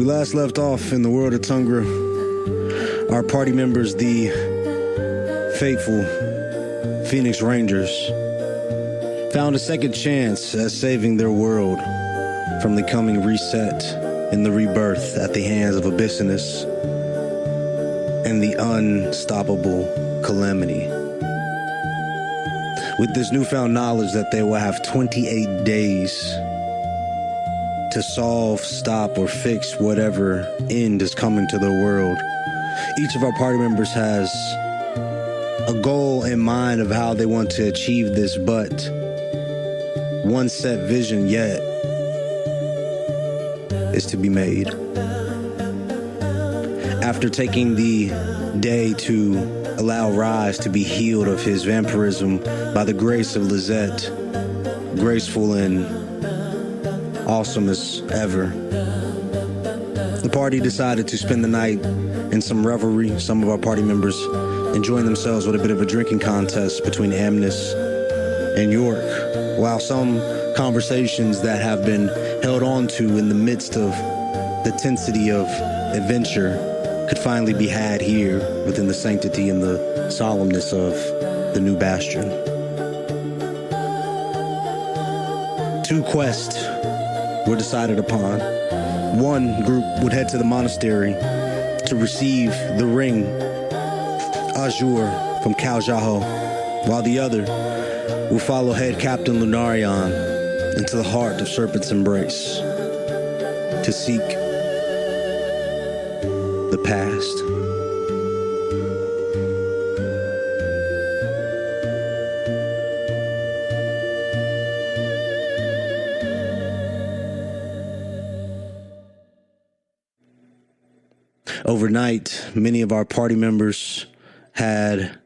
last left off in the world of Tungra, our party members, the faithful Phoenix Rangers, found a second chance at saving their world from the coming reset and the rebirth at the hands of Abyssinus and the unstoppable Calamity. With this newfound knowledge that they will have 28 days to solve, stop, or fix whatever end is coming to their world, each of our party members has a goal in mind of how they want to achieve this, but one set vision yet is to be made. After taking the day to allow Raiz to be healed of his vampirism by the grace of Lizette, graceful and awesome as ever, the party decided to spend the night in some revelry. Some of our party members enjoying themselves with a bit of a drinking contest between Amnus and York, while some conversations that have been held on to in the midst of the tensity of adventure could finally be had here within the sanctity and the solemnness of the new bastion. Two quests were decided upon. One group would head to the monastery to receive the ring Azure from Caljaho, while the other will follow head Captain Lunarion into the heart of Serpent's embrace to seek the past. Overnight, many of our party members had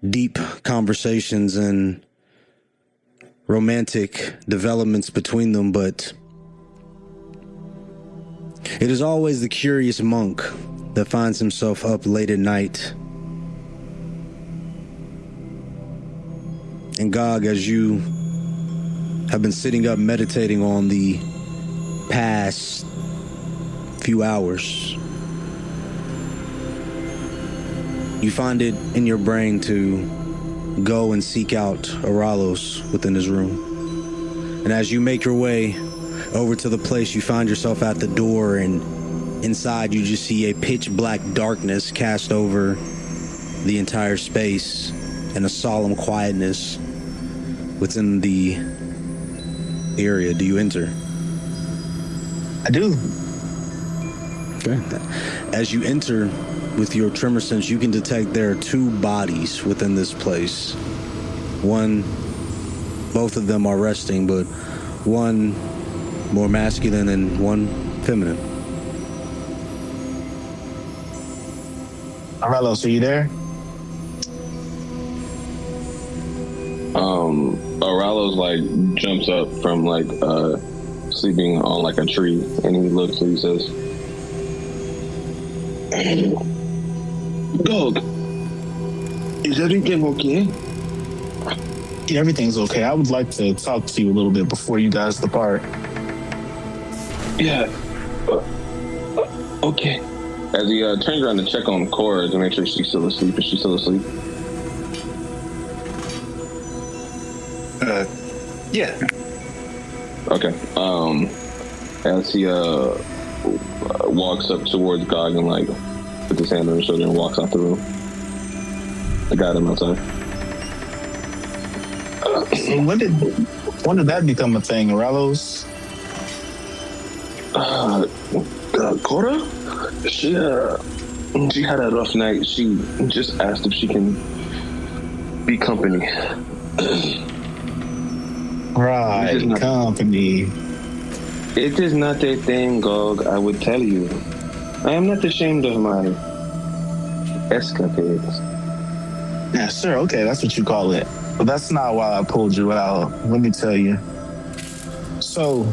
deep conversations and romantic developments between them, but it is always the curious monk that finds himself up late at night. And Gog, as you have been sitting up meditating on the past few hours, you find it in your brain to go and seek out Eralos within his room. And as you make your way over to the place, you find yourself at the door, and inside you just see a pitch black darkness cast over the entire space and a solemn quietness within the area. Do you enter? I do. Okay. As you enter with your tremor sense, you can detect there are two bodies within this place. Both of them are resting, but one more masculine and one feminine. Eralos, are you there? Eralos jumps up from sleeping on a tree, and he looks and he says, Gog, is everything okay? Yeah, everything's okay. I would like to talk to you a little bit before you guys depart. Yeah. Okay. As he turns around to check on Cora to make sure she's still asleep. Is she still asleep? Yeah. Okay. As he walks up towards Gog and puts his hand on his shoulder and walks out the room. I got him outside. When did that become a thing, Eralos? Cora? She had a rough night. She just asked if she can be company. Right, company. It is not a thing, Gog, I would tell you. I am not ashamed of my escapades. Yeah, sure, okay, that's what you call it. But that's not why I pulled you out. Let me tell you. So,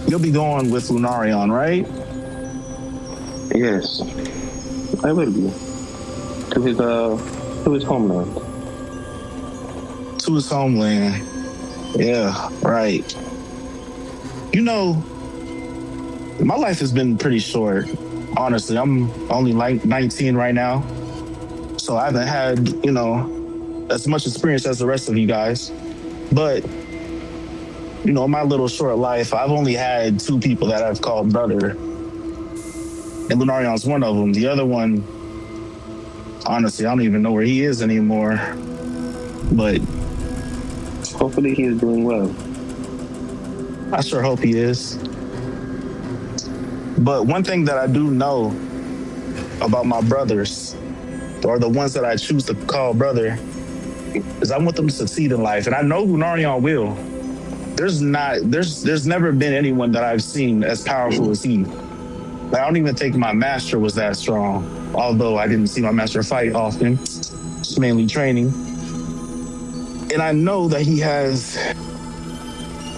you'll be going with Lunarion, right? Yes, I will be. To his homeland. To his homeland. Yeah, right. You know, My life has been pretty short. Honestly, I'm only like 19 right now. So I haven't had, as much experience as the rest of you guys. But, in my little short life, I've only had 2 people that I've called brother. And Lunarion's one of them. The other one, honestly, I don't even know where he is anymore. But hopefully he is doing well. I sure hope he is. But one thing that I do know about my brothers, or the ones that I choose to call brother, is I want them to succeed in life. And I know Lunarion will. There's never been anyone that I've seen as powerful as he. I don't even think my master was that strong, although I didn't see my master fight often. It's mainly training. And I know that he has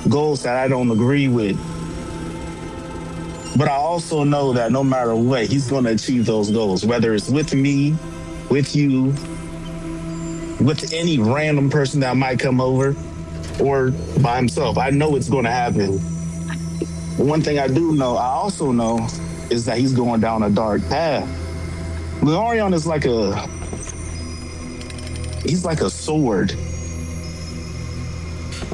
goals that I don't agree with. But I also know that no matter what, he's going to achieve those goals, whether it's with me, with you, with any random person that might come over, or by himself. I know it's going to happen. One thing I also know, is that he's going down a dark path. Lunarion is he's like a sword.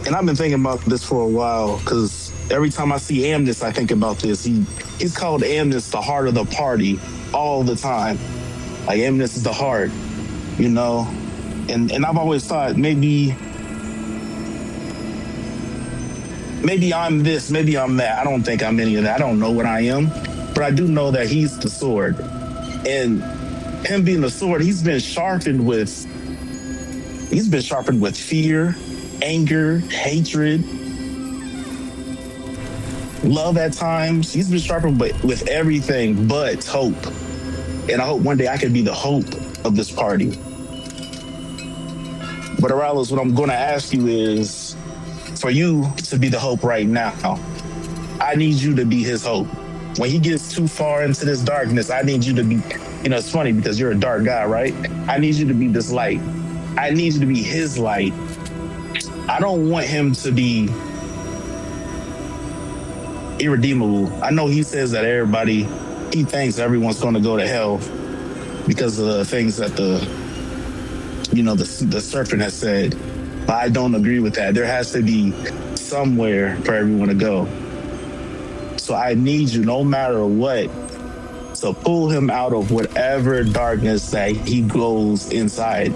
And I've been thinking about this for a while, because every time I see Amnus, I think about this. He's called Amnus the heart of the party all the time. Like, Amnus is the heart, And I've always thought maybe I'm this, maybe I'm that. I don't think I'm any of that. I don't know what I am. But I do know that he's the sword. And him being the sword, he's been sharpened with fear, anger, hatred, love at times. He's been sharpened with everything but hope. And I hope one day I can be the hope of this party. But Eralos, what I'm going to ask you is for you to be the hope right now. I need you to be his hope. When he gets too far into this darkness, I need you to be, it's funny because you're a dark guy, right? I need you to be this light. I need you to be his light. I don't want him to be irredeemable. I know he says that he thinks everyone's going to go to hell because of the things that the Serpent has said. But I don't agree with that. There has to be somewhere for everyone to go. So I need you, no matter what, to pull him out of whatever darkness that he goes inside.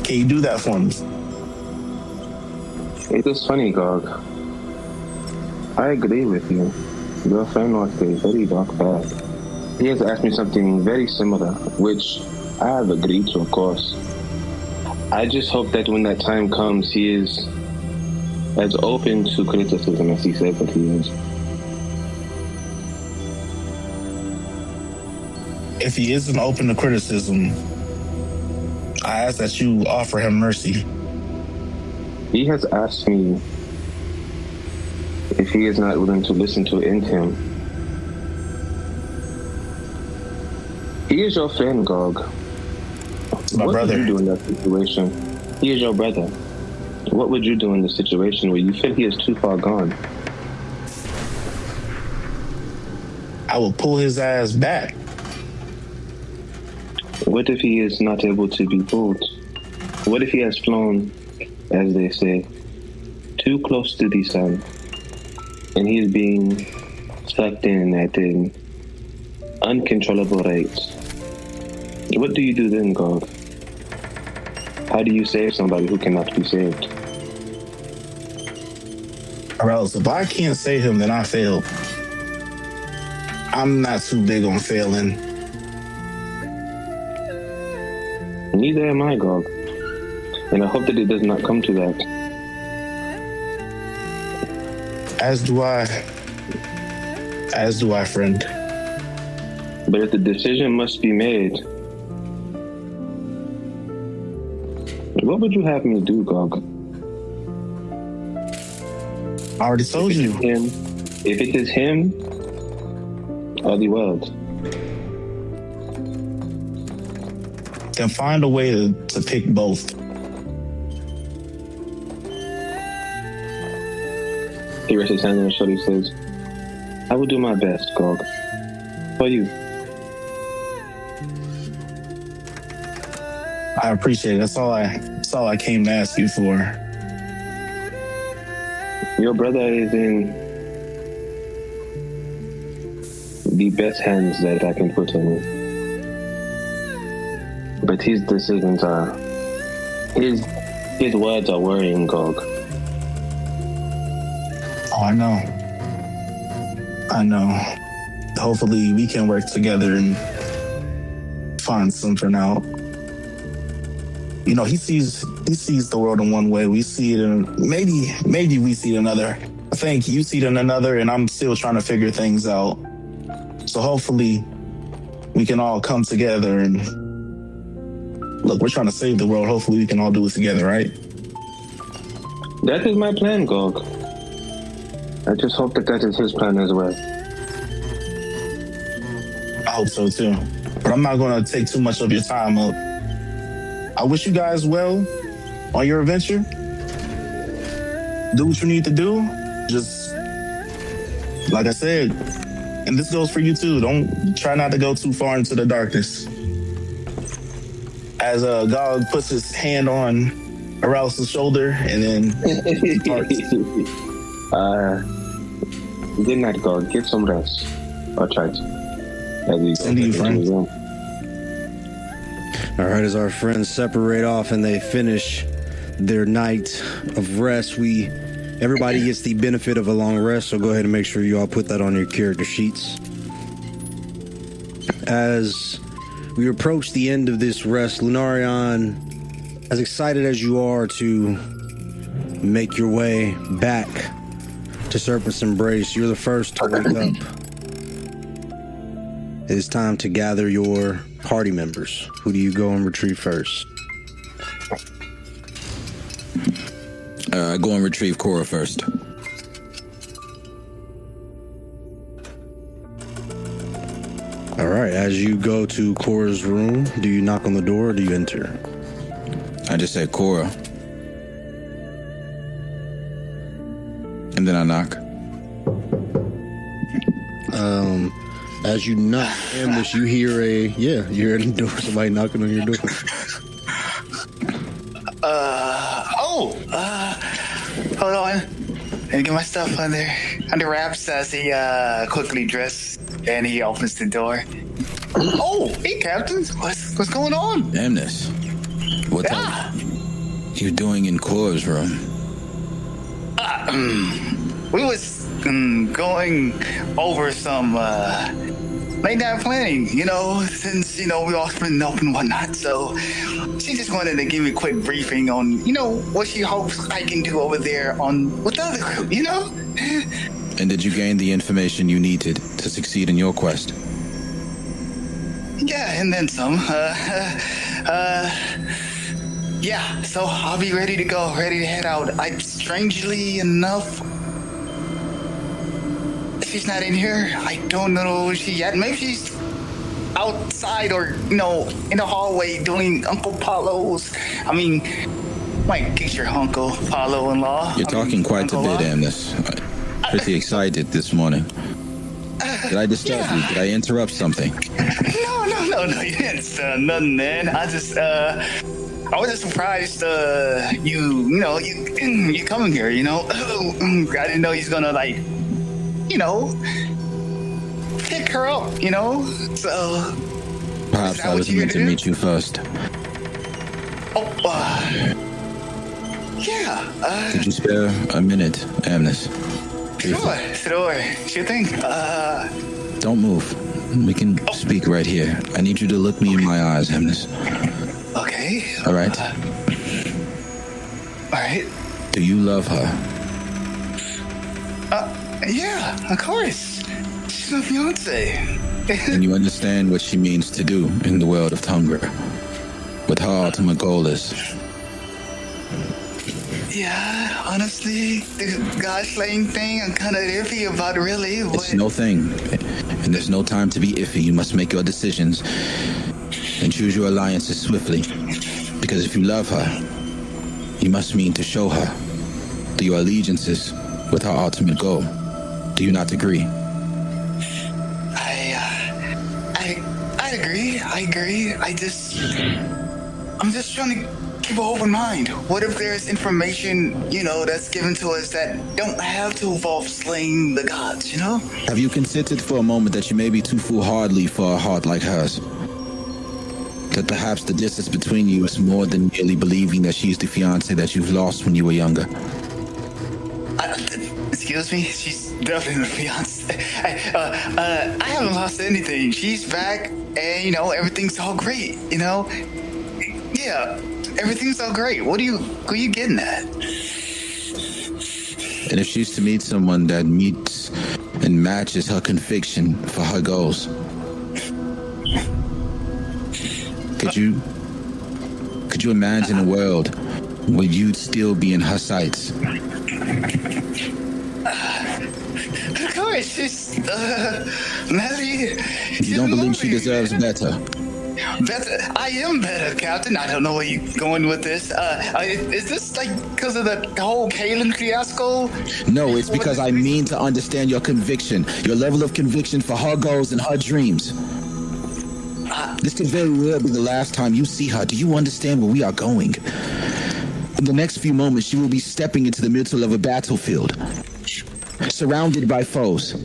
Can you do that for me? It is funny, Gog. I agree with you. Your friend walked a very dark path. He has asked me something very similar, which I have agreed to, of course. I just hope that when that time comes, he is as open to criticism as he said that he is. If he isn't open to criticism, I ask that you offer him mercy. He has asked me if he is not willing to listen to it in him. He is your friend, Gog. My what brother. would you do in that situation? He is your brother. What would you do in the situation where you feel he is too far gone? I will pull his ass back. What if he is not able to be pulled? What if he has flown, as they say, too close to the sun, and he is being sucked in at an uncontrollable rate? What do you do then, Gog? How do you save somebody who cannot be saved? Eralos, if I can't save him, then I failed. I'm not too big on failing. Neither am I, Gog. And I hope that it does not come to that. As do I, friend. But if the decision must be made, what would you have me do, Gog? I already told you. If it is him or the world, then find a way to pick both. he rests his hand on his shoulder, he says, I will do my best, Gog. For you. I appreciate it. That's all I came to ask you for. Your brother is in the best hands that I can put him in. But his decisions are... His words are worrying, Gog. Oh, I know. Hopefully we can work together and find something out. You know, he sees the world in one way. We see it in maybe we see it another. I think you see it in another, and I'm still trying to figure things out. So hopefully we can all come together and look, we're trying to save the world. Hopefully we can all do it together, right? That is my plan, Gog. I just hope that is his plan as well. I hope so too. But I'm not going to take too much of your time up. I wish you guys well on your adventure. Do what you need to do. Just, like I said, and this goes for you too, don't try not to go too far into the darkness. As Gog puts his hand on Eralos' shoulder and then departs. Good night, Gog. Get some rest. I'll try to. As you Send you, friend. All right, as our friends separate off and they finish their night of rest, everybody gets the benefit of a long rest, so go ahead and make sure you all put that on your character sheets. As we approach the end of this rest, Lunarion, as excited as you are to make your way back to Serpent's Embrace, you're the first to wake up. It is time to gather your party members. Who do you go and retrieve first? I go and retrieve Cora first. All right, as you go to Cora's room, do you knock on the door or do you enter? I just say Cora. And then I knock. As you knock, Amnus, you hear you hear at the door, somebody knocking on your door. Hold on. Let me get my stuff under wraps as he quickly dressed and he opens the door. Oh, hey, Captain. What's going on? Amnus, what are you doing in Cora's room? We was going over some late night planning, since, we all been up and whatnot. So she just wanted to give me a quick briefing on, what she hopes I can do over there with the other group, And did you gain the information you needed to succeed in your quest? Yeah, and then some. Yeah, so I'll be ready to go, ready to head out. Strangely enough, she's not in here. I don't know she yet. Maybe she's outside or, in the hallway doing Uncle Paulo's. Might get your Uncle Paulo-in-law. You're talking quite a bit, Amnus. Pretty excited this morning. Did I disturb you? Did I interrupt something? No, you didn't nothing, man. I was just surprised you coming here, I didn't know he's gonna pick her up, so Perhaps I was meant to meet you first. Could you spare a minute, Amnus? Sure thing. Don't move. We can speak right here. I need you to look me in my eyes, Amnus. Okay. All right? All right. Do you love her? Yeah, of course. She's my fiance. And you understand what she means to do in the world of Tungra. What her ultimate goal is. Yeah, honestly, the god-slaying thing, I'm kind of iffy about, really. It's no thing. And there's no time to be iffy. You must make your decisions and choose your alliances swiftly. Because if you love her, you must mean to show her your allegiances with her ultimate goal. Do you not agree? I agree. I'm just trying to keep an open mind. What if there's information, that's given to us that don't have to involve slaying the gods, Have you considered for a moment that you may be too foolhardy for a heart like hers? That perhaps the distance between you is more than merely believing that she's the fiancé that you've lost when you were younger. Excuse me? She's definitely the fiance. I haven't lost anything. She's back, and everything's all great. Yeah, everything's all great. What are you getting at? And if she's to meet someone that meets and matches her conviction for her goals, could you imagine a world where you'd still be in her sights? Of course, she's Nelly. You don't believe she deserves better? Better? I am better, Captain. I don't know where you're going with this. Is this because of the whole Kalen fiasco? No, it's because I mean to understand your conviction, your level of conviction for her goals and her dreams. This could very well be the last time you see her. Do you understand where we are going? In the next few moments, she will be stepping into the middle of a battlefield, surrounded by foes.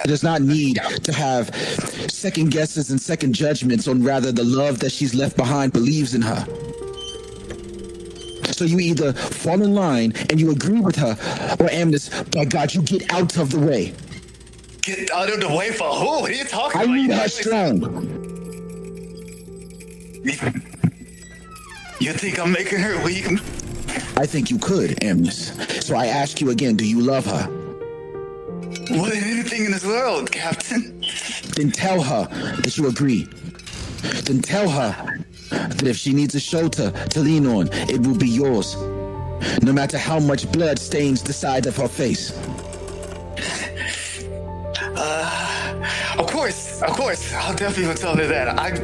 She does not need to have second guesses and second judgments on rather the love that she's left behind believes in her. So you either fall in line and you agree with her, or Amnus, by God, you get out of the way. Get out of the way for who? What are you talking I about? need her strong. You think I'm making her weak? I think you could, Amnus. So I ask you again, do you love her? More than anything in this world, Captain. Then tell her that you agree. Then tell her that if she needs a shoulder to lean on, it will be yours. No matter how much blood stains the side of her face. Of course. I'll definitely tell her that.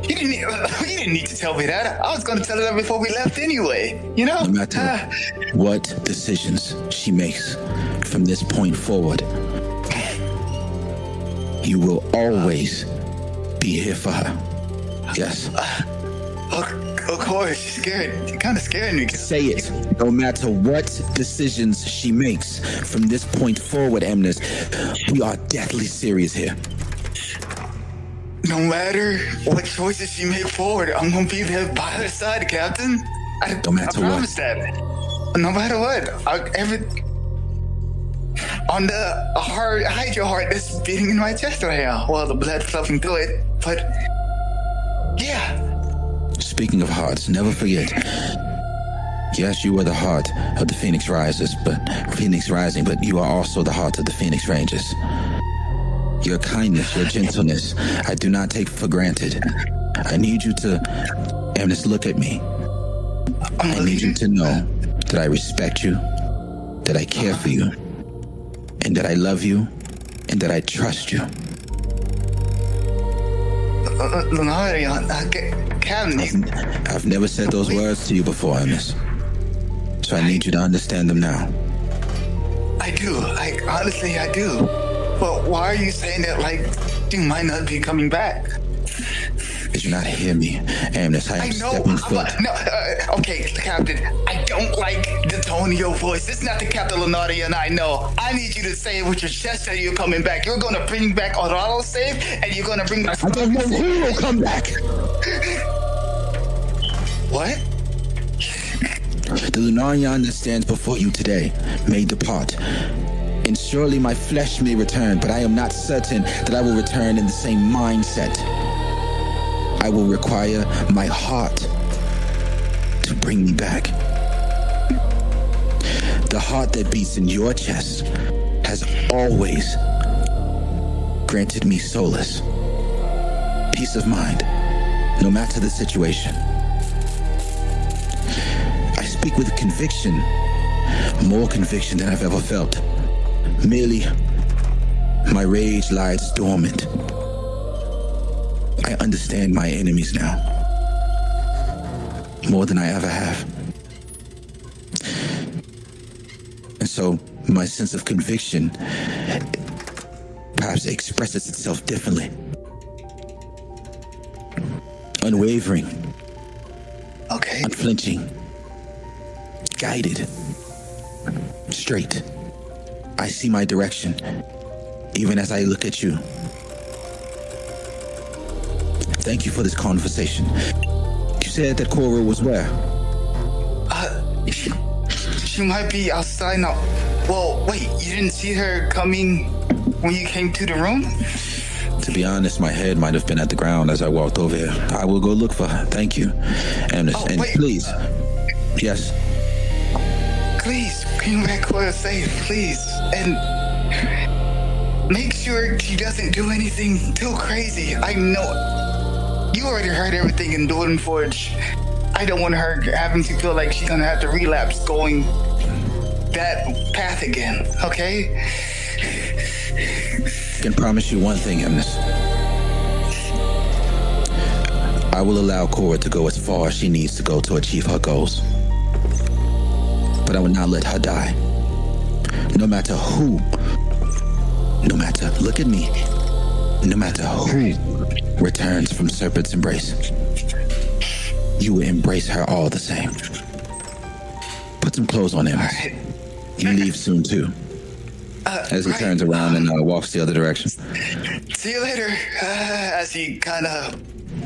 You didn't need to tell me that. I was going to tell her that before we left anyway. No matter what decisions she makes from this point forward, you will always be here for her. Yes. Of course. You're kind of scaring me. Say it. No matter what decisions she makes from this point forward, Amnus, we are deathly serious here. No matter what choices she make forward, I'm gonna be there by her side, Captain. I promise that. No matter what, on the hide your heart that's beating in my chest right now. Well, the blood's flowing through it, but yeah. Speaking of hearts, never forget. Yes, you are the heart of the Phoenix Rising, but you are also the heart of the Phoenix Rangers. Your kindness, your gentleness, I do not take for granted. I need you to, Amnus, look at me. I need you to know that I respect you, that I care for you, and that I love you, and that I trust you. Lunarion, Captain. I've never said those words to you before, Amnus. So I need you to understand them now. I do. Honestly, I do. But why are you saying that like you might not be coming back? Did you not hear me, Amnus? I am stepping foot. Okay, Captain. I don't like the tone of your voice. It's not the Captain Lunarion I know. I need you to say it with your chest that you're coming back. You're going to bring back Eralos safe, and you're going to bring my... I don't know who will come back. What? The Lunarion that stands before you today may depart. And surely my flesh may return, but I am not certain that I will return in the same mindset. I will require my heart to bring me back. The heart that beats in your chest has always granted me solace, peace of mind, no matter the situation. I speak with conviction, more conviction than I've ever felt. Merely, my rage lies dormant. I understand my enemies now, more than I ever have. And so, my sense of conviction Perhaps it expresses itself differently. Unwavering. Okay. Unflinching. Guided. Straight. I see my direction, even as I look at you. Thank you for this conversation. You said that Coil was where? She might be outside now. Well, wait, you didn't see her coming when you came to the room? To be honest, my head might have been at the ground as I walked over here. I will go look for her. Thank you. Amnus, and wait. please. Yes. Please, bring back Coil safe, please. And make sure she doesn't do anything too crazy. I know you already heard everything in Dueling Forge. I don't want her having to feel like she's gonna have to relapse going that path again, okay? I can promise you one thing, Amnus. I will allow Coil to go as far as she needs to go to achieve her goals. But I will not let her die. No matter who, look at me, no matter who returns from Serpent's embrace, you will embrace her all the same. Put some clothes on him. You leave soon too. As he turns around and walks the other direction. See you later. As he kind of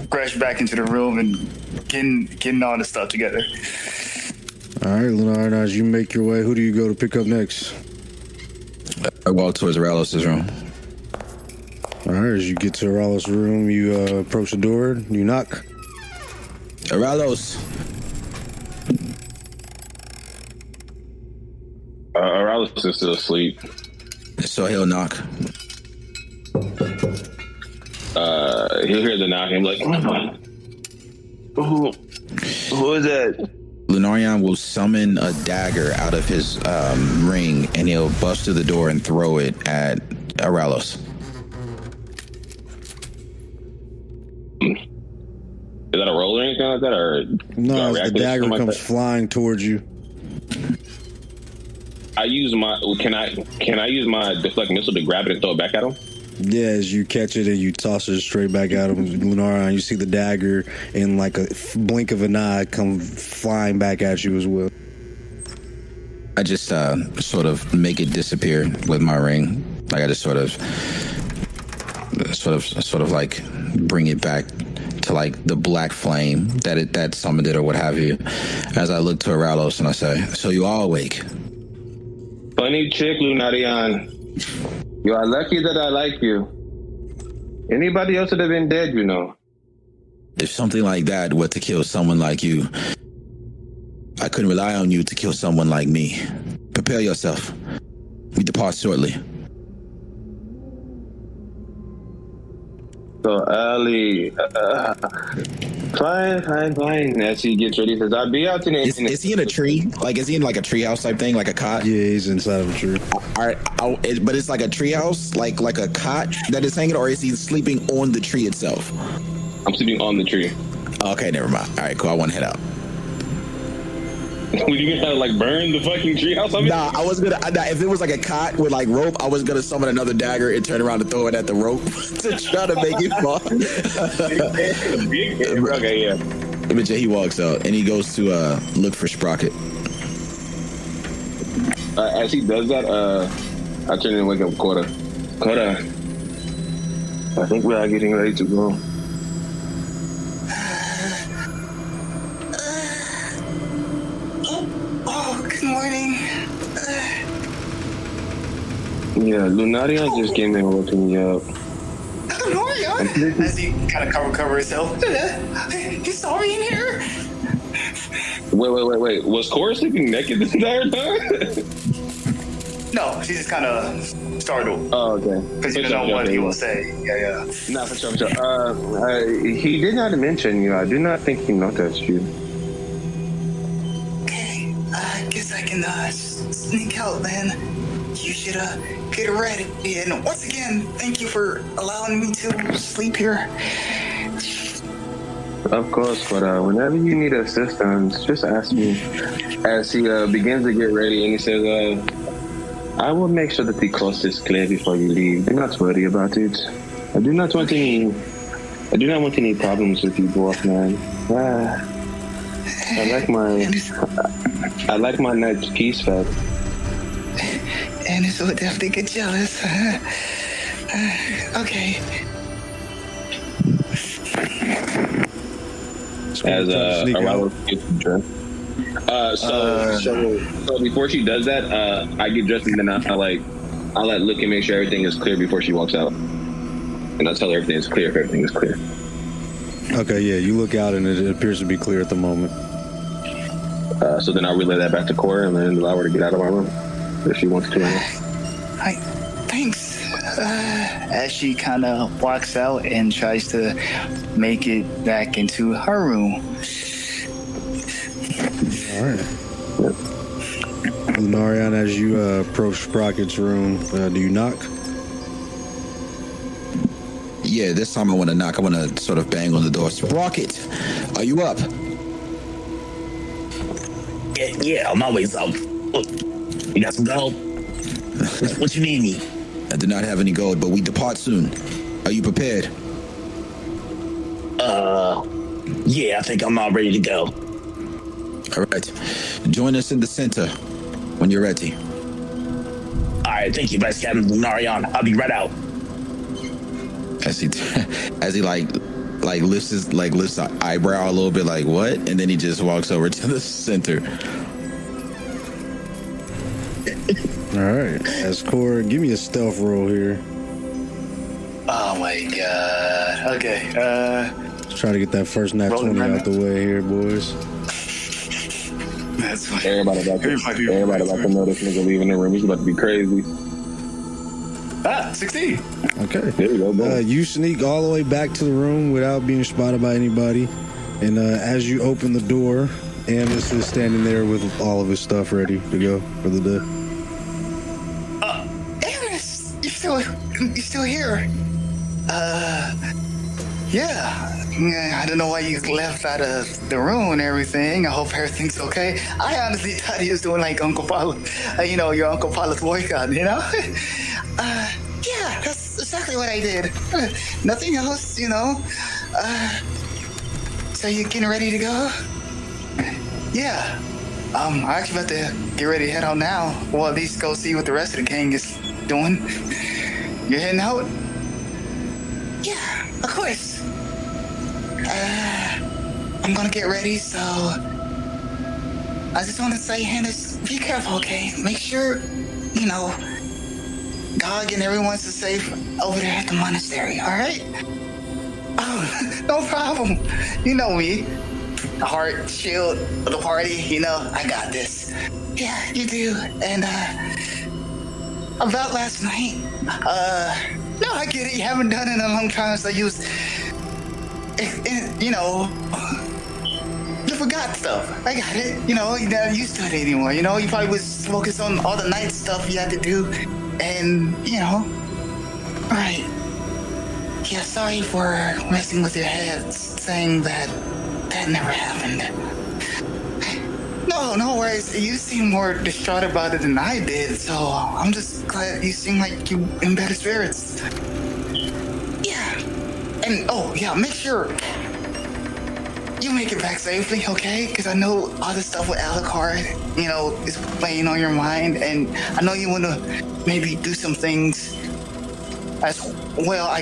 crashed back into the room and getting all the stuff together. All right, Lunarion, as you make your way, who do you go to pick up next? I walk towards Eralos' room. All right, as you get to Eralos' room, you approach the door, you knock. Eralos! Eralos is still asleep. So he'll knock. He'll hear the knocking, like, who is that? Lunarion will summon a dagger out of his ring, and he'll bust through the door and throw it at Eralos. Is that a roll or anything like that, or No, as the dagger like comes that? flying towards you. I use my. Can I use my deflect missile to grab it and throw it back at him? Yeah, as you catch it and you toss it straight back at him, Lunarion, you see the dagger in like a blink of an eye come flying back at you as well. I just sort of make it disappear with my ring. Like I just sort of like bring it back to like the black flame that summoned it or what have you. As I look to Eralos and I say, "So you are awake." Funny chick, Lunarion. You are lucky that I like you. Anybody else would have been dead, you know. If something like that were to kill someone like you, I couldn't rely on you to kill someone like me. Prepare yourself. We depart shortly. So early. Fine. As he gets ready, he says, "I'll be out today." Is he in a tree? Like, is he in like a treehouse type thing, like a cot? Yeah, he's inside of a tree. All right, but it's like a treehouse, like a cot that is hanging, or is he sleeping on the tree itself? I'm sleeping on the tree. Okay, never mind. All right, cool. I want to head out. Would you gonna like burn the fucking treehouse? I mean, Nah, I was gonna. If it was like a cot with like rope, I was gonna summon another dagger and turn around and throw it at the rope to try to make it fall. Okay, yeah. But yeah, he walks out and he goes to look for Sprocket. As he does that, I turn and wake up Coda. I think we are getting ready to go. Good morning. Yeah, Lunarion just came in and woke me up. Lunarion? As he kind of cover himself. You saw me in here? Wait. Was Cora sleeping naked this entire time? No, she just kind of startled. Oh, okay. Because you don't know what he will say. Yeah. Nah, for sure. He did not mention you. I do not think he noticed you. Okay, I guess I can sneak out then. You should get ready. And once again, thank you for allowing me to sleep here. Of course, but whenever you need assistance, just ask me. As he begins to get ready, and he says, I will make sure that the coast is clear before you leave. Do not worry about it. I do not want any problems with you, dwarf man. I like my night's peace, fat. And this will definitely get jealous. Okay. As Eralos gets dressed. So before she does that, I get dressed and then I let look and make sure everything is clear before she walks out. And I tell her everything is clear if everything is clear. Okay, yeah, you look out and it appears to be clear at the moment. So then I'll relay that back to Cora and then allow her to get out of my room if she wants to. Thanks. As she kind of walks out and tries to make it back into her room. All right. Yep. Lunarion, as you approach Sprocket's room, do you knock? Yeah, this time I want to knock. I want to sort of bang on the door. Sprocket, are you up? Yeah, I'm always up. You got some gold? What you need me? I do not have any gold, but we depart soon. Are you prepared? Yeah, I think I'm all ready to go. All right. Join us in the center when you're ready. All right, thank you, Vice Captain Lunarion. I'll be right out. As he lifts an eyebrow a little bit, like what? And then he just walks over to the center. All right. As Cora, give me a stealth roll here. Oh my god. Okay. Let's try to get that first nat 20 out the way here, boys. That's fine. Everybody about to know this nigga leaving the room. He's about to be crazy. 16. Okay. There you go, boy. You sneak all the way back to the room without being spotted by anybody. And as you open the door, Amnus is standing there with all of his stuff ready to go for the day. Amnus, you still here? Yeah. I don't know why you left out of the room and everything. I hope everything's okay. I honestly thought he was doing like Uncle Paulo, your Uncle Paulo's boycott, Yeah, that's exactly what I did. Nothing else, So you getting ready to go? Yeah. I'm actually about to get ready to head out now. Well, at least go see what the rest of the gang is doing. You're heading out? Yeah, of course. I'm gonna get ready, so I just want to say, Hannah, be careful, okay? Make sure, Gog and everyone's safe over there at the monastery, all right? Oh, no problem. You know me. The heart, shield of the party, I got this. Yeah, you do. And, about last night, no, I get it. You haven't done it in a long time, so you forgot stuff. I got it. You're not used to it anymore. You probably was focused on all the night stuff you had to do. And, right. Yeah, sorry for messing with your head, saying that never happened. No worries. You seem more distraught about it than I did, so I'm just glad you seem like you in better spirits. Yeah. And, make sure you make it back safely, okay? Because I know all the stuff with Alucard, is playing on your mind, and I know you want to maybe do some things as well.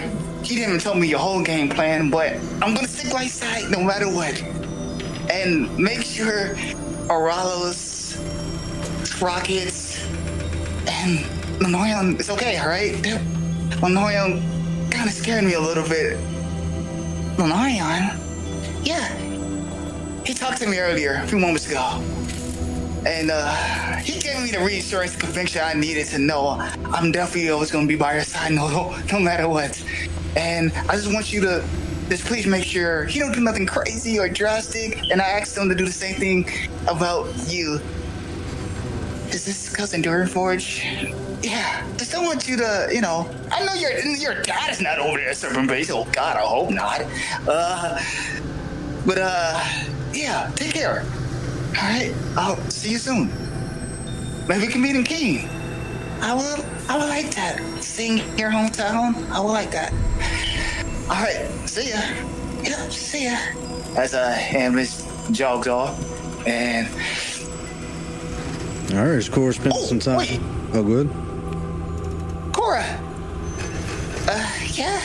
He didn't tell me your whole game plan, but I'm going to stick by his side no matter what. And make sure Eralos, Sprockets, and Lunarion is okay, all right? Lunarion kind of scared me a little bit. Lunarion? Yeah. He talked to me earlier, a few moments ago. And he gave me the reassurance and conviction I needed to know I'm definitely always going to be by your side no matter what. And I just want you to just please make sure he don't do nothing crazy or drastic. And I asked him to do the same thing about you. Is this cousin Durinforge? Yeah, just don't want you to, I know your dad is not over there at Serpent Base. Oh God, I hope not. But yeah, take care. All right, I'll see you soon. Maybe we can meet in King. I would like that. Seeing your hometown, I would like that. All right, see ya. Yep, see ya. As Amnus jogs off, and All right, Cora spent some time. wait. Oh, good. Cora. Yeah.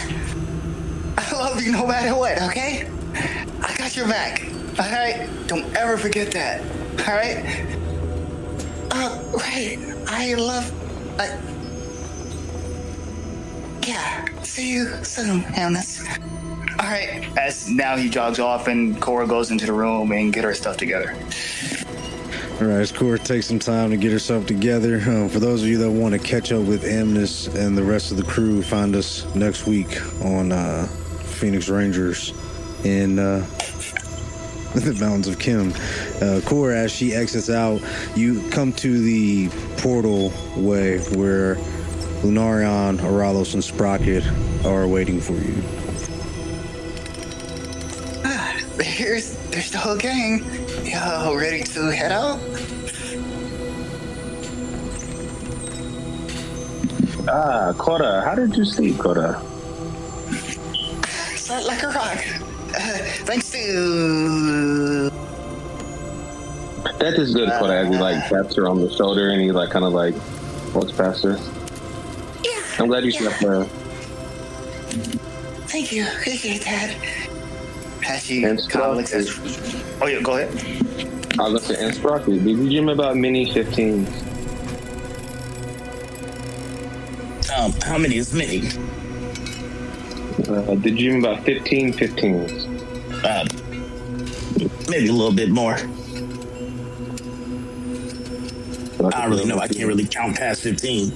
I love you no matter what. Okay. I got your back. All right. Don't ever forget that. All right. Right. I love. Yeah. See you soon, Amnus. All right. As now he jogs off, and Cora goes into the room and get her stuff together. All right, as Cora takes some time to get herself together. For those of you that want to catch up with Amnus and the rest of the crew, find us next week on Phoenix Rangers in the Mountains of Kim. Cora, as she exits out, you come to the portal way where Lunarion, Eralos, and Sprocket are waiting for you. There's the whole gang. Y'all ready to head out? Cora, how did you sleep, Cora? Slept like a rock. Thanks to... That is good, Cora, as he like taps her on the shoulder and he like kind of like walks past her. Yeah. I'm glad you slept well. Thank you. Appreciate that. As she And kind of looks at... Oh, yeah, go ahead. I was listening, and Sprocket, did you dream about mini 15s? How many is many? Did you dream about 15 15s? Maybe a little bit more. I don't really know. I can't really count past 15.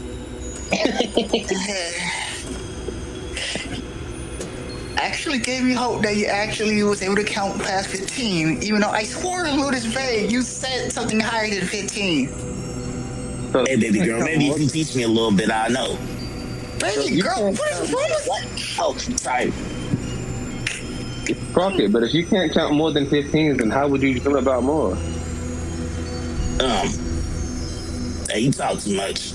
Actually gave me hope that you actually was able to count past 15, even though I swore it was vague. You said something higher than 15. Hey, baby girl, maybe if you teach me a little bit, I know. Baby girl, what is wrong with What? Oh, sorry. Sprocket, but if you can't count more than 15s, then how would you dream about more? Hey, you talk too much.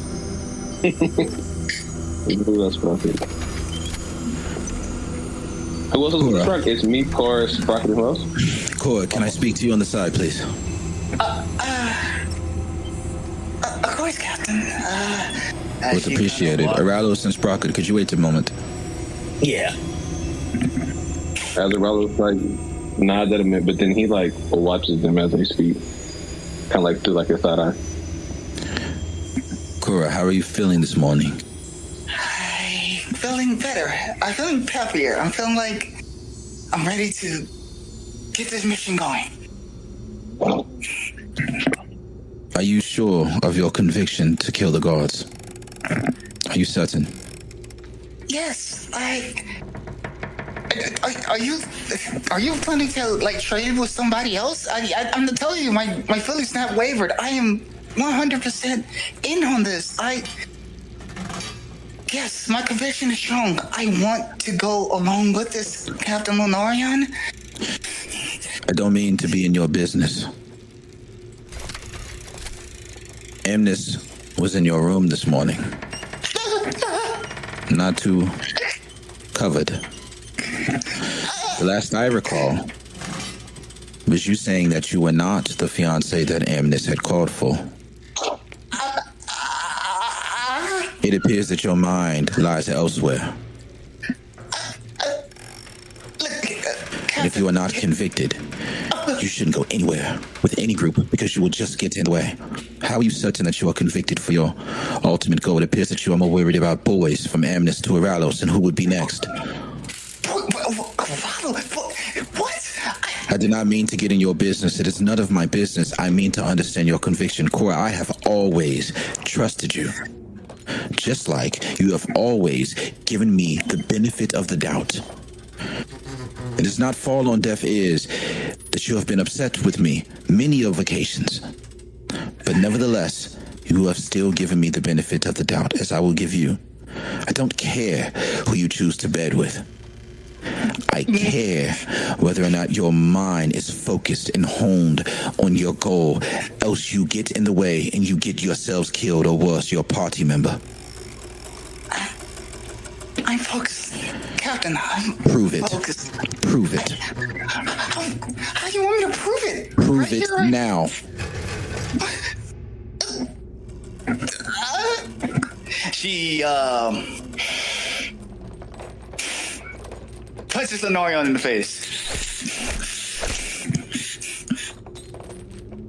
Who else, Sprocket? Who else is Cora. Sprocket? It's me, Cora, Sprocket, who else? Cora, can I speak to you on the side, please? Of course, Captain. Would appreciate it. Eralos and Sprocket, could you wait a moment? Yeah. As Eralos like nods at him, but then he like watches them as they speak, kind of like through like a side eye. Cora, how are you feeling this morning? I'm feeling better. I'm feeling peppier. I'm feeling like I'm ready to get this mission going. Are you sure of your conviction to kill the guards? Are you certain? Yes, Are you planning to like trade with somebody else? I'm telling you, my feelings not wavered. I am 100% in on this. Yes, my conviction is strong. I want to go along with this, Captain Lunarion. I don't mean to be in your business. Amnus was in your room this morning. Not too covered. The last I recall was you saying that you were not the fiancé that Amnus had called for. It appears that your mind lies elsewhere. And if you are not convicted, you shouldn't go anywhere with any group because you will just get in the way. How are you certain that you are convicted for your ultimate goal? It appears that you are more worried about boys from Amnus to Eralos and who would be next. What? I did not mean to get in your business. It is none of my business. I mean to understand your conviction. Cora, I have always trusted you. Just like you have always given me the benefit of the doubt. It does not fall on deaf ears that you have been upset with me many of occasions. But nevertheless, you have still given me the benefit of the doubt, as I will give you. I don't care who you choose to bed with. I care whether or not your mind is focused and honed on your goal, else you get in the way and you get yourselves killed, or worse, your party member. I'm focused, Captain. Prove it. Focused. Prove it. How do you want me to prove it? Prove Right it here, right? now. She punches Lunarion in the face.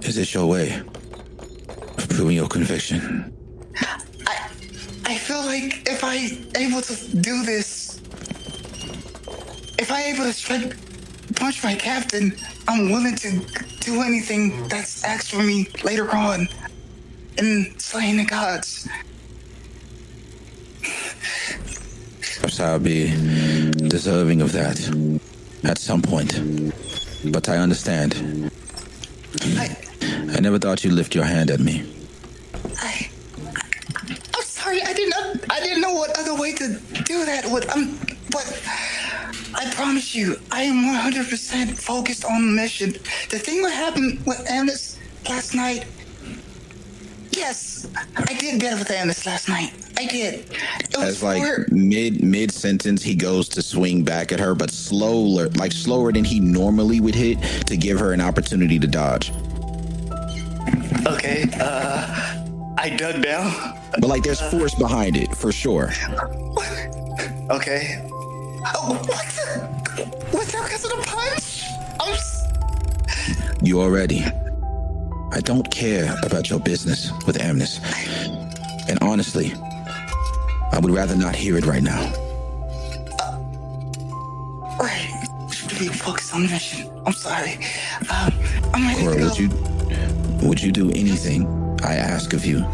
Is this your way of proving your conviction? I feel like if I able to do this, if I able to punch my captain, I'm willing to do anything that's asked for me later on in slaying the gods. Perhaps I'll be deserving of that at some point. But I understand. I never thought you'd lift your hand at me. I'm sorry, I didn't know what other way to do that with. But I promise you, I am 100% focused on the mission. The thing that happened with Amnus last night. Yes, I did better with Amnus last night. I did. It was As like mid sentence, he goes to swing back at her, but slower than he normally would hit, to give her an opportunity to dodge. Okay, I dug down. But like, there's force behind it for sure. Okay. Oh, was that because of the punch? You are ready. I don't care about your business with Amnus. And honestly, I would rather not hear it right now. Right. Should be focused on the mission. I'm sorry. I'm ready Cora, to go. would you do anything I ask of you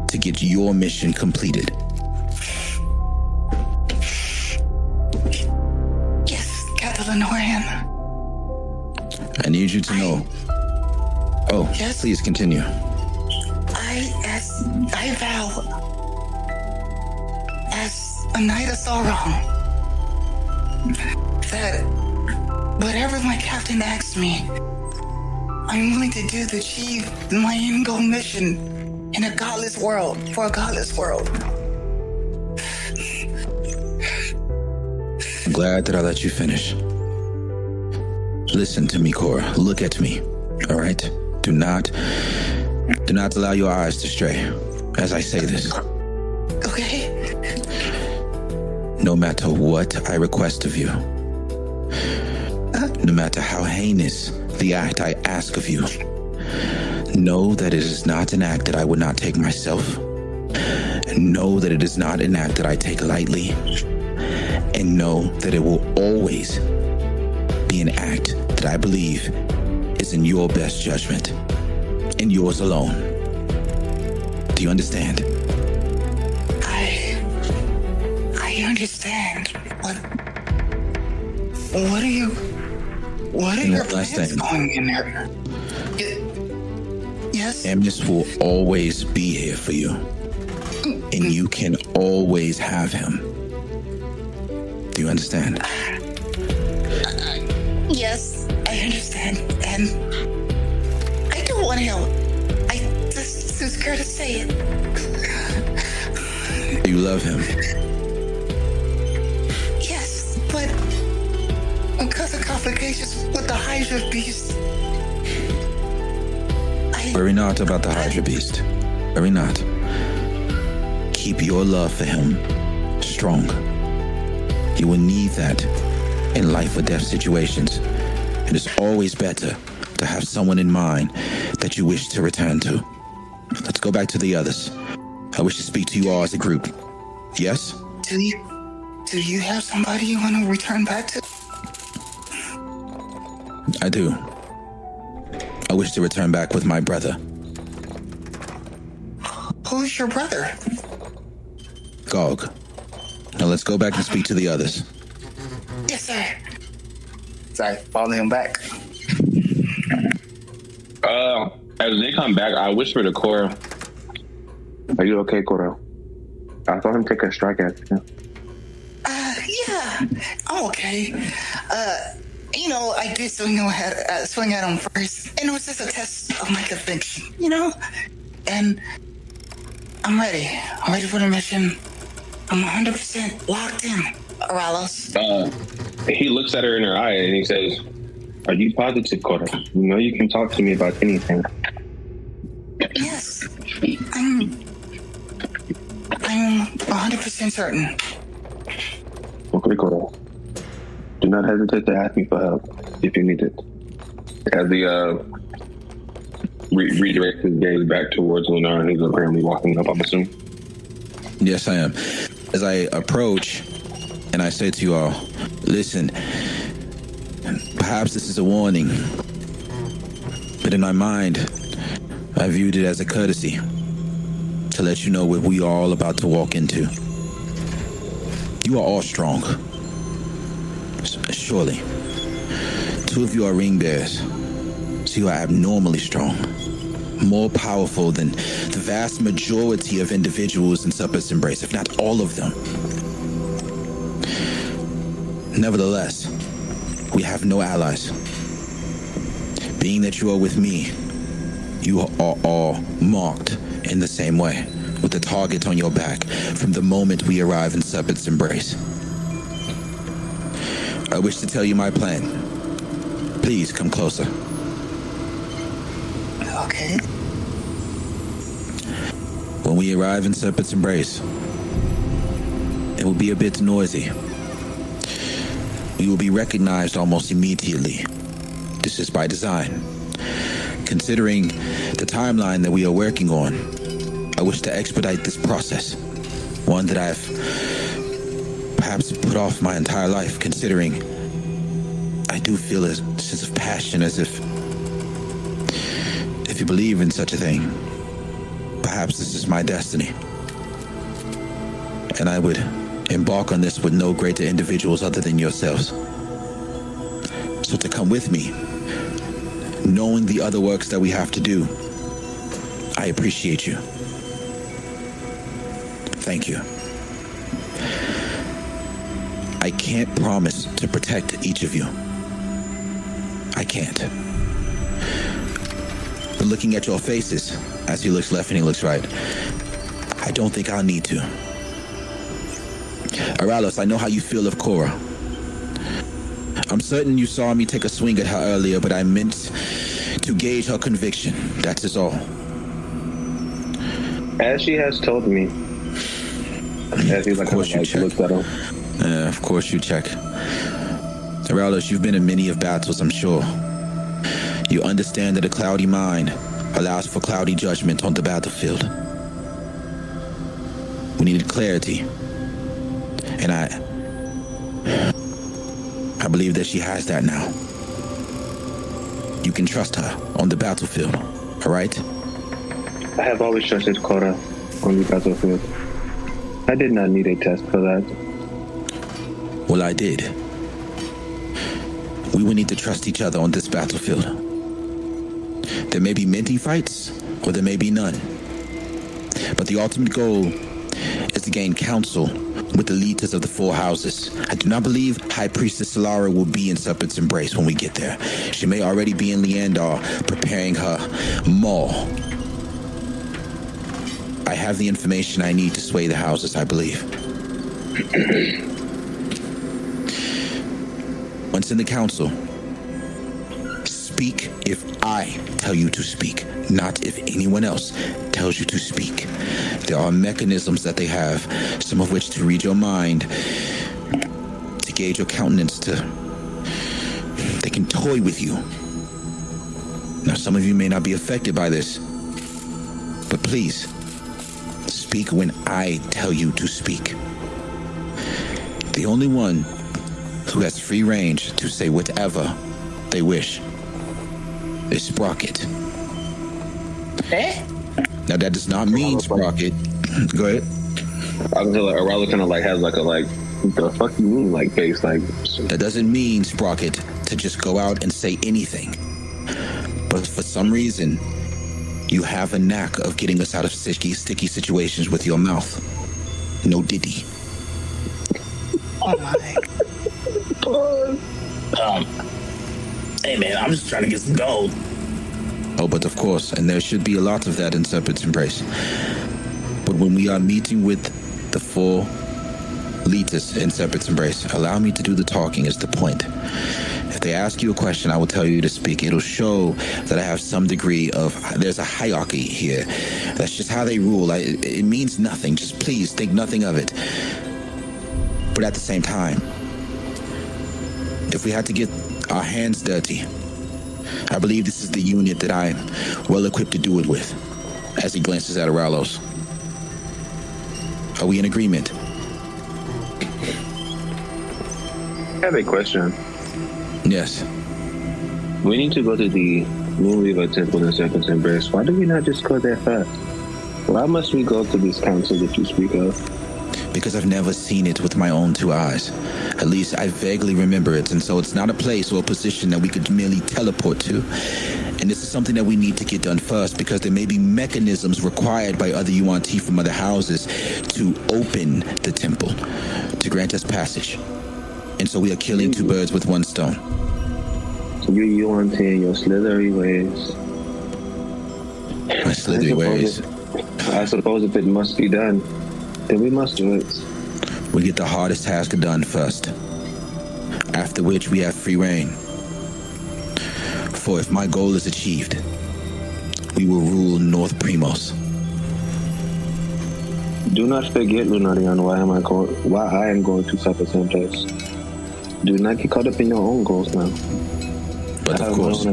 to get your mission completed? Yes, Captain Lunarion. I need you to know. Oh, Yes? please continue. I vow, as a knight of Sauron, that whatever my captain asks me, I'm willing to do to achieve my end goal mission in a godless world, for a godless world. I'm glad that I let you finish. Listen to me, Cora. Look at me. All right? Do not allow your eyes to stray as I say this. Okay? No matter what I request of you, no matter how heinous the act I ask of you, know that it is not an act that I would not take myself. And know that it is not an act that I take lightly. And know that it will always be an act that I believe is in your best judgment, and yours alone. Do you understand? I understand. What are your last plans thing. going in there? Yes? Amnus will always be here for you, and you can always have him. Do you understand? Yes, I understand. And I do want help. I just too scared to say it. Do you love him? Yes, but because of complications with the Hydra beast, Worry not about the Hydra beast. Worry not. Keep your love for him strong. You will need that in life or death situations. It is always better to have someone in mind that you wish to return to. Let's go back to the others. I wish to speak to you all as a group. Yes? do you have somebody you want to return back to? I do. I wish to return back with my brother, Who's your brother? Gog. Now let's go back and speak to the others. Yes, sir. Sorry, follow him back. As they come back, I whisper to Cora, "Are you okay, Cora? I saw him take a strike at you." Yeah. I'm okay. I did swing at him first, and it was just a test of my conviction, And I'm ready. I'm ready for the mission. I'm 100% locked in, Eralos. He looks at her in her eye and he says, "Are you positive, Cora? You know you can talk to me about anything." Yes, I'm 100% certain. Okay, Cora. Do not hesitate to ask me for help if you need it. As he redirects his gaze back towards Lunarion, he's apparently walking up, I'm assuming. Yes, I am. As I approach, and I say to you all, listen, perhaps this is a warning, but in my mind, I viewed it as a courtesy to let you know what we are all about to walk into. You are all strong. Surely. 2 of you are ring bearers, so you are abnormally strong. More powerful than the vast majority of individuals in Serpent's embrace, if not all of them. Nevertheless, we have no allies. Being that you are with me, you are all marked in the same way, with the target on your back from the moment we arrive in Serpent's embrace. I wish to tell you my plan. Please come closer. Okay. When we arrive in Serpent's embrace, it will be a bit noisy. We will be recognized almost immediately. This is by design. Considering the timeline that we are working on, I wish to expedite this process. One that I've perhaps put off my entire life, considering I do feel a sense of passion, as if you believe in such a thing, perhaps this is my destiny. And I would embark on this with no greater individuals other than yourselves. So to come with me, knowing the other works that we have to do, I appreciate you. Thank you. I can't promise to protect each of you. I can't. But looking at your faces, as he looks left and he looks right, I don't think I'll need to. Eralos, I know how you feel of Cora. I'm certain you saw me take a swing at her earlier, but I meant to gauge her conviction. That is all. As she has told me. As he of course you check. Looks at him. Of course you check. Eralos, you've been in many of battles, I'm sure. You understand that a cloudy mind allows for cloudy judgment on the battlefield. We needed clarity. And I believe that she has that now. You can trust her on the battlefield, all right? I have always trusted Cora on the battlefield. I did not need a test for that. Well, I did. We will need to trust each other on this battlefield. There may be many fights, or there may be none. But the ultimate goal is to gain counsel with the leaders of the 4 houses. I do not believe High Priestess Solara will be in Serpent's embrace when we get there. She may already be in Leandar preparing her maul. I have the information I need to sway the houses, I believe. Once in the council, speak if I tell you to speak, not if anyone else tells you to speak. There are mechanisms that they have, some of which to read your mind, to gauge your countenance, they can toy with you. Now, some of you may not be affected by this, but please, speak when I tell you to speak. The only one who has free range to say whatever they wish is Sprocket. Eh? Now that does not mean Sprocket. Go ahead. I was like, Eralos kind of like has like a what the fuck you mean like face like. That doesn't mean Sprocket to just go out and say anything. But for some reason, you have a knack of getting us out of sticky situations with your mouth. No diddy. Oh my. Hey man, I'm just trying to get some gold. Oh, but of course, and there should be a lot of that in Serpent's Embrace. But when we are meeting with the four leaders in Serpent's Embrace, allow me to do the talking is the point. If they ask you a question, I will tell you to speak. It'll show that I have some degree of, there's a hierarchy here. That's just how they rule. It means nothing. Just please think nothing of it. But at the same time, if we had to get our hands dirty, I believe this is the unit that I'm well equipped to do it with. As he glances at Eralos. Are we in agreement? I have a question. Yes. We need to go to the Moonweaver Temple in Serpent's Embrace. Why do we not just go there first? Why must we go to this council that you speak of? Because I've never seen it with my own two eyes. At least I vaguely remember it, and so it's not a place or a position that we could merely teleport to. And this is something that we need to get done first, because there may be mechanisms required by other Yuan-ti from other houses to open the temple, to grant us passage. And so we are killing two birds with one stone. You Yuan-ti and your slithery ways. My slithery ways. I suppose if it must be done, then we must do it. We get the hardest task done first. After which we have free reign. For if my goal is achieved, we will rule North Primos. Do not forget, Lunarion, why I am going to Serpent's Embrace. Do not get caught up in your own goals now. But of course,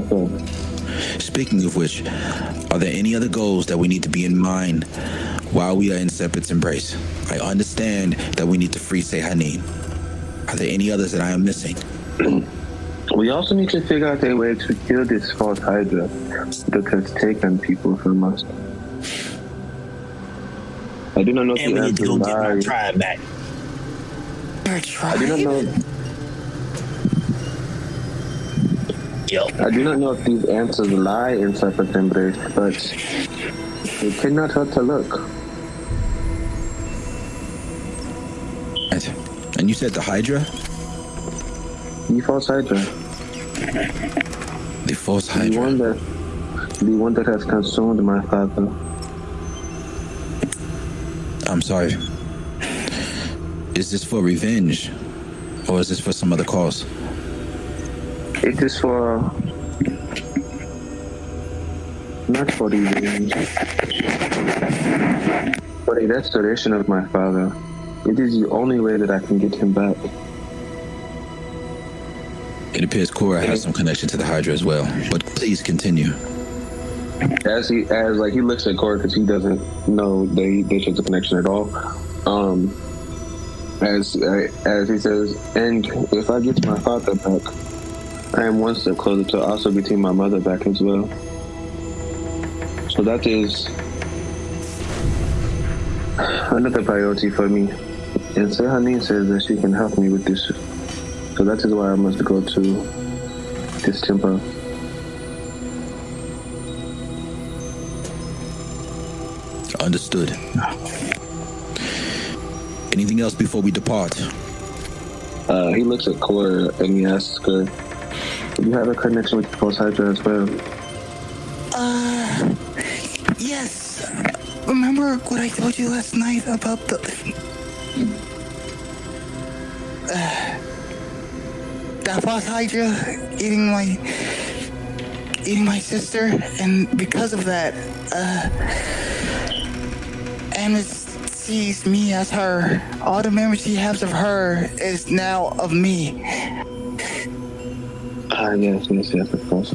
speaking of which, are there any other goals that we need to be in mind while we are in Serpent's Embrace? I understand that we need to free Sehanin. Are there any others that I am missing? We also need to figure out a way to kill this false Hydra that has taken people from us. I do not know if And we the need to answer go get my lies. tribe back. Our I tribe? do not know. Yo. I do not know if these answers lie in Serpent's Embrace, but it cannot hurt to look. Right. And you said the Hydra? The false Hydra. The false Hydra. The one that has consumed my father. I'm sorry. Is this for revenge? Or is this for some other cause? It is for... not for revenge. For the restoration of my father. It is the only way that I can get him back. It appears Korra has some connection to the Hydra as well. But please continue. As he looks at Corey because he doesn't know they share the connection at all. As he says, and if I get my father back, I am one step closer to also getting my mother back as well. So that is another priority for me. And Sehanin says that she can help me with this. So that is why I must go to this temple. Understood. Anything else before we depart? He looks at Cora and he asks her, do you have a connection with the False Hydra as well? Yes. Remember what I told you last night about the... that false Hydra eating my sister, and because of that, Amnus sees me as her. All the memories she has of her is now of me. Yes, of course.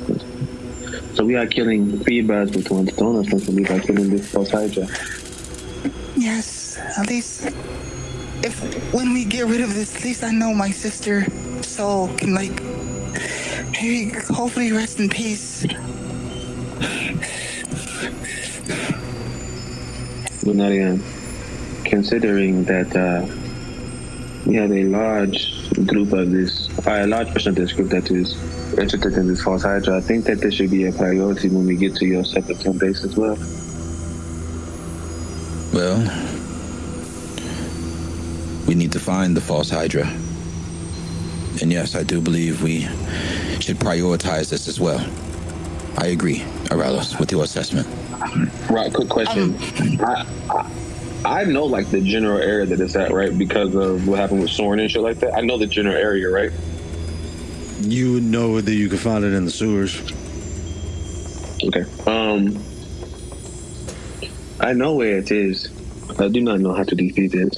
So we are killing 3 birds with one stone, essentially, by killing this False Hydra. Yes, at least when we get rid of this, at least I know my sister's soul can maybe hopefully rest in peace. Lunarion, considering that we have a large portion of this group that is interested in this False Hydra, I think that this should be a priority when we get to your Serpent base as well. Well, we need to find the false Hydra. And yes, I do believe we should prioritize this as well. I agree, Eralos, with your assessment. Right, quick question. I know, like, the general area that it's at, right? Because of what happened with Soren and shit like that. I know the general area, right? You would know that you could find it in the sewers. Okay. I know where it is. I do not know how to defeat it.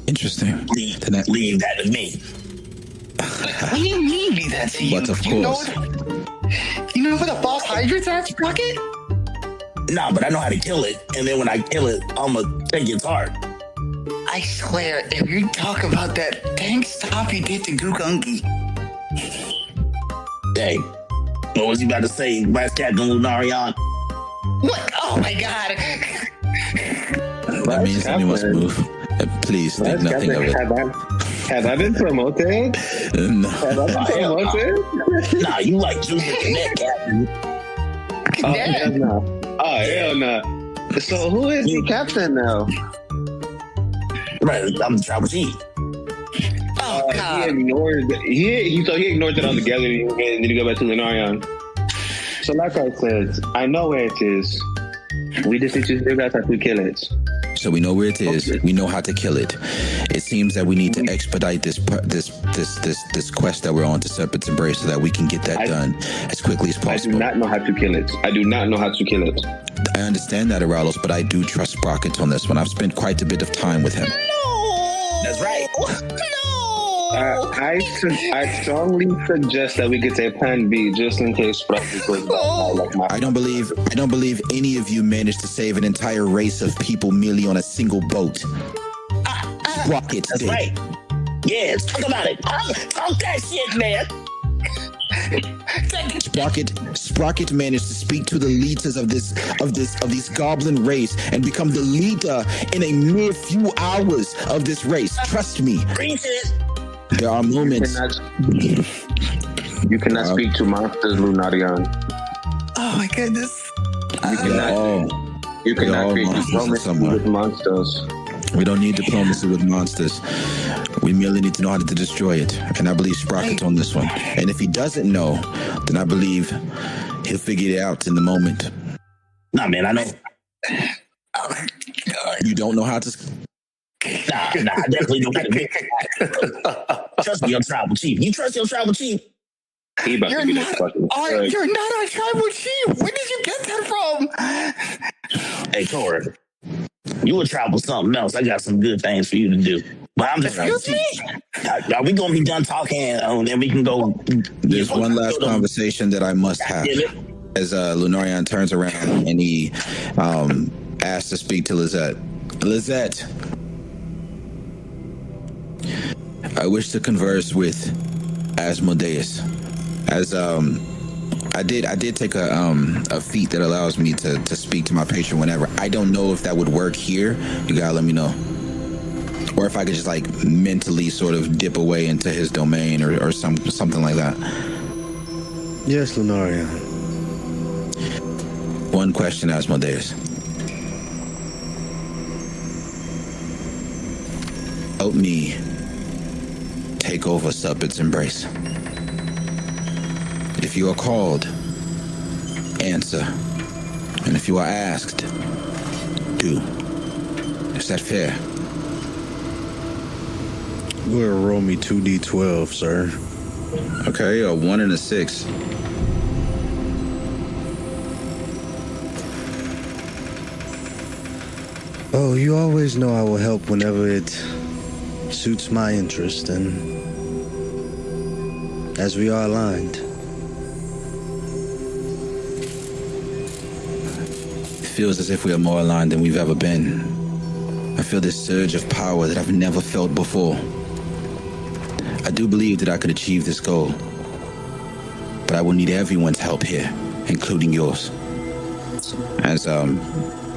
Interesting. Leave that to me. What do you mean leave that to you? But of You know course. you know what a boss hydrant's at, Sprocket? Nah, but I know how to kill it. And then when I kill it, I'm going to take its heart. I swear, if you talk about that tank stop you did to Gugungi, Hey, what was you about to say, Last Captain Lunarion? what? Oh my god. That means that we must move. Please think nothing of it. Have I been promoted? No. Have I been promoted? Nah, you like Junior Cadet, Captain. Oh, Yeah. hell no. Oh, hell no. So who is the captain now? Right, I'm the tribal chief. Oh He god. ignored. He ignored it altogether, and then he go back to Lunarion. So, like I said, I know where it is. We just need to figure out how to kill it. So we know where it is. We know how to kill it. It seems that we need to expedite this quest that we're on to Serpent's Embrace so that we can get that done as quickly as I do possible. not know how to kill it. I do not know how to kill it. I understand that, Eralos, but I do trust Sprocket on this one. I've spent quite a bit of time with him. That's right. I strongly suggest that we get a plan B just in case Sprocket goes back. Like my I don't believe any of you managed to save an entire race of people merely on a single boat. Sprocket That's did. right. Yeah, talk about it. Talk that shit, man. Sprocket managed to speak to the leaders of this goblin race and become the leader in a mere few hours of this race. Trust me. Preach it. There are moments. You cannot speak to monsters, Lunarion. Oh my goodness. You cannot all create monsters diplomacy somewhere. with monsters. We don't need diplomacy with monsters. We merely need to know how to destroy it. And I believe Sprocket's on this one. And if he doesn't know, then I believe he'll figure it out in the moment. Nah, man, I know. Oh my god. You don't know how to... Nah, I definitely don't got to trust me, your tribal chief. You trust your tribal chief? He about You're to be not, that fucking. you're not our tribal chief. Where did you get that from? Hey, Tora, you a tribal something else. I got some good things for you to do. But I'm just Excuse me? Are we gonna be done talking and then we can go? There's one last conversation that I must have. As Lunarion turns around and he asks to speak to Lizette. Lizette, I wish to converse with Asmodeus. As I did take a feat that allows me to speak to my patron whenever. I don't know if that would work here. You gotta let me know. Or if I could just like mentally sort of dip away into his domain or something like that. Yes, Lunarion. One question, Asmodeus. Help me take over Serpent's Embrace. If you are called, answer. And if you are asked, do. Is that fair? Go ahead and roll me 2d12, sir. Okay, a 1 and a 6. Oh, you always know I will help whenever it suits my interest, and as we are aligned. It feels as if we are more aligned than we've ever been. I feel this surge of power that I've never felt before. I do believe that I could achieve this goal, but I will need everyone's help here, including yours. As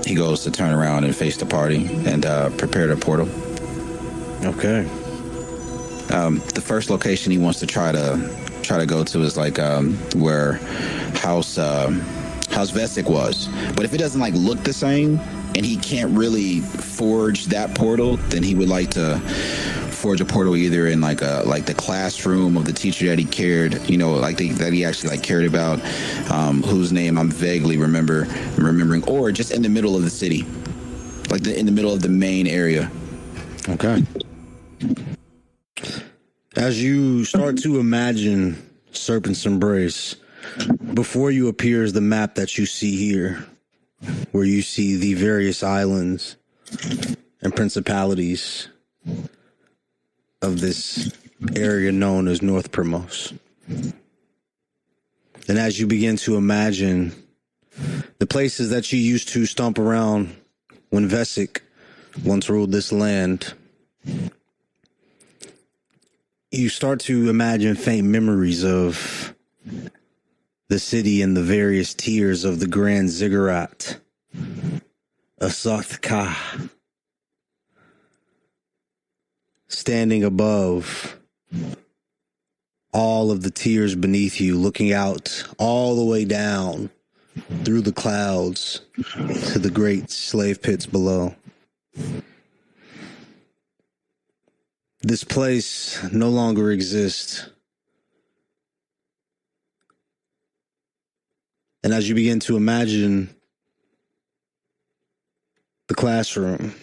he goes to turn around and face the party and prepare the portal. Okay. The first location he wants to try to go to is like where House Vessic was. But if it doesn't like look the same and he can't really forge that portal, then he would like to forge a portal either in like the classroom of the teacher that he cared, you know, like that he actually like cared about, whose name I'm vaguely remembering, or just in the middle of the city, like in the middle of the main area. Okay. As you start to imagine Serpent's Embrace, before you appears the map that you see here, where you see the various islands and principalities of this area known as North Primos. And as you begin to imagine the places that you used to stomp around when Vessic once ruled this land, you start to imagine faint memories of the city and the various tiers of the Grand Ziggurat, Asathka, standing above all of the tiers beneath you, looking out all the way down through the clouds to the great slave pits below. This place no longer exists. And as you begin to imagine the classroom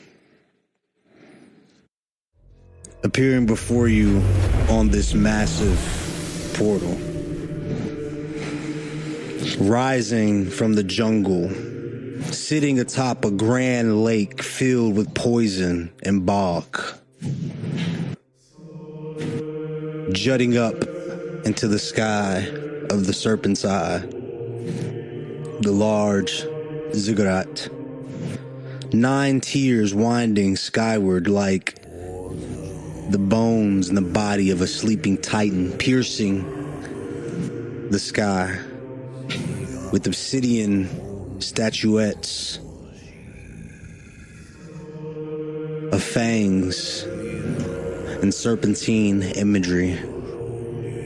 appearing before you on this massive portal, rising from the jungle, sitting atop a grand lake filled with poison and bog, jutting up into the sky of the Serpent's Eye, the large ziggurat, 9 tiers winding skyward like the bones and the body of a sleeping titan, piercing the sky with obsidian statuettes of fangs and serpentine imagery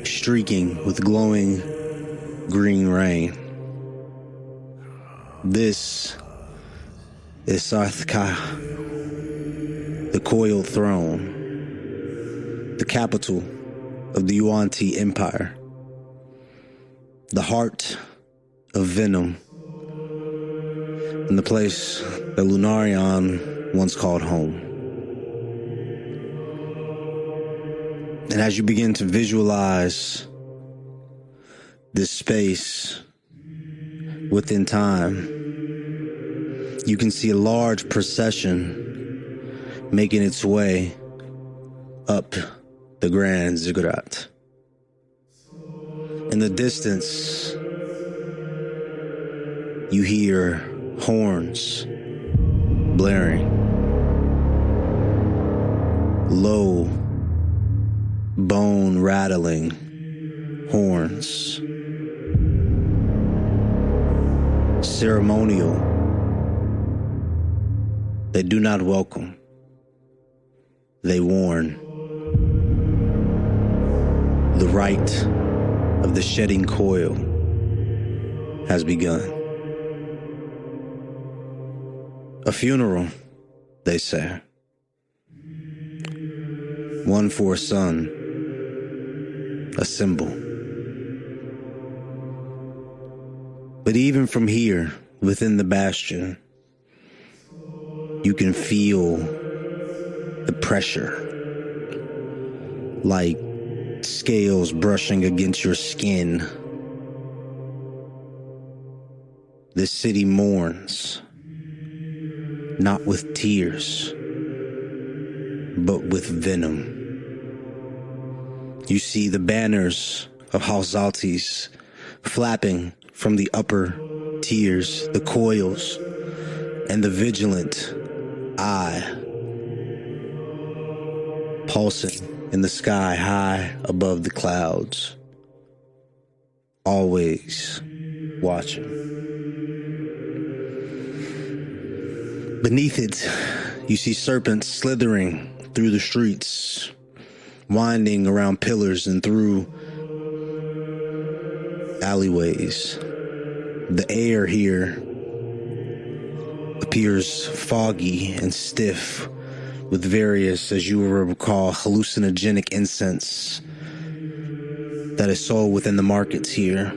streaking with glowing green rain. This is Sarthka, the Coil throne, the capital of the Yuan-ti Empire, the heart of Venom, and the place that Lunarion once called home. And as you begin to visualize this space within time, you can see a large procession making its way up the Grand Ziggurat. In the distance, you hear horns blaring, low, bone rattling horns, ceremonial. They do not welcome, they warn. The rite of the shedding coil has begun. A funeral, they say. One for a son, a symbol. But even from here, within the bastion, you can feel the pressure, like scales brushing against your skin. This city mourns, not with tears, but with venom. You see the banners of House Vessic flapping from the upper tiers, the coils, and the vigilant eye pulsing in the sky high above the clouds, always watching. Beneath it, you see serpents slithering through the streets, winding around pillars and through alleyways. The air here appears foggy and stiff with various, as you will recall, hallucinogenic incense that is sold within the markets here.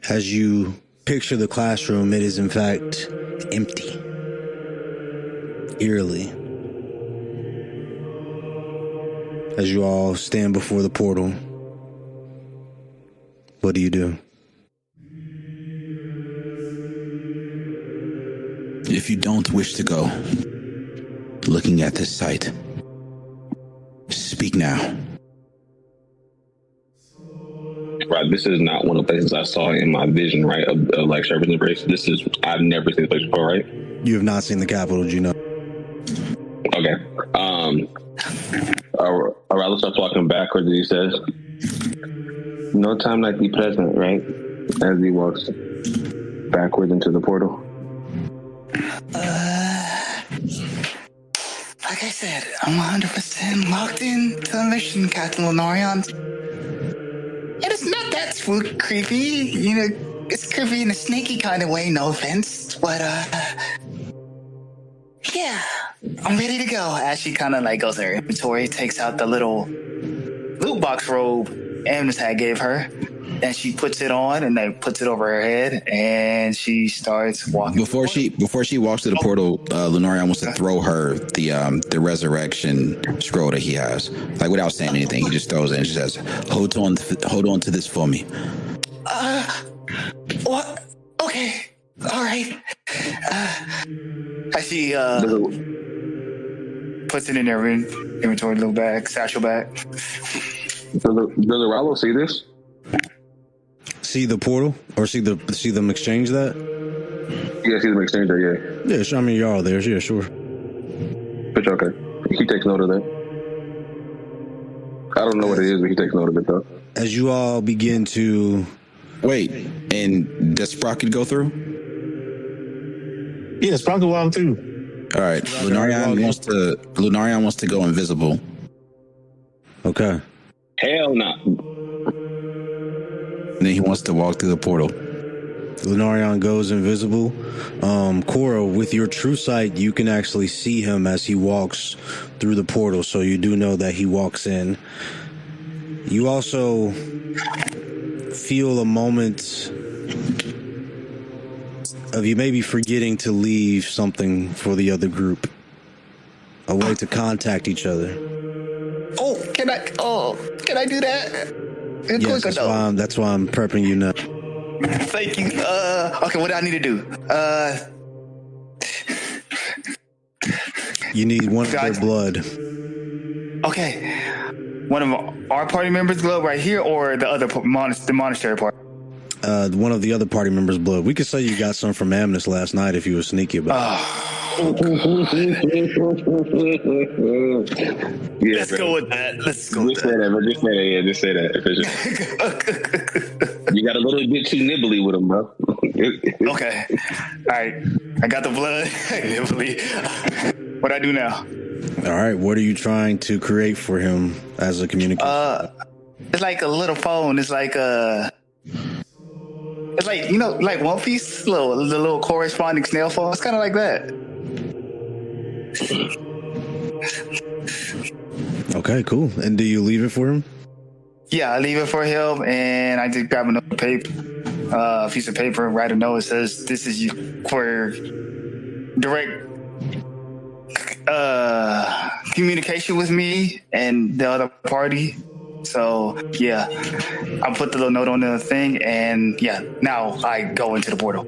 As you picture the classroom, it is in fact empty, eerily. As you all stand before the portal, what do you do? If you don't wish to go, looking at this sight, speak now. Right, this is not one of the places I saw in my vision, right, of like Serpent and Raiz. I've never seen this place before, right? You have not seen the capital, do you know? Okay. Eralos starts walking backwards and he says, "No time like the present," right? As he walks backwards into the portal. Like I said, I'm 100% locked in to the mission, Captain Lunarion. And it's not that spook creepy, you know, it's creepy in a snaky kind of way, no offense, but yeah, I'm ready to go. As she kind of like goes in her inventory, takes out the little loot box robe Amnus had gave her, and she puts it on and then puts it over her head, and she starts walking. Before she walks to the portal, Lunarion wants to throw her the resurrection scroll that he has, like without saying anything. He just throws it and she says, hold on to this for me." What? Okay, all right. As she puts it in her inventory, little bag, satchel bag. Does Eralos see this? See the portal, or see them exchange that? Yeah, see them exchange that, yeah. Yeah, sure. I mean, you're all there. Yeah, sure. But okay. He takes note of that. I don't know what it is, but he takes note of it, though. As you all begin to... Wait, and does Sprocket go through? Yeah, Sprocket walk through. All right, Lunarion wants to go invisible. Okay. Hell no. And then he wants to walk through the portal. Lunarion goes invisible. Cora, with your true sight, you can actually see him as he walks through the portal, so you do know that he walks in. You also feel a moment of you maybe forgetting to leave something for the other group. A way to contact each other. Can I do that? Yes, that's why I'm prepping you now. Thank you. Okay, what do I need to do? You need one of their blood. Okay. One of our party members' blood right here, or the other the monastery part? One of the other party members' blood. We could say you got some from Amnus last night if you were sneaky about it. Yeah, Let's go with that. Just say that. Just say that. You got a little bit too nibbly with him, bro. Okay. All right. I got the blood. Nibbly. What do I do now? All right. What are you trying to create for him as a communication? It's like a little phone. It's like it's like, you know, like One Piece, the little corresponding snail phone. It's kind of like that. Okay, cool. And do you leave it for him? Yeah, I leave it for him, and I just grab a piece of paper, write a note. It says, "This is for direct communication with me and the other party." So yeah, I put the little note on the thing, and yeah, now I go into the portal.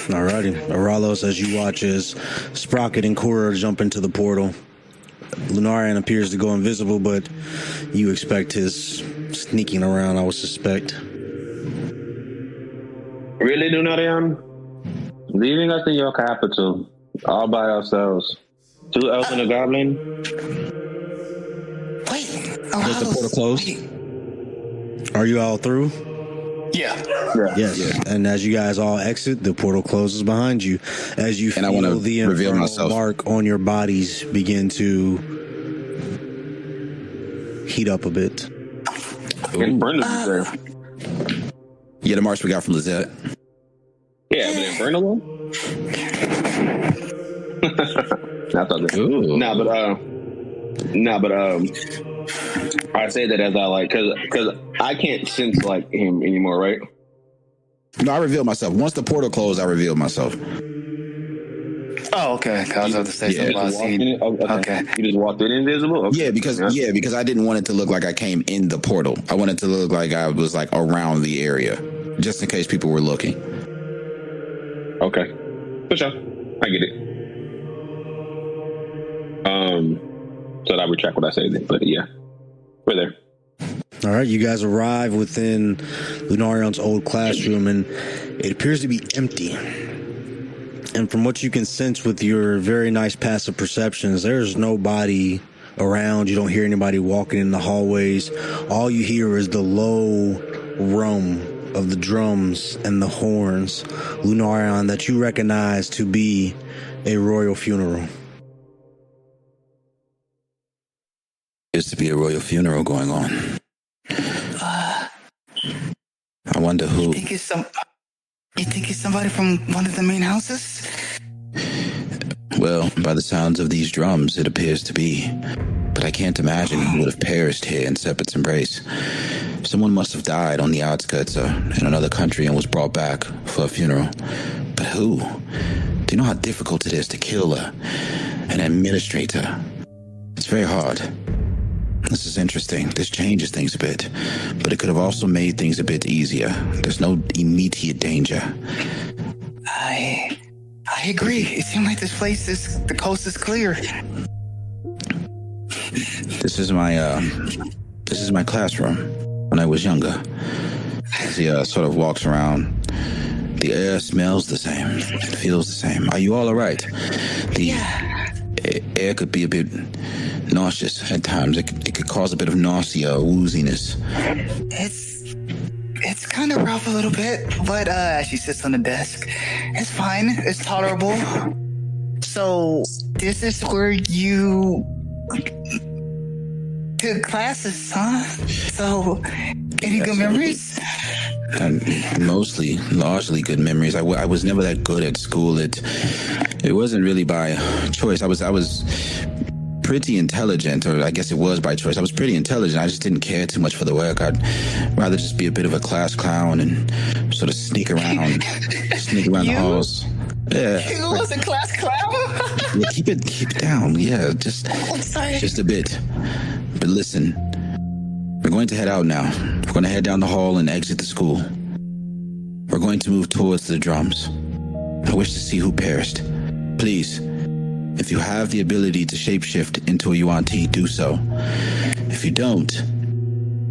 Alrighty. Eralos, as you watch as Sprocket and Cora jump into the portal. Lunarion appears to go invisible, but you expect his sneaking around, I would suspect. Really, Lunarion? Leaving us in your capital, all by ourselves. 2 elves and a goblin? Wait, Does the portal close? Are you all through? Yeah. Yes. Yeah. And as you guys all exit, the portal closes behind you. As you feel the infernal mark on your bodies begin to heat up a bit. And Brendan's there. Yeah, the march we got from Lizette. Yeah, but Inferno one? I thought that. Ooh. I say that as I like, because I can't sense like him anymore, right? No, I revealed myself. Once the portal closed, I revealed myself. Oh, okay. I was about to say something about seeing. Okay. You just walked in invisible? Okay. Yeah, because I didn't want it to look like I came in the portal. I wanted it to look like I was like around the area, just in case people were looking. Okay. For sure. I get it. So I retract what I said, but yeah. We're there. All right, you guys arrive within Lunarion's old classroom, and it appears to be empty. And from what you can sense with your very nice passive perceptions, there's nobody around. You don't hear anybody walking in the hallways. All you hear is the low rum of the drums and the horns, Lunarion, that you recognize to be a royal funeral. Appears to be a royal funeral going on. I wonder who. You think it's somebody from one of the main houses? Well, by the sounds of these drums, it appears to be. But I can't imagine who would have perished here in Serpent's embrace. Someone must have died on the outskirts or in another country and was brought back for a funeral. But who? Do you know how difficult it is to kill an administrator? It's very hard. This is interesting. This changes things a bit, but it could have also made things a bit easier. There's no immediate danger. I agree. It seems like the coast is clear. This is my classroom when I was younger. As he sort of walks around. The air smells the same. It feels the same. Are you all right? The air could be a bit nauseous at times. It could cause a bit of nausea or wooziness. It's kind of rough a little bit, but she sits on the desk. It's fine. It's tolerable. So this is where you took classes, huh? So any good memories? Largely good memories. I was never that good at school. It wasn't really by choice. I was pretty intelligent, or I guess it was by choice. I was pretty intelligent. I just didn't care too much for the work. I'd rather just be a bit of a class clown and sort of sneak around the halls. Yeah. You was a class clown? Yeah, keep it down. Yeah, just a bit. But listen, we're going to head out now. We're going to head down the hall and exit the school. We're going to move towards the drums. I wish to see who perished. Please, if you have the ability to shapeshift into a Yuan-ti, do so. If you don't,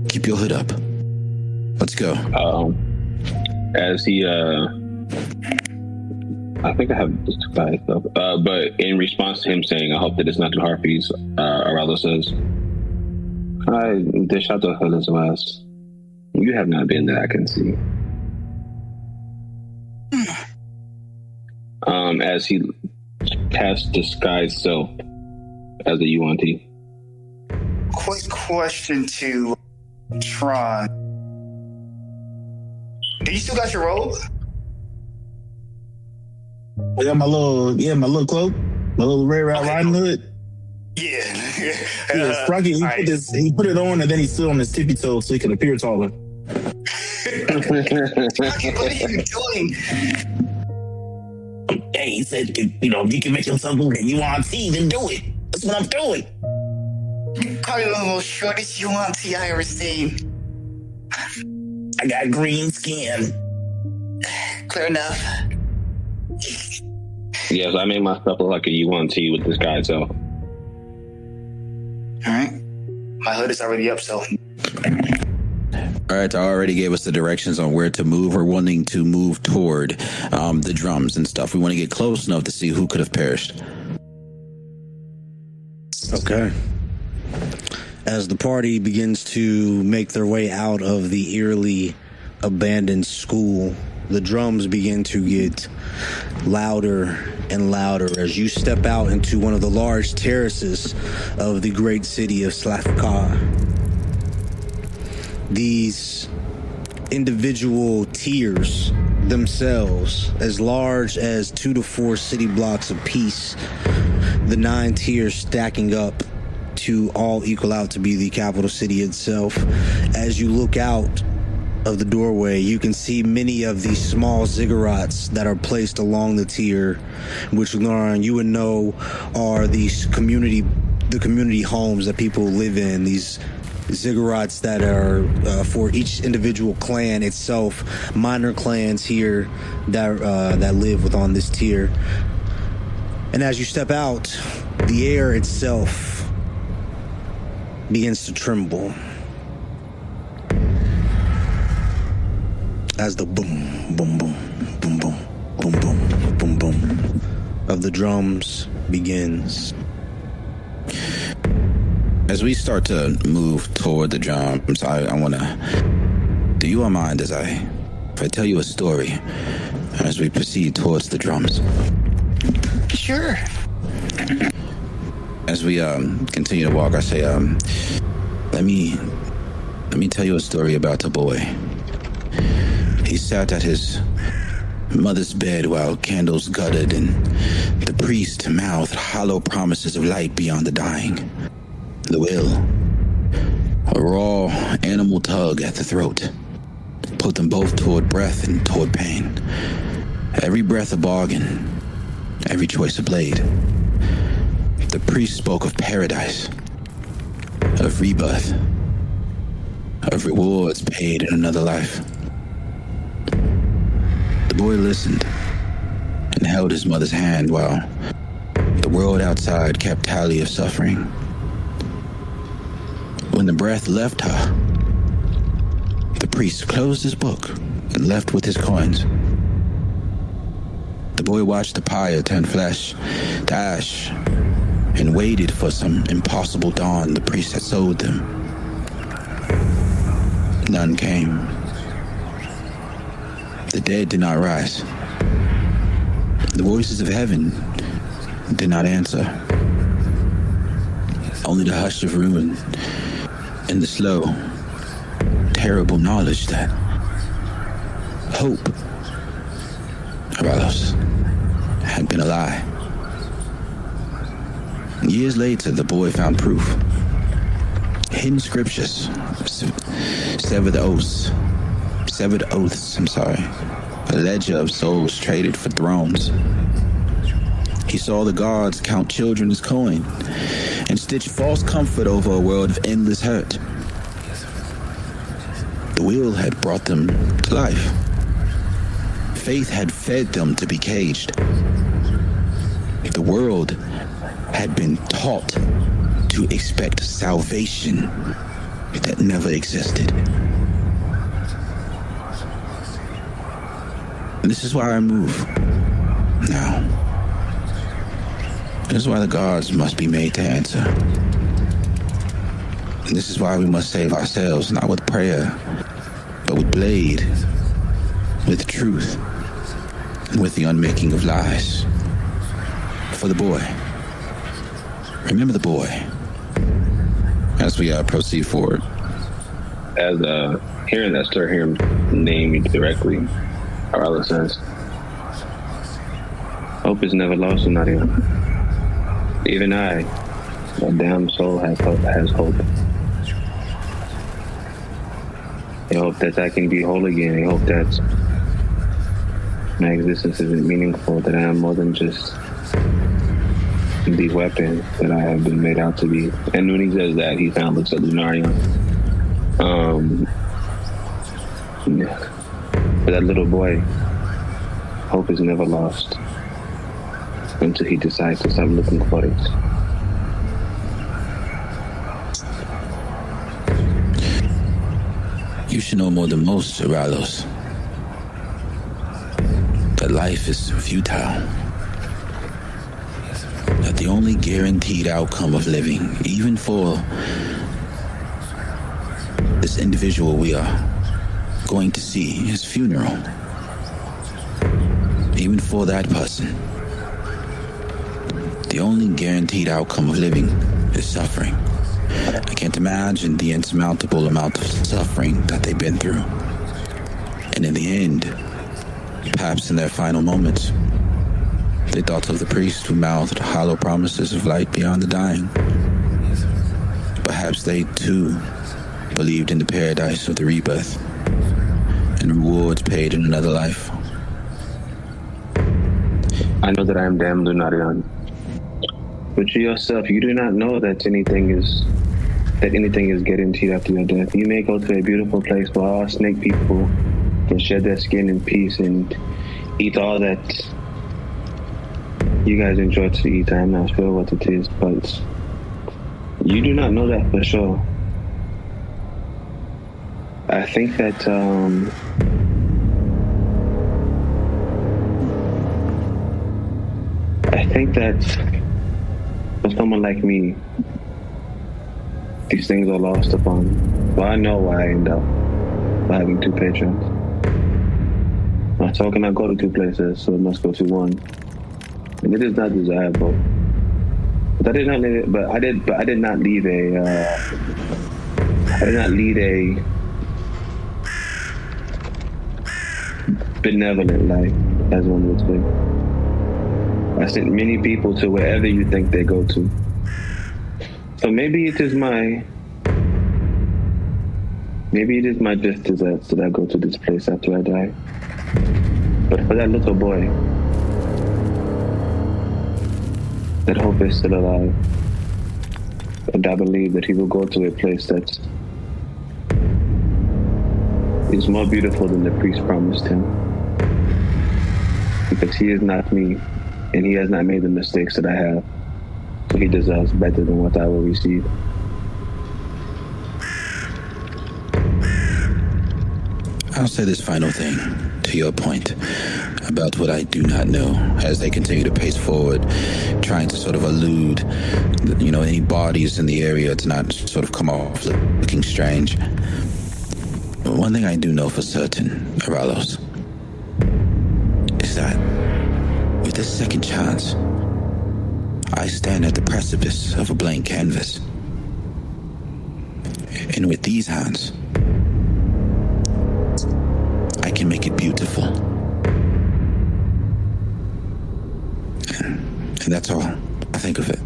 keep your hood up. Let's go. As he, I think I have this guy stuff. But in response to him saying, I hope that it's not too hard for you, Eralos says, I dish out the hood as last. You have not been that I can see. As he casts disguise self as a Yuan-ti. Quick question to Tron. Do you still got your robe? Yeah, my little cloak, my little Red Riding Hood. Yeah. Yeah, Sprocket, he put it on and then he stood on his tippy toes so he could appear taller. Sprocket, what are you doing? Hey, he said, if you can make yourself look at Yuan-ti, then do it. That's what I'm doing. Probably the most shortest Yuan-ti I ever seen. I got green skin. Clear enough. Yes, I made myself look like a Yuan-ti with this guy, so. Alright. My hood is already up, so. All right, I already gave us the directions on where to move. We're wanting to move toward the drums and stuff. We want to get close enough to see who could have perished. Okay. As the party begins to make their way out of the eerily abandoned school, the drums begin to get louder and louder as you step out into one of the large terraces of the great city of Slavkar. These individual tiers themselves, as large as 2 to 4 city blocks apiece. The 9 tiers stacking up to all equal out to be the capital city itself. As you look out of the doorway, you can see many of these small ziggurats that are placed along the tier, which, Lunarion, you would know are the community homes that people live in. These ziggurats that are for each individual clan itself, minor clans here that live within this tier. And as you step out, the air itself begins to tremble as the boom, boom, boom, boom, boom, boom, boom, boom, boom of the drums begins. As we start to move toward the drums, I want to... Do you mind if I tell you a story as we proceed towards the drums? Sure. As we continue to walk, I say, let me tell you a story about a boy. He sat at his mother's bed while candles guttered and the priest mouthed hollow promises of light beyond the dying. The will, a raw animal tug at the throat, put them both toward breath and toward pain. Every breath a bargain, every choice a blade. The priest spoke of paradise, of rebirth, of rewards paid in another life. The boy listened and held his mother's hand while the world outside kept tally of suffering. When the breath left her, the priest closed his book and left with his coins. The boy watched the pyre turn flesh to ash and waited for some impossible dawn the priest had sowed them. None came. The dead did not rise. The voices of heaven did not answer. Only the hush of ruin and the slow, terrible knowledge that hope, Eralos, had been a lie. Years later, the boy found proof. Hidden scriptures, severed oaths, a ledger of souls traded for thrones. He saw the gods count children as coin and stitch false comfort over a world of endless hurt. The will had brought them to life. Faith had fed them to be caged. The world had been taught to expect salvation that never existed. And this is why I move now. This is why the gods must be made to answer. And this is why we must save ourselves, not with prayer, but with blade, with truth, and with the unmaking of lies. For the boy. Remember the boy. As we proceed forward. As hearing that, start hearing him name me directly, Eralos says, "Hope is never lost, Lunarion. Even I, my damn soul, has hope. I hope that I can be whole again. I hope that my existence isn't meaningful, that I am more than just the weapon that I have been made out to be." And when he says that, he kind of looks at Lunarion. For that little boy, hope is never lost until he decides to stop looking for it. You should know more than most, Eralos, that life is futile. That the only guaranteed outcome of living, even for this individual we are going to see his funeral, even for that person, the only guaranteed outcome of living is suffering. I can't imagine the insurmountable amount of suffering that they've been through. And in the end, perhaps in their final moments, they thought of the priest who mouthed hollow promises of light beyond the dying. Perhaps they, too, believed in the paradise of the rebirth and rewards paid in another life. I know that I am damned, Lunarion. But you yourself, you do not know that anything is guaranteed after your death. You may go to a beautiful place where all snake people can shed their skin in peace and eat all that you guys enjoy to eat. I'm not sure what it is, but you do not know that for sure. I think that for someone like me, these things are lost upon. Well, I know why I end up by having two patrons. My soul cannot go to two places, so it must go to one. And it is not desirable. But I did not lead a benevolent life, as one would say. I sent many people to wherever you think they go to. So maybe it is my just desserts that I go to this place after I die. But for that little boy, that hope is still alive. And I believe that he will go to a place that is more beautiful than the priest promised him. Because he is not me, and he has not made the mistakes that I have. So he deserves better than what I will receive. I'll say this final thing, to your point, about what I do not know, as they continue to pace forward, trying to sort of elude, any bodies in the area to not sort of come off looking strange. One thing I do know for certain, Eralos, is that with this second chance, I stand at the precipice of a blank canvas. And with these hands, I can make it beautiful. And that's all I think of it.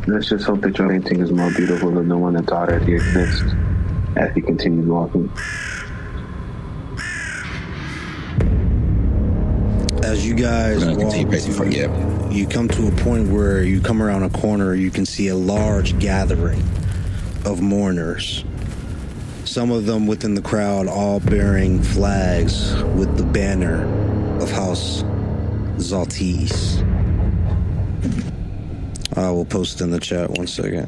Let's just hope that your painting is more beautiful than the one that already exists as he continues walking. As you guys walk, you come to a point where you come around a corner, you can see a large gathering of mourners. Some of them within the crowd all bearing flags with the banner of House Zaltis. I will post in the chat 1 second.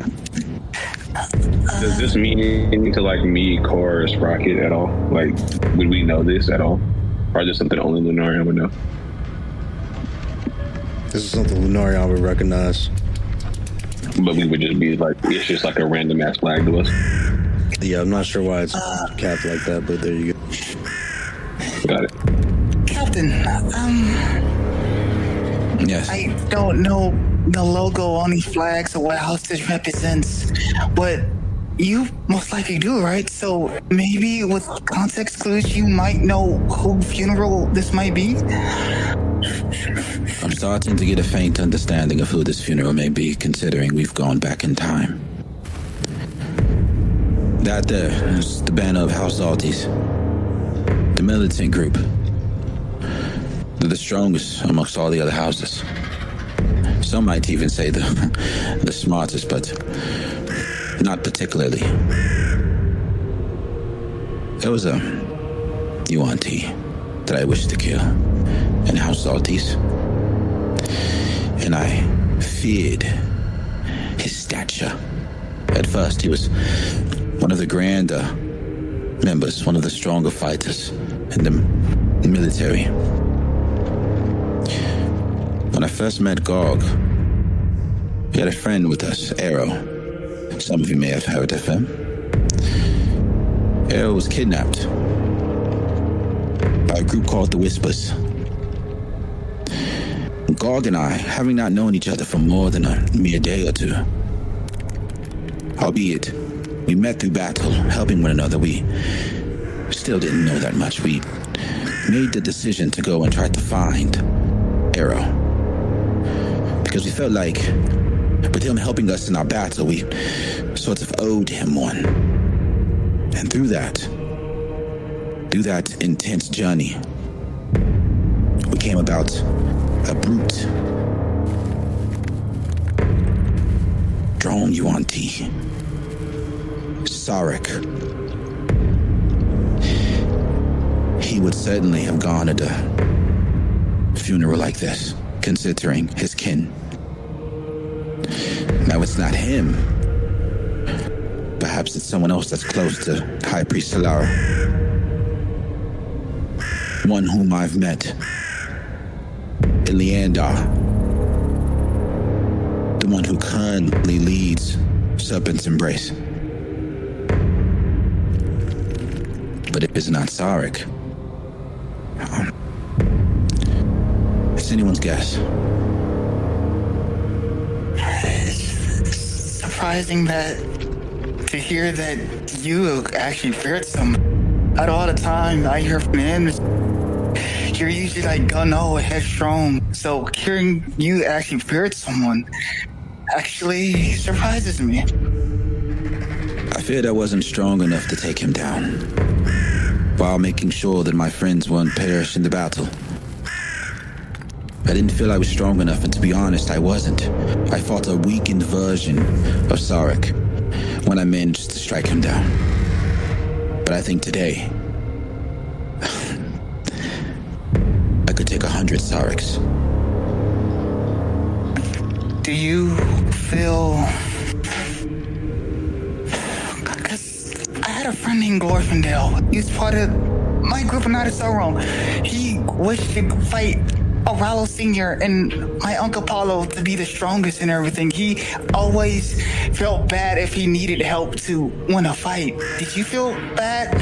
Does this mean anything to me, Chorus, Rocket at all? Would we know this at all? Or is this something only Lunarion would know? This is something Lunarion would recognize. But we would just be it's just a random ass flag to us. Yeah, I'm not sure why it's capped like that, but there you go. Got it. Captain, Yes. I don't know the logo on these flags or what house this represents, but you most likely do, right? So maybe with context clues, you might know whose funeral this might be? I'm starting to get a faint understanding of who this funeral may be, considering we've gone back in time. That there is the banner of House Zaltis, the militant group. They're the strongest amongst all the other houses. Some might even say the smartest, but not particularly. There was a Yuan-ti that I wished to kill in House Zaltis. And I feared his stature. At first, he was one of the grander members, one of the stronger fighters in the military. When I first met Gog, we had a friend with us, Arrow. Some of you may have heard of him. Arrow was kidnapped by a group called the Whispers. Gog and I, having not known each other for more than a mere day or two, albeit We met through battle, helping one another. We still didn't know that much. We made the decision to go and try to find Arrow. Because we felt like, with him helping us in our battle, we sort of owed him one. And through that intense journey, we came about a brute, drone Yuan-ti, Sarek. He would certainly have gone at a funeral like this, considering his kin. Now it's not him. Perhaps it's someone else that's close to High Priest Solara. One whom I've met in Leandar. The one who currently leads Serpent's Embrace. But it is not Sarek. It's anyone's guess. It's surprising to hear that you actually feared someone. Out of all the time I hear from him, you're usually like gung-ho, headstrong. So hearing you actually feared someone actually surprises me. I feared I wasn't strong enough to take him down, while making sure that my friends won't perish in the battle. I didn't feel I was strong enough, and to be honest, I wasn't. I fought a weakened version of Sarek when I managed to strike him down. But I think today, I could take 100 Sareks. Do you feel... Because I had a friend named Glorfindale. He was part of my group of Night Sauron. He wished to fight Eralos Sr. and my Uncle Paulo to be the strongest and everything. He always felt bad if he needed help to win a fight. Did you feel bad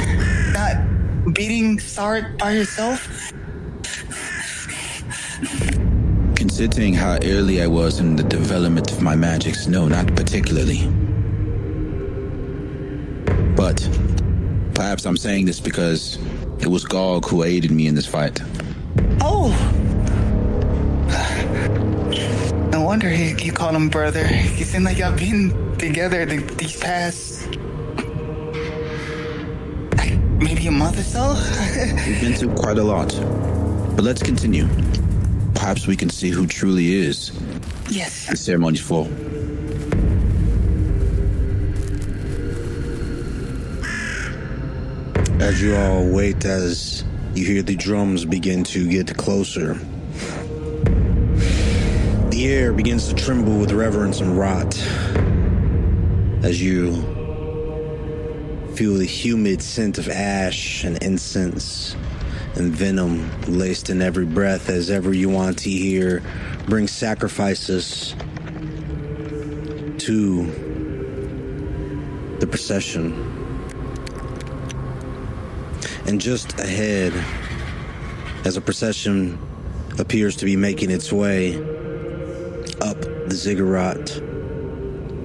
not beating Sarek by yourself? Considering how early I was in the development of my magics, no, not particularly. But perhaps I'm saying this because it was Gog who aided me in this fight. Oh! No wonder you called him brother. You seem like y'all been together these past... maybe a month or so? We've been through quite a lot. But let's continue. Perhaps we can see who truly is. Yes. The ceremony's full. As you all wait, as you hear the drums begin to get closer, the air begins to tremble with reverence and rot as you feel the humid scent of ash and incense and venom laced in every breath as every Yuan-ti here brings sacrifices to the procession. And just ahead, as a procession appears to be making its way up the ziggurat,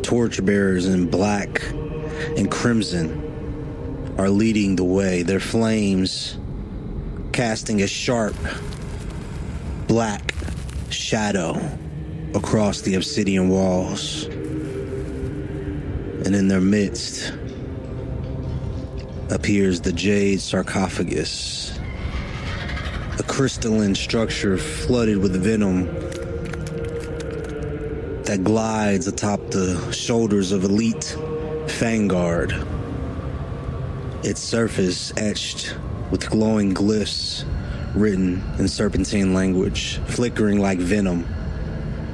torchbearers in black and crimson are leading the way, their flames casting a sharp black shadow across the obsidian walls. And in their midst appears the jade sarcophagus, a crystalline structure flooded with venom that glides atop the shoulders of elite Vanguard, its surface etched with glowing glyphs written in serpentine language, flickering like venom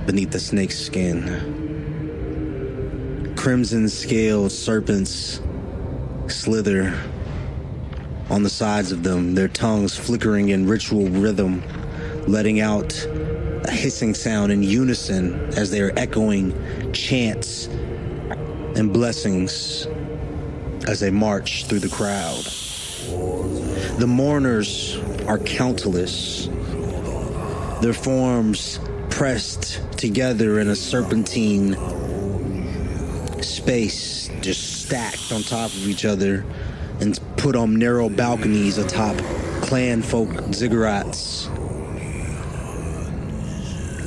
beneath the snake's skin. Crimson-scaled serpents slither on the sides of them, their tongues flickering in ritual rhythm, letting out a hissing sound in unison as they are echoing chants and blessings as they march through the crowd. The mourners are countless, their forms pressed together in a serpentine space just stacked on top of each other and put on narrow balconies atop clan folk ziggurats,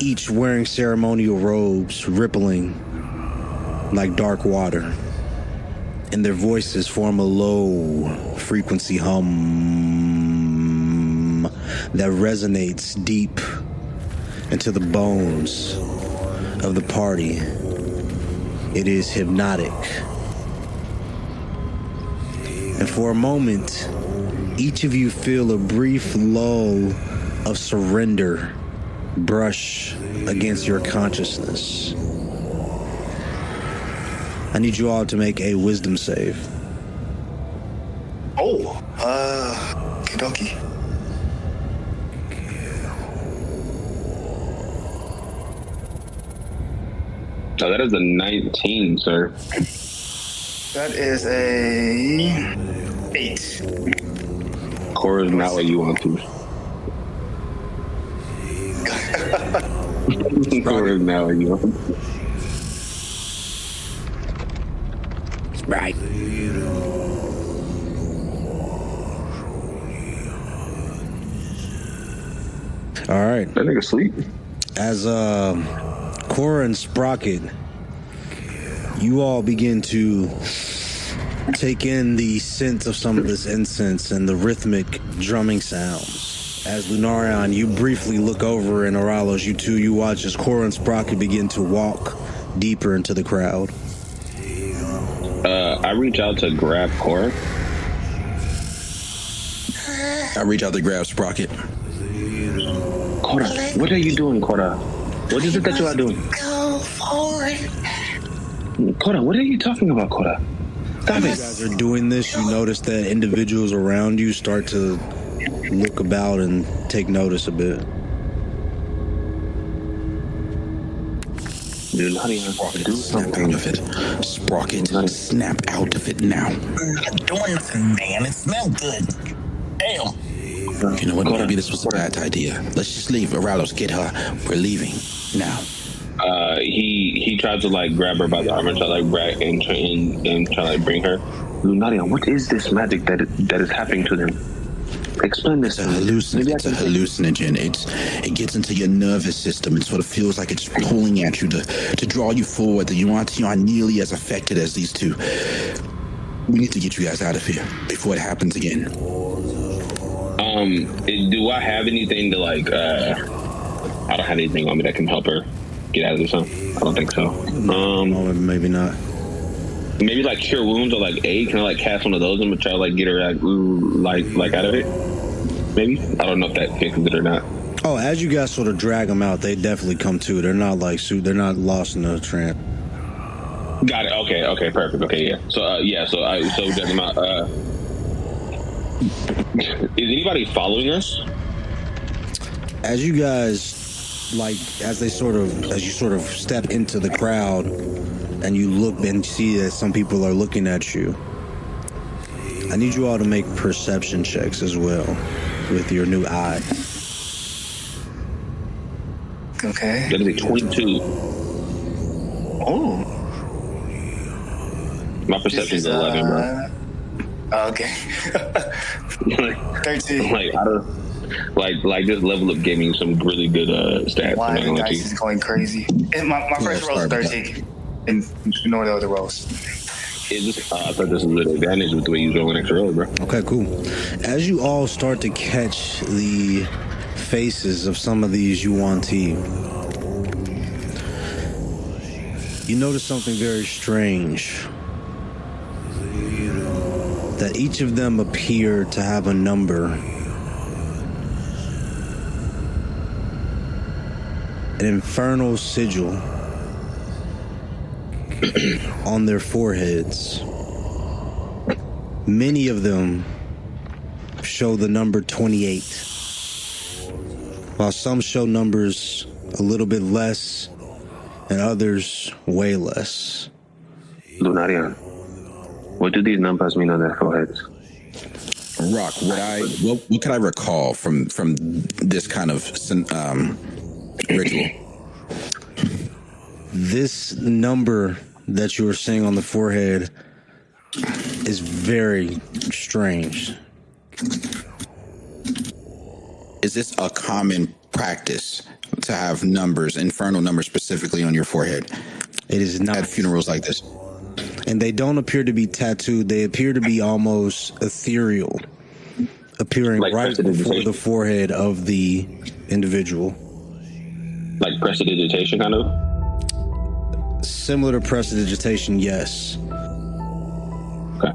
each wearing ceremonial robes rippling like dark water, and their voices form a low frequency hum that resonates deep into the bones of the party. It is hypnotic. And for a moment, each of you feel a brief lull of surrender brush against your consciousness. I need you all to make a wisdom save. Oh, Kidoki. So that is a 19, sir. That is a 8. Cora is not what you want to. Cora is not what you want. Right. All right. That nigga sleep. As Cora and Sprocket, you all begin to take in the scent of some of this incense and the rhythmic drumming sounds. As Lunarion, you briefly look over, and Eralos, you watch as Cora and Sprocket begin to walk deeper into the crowd. I reach out to grab Cora. I reach out to grab Sprocket. Cora, what are you doing, Cora? What is it that you are doing? Go forward. Cora, what are you talking about, Cora? Stop As you it. guys are doing this, you notice that individuals around you start to look about and take notice a bit. Dude, honey, do Snap something. out of it. Sprocket, snap out of it now. I'm not doing nothing, man. It smells good. Damn. You know what? Cora, Maybe this was a bad idea. Let's just leave. Eralos, get her. We're leaving now. He tried to like grab her by the arm and try to like brag and try to like bring her. Lunarion, what is this magic that is happening to them? Explain this. It's a hallucinogen. It gets into your nervous system. It sort of feels like it's pulling at you to draw you forward. The Yuan-ti aren't nearly as affected as these two. We need to get you guys out of here before it happens again. Do I have anything to like? I don't have anything on me that can help her get out of this. I don't think so. Maybe not. Maybe like cure wounds or like aid. Can I like cast one of those and try to like get her like out of it? Maybe. I don't know if that fixes it or not. Oh, as you guys sort of drag them out, they definitely come to. They're not like they're not lost in the tramp. Got it. Okay, perfect. Okay, yeah. So we got them out. Is anybody following us? As you guys, as you sort of step into the crowd and you look and see that some people are looking at you, I need you all to make perception checks as well with your new eye. Okay. That is a 22. Oh. My perception is 11, bro. Okay. 13. Like I don't like this level up gave me some really good stats. Why I'm not the gonna lie to dice you. is going crazy. And my first roll is 13. And ignore the other rolls. I thought this was an advantage with the way you roll an extra roll, bro. Okay, cool. As you all start to catch the faces of some of these Yuan-ti, you notice something very strange. That each of them appear to have a number. An infernal sigil on their foreheads. Many of them show the number 28, while some show numbers a little bit less and others way less. Lunarion, what do these numbers mean on their foreheads? Rock, what could I recall from this kind of ritual? This number that you are seeing on the forehead is very strange. Is this a common practice to have numbers, infernal numbers specifically on your forehead It is not. at funerals like this? And they don't appear to be tattooed. They appear to be almost ethereal, appearing Like right before prestidigitation? the forehead of the individual. Like prestidigitation, kind of? Similar to prestidigitation, yes. Okay.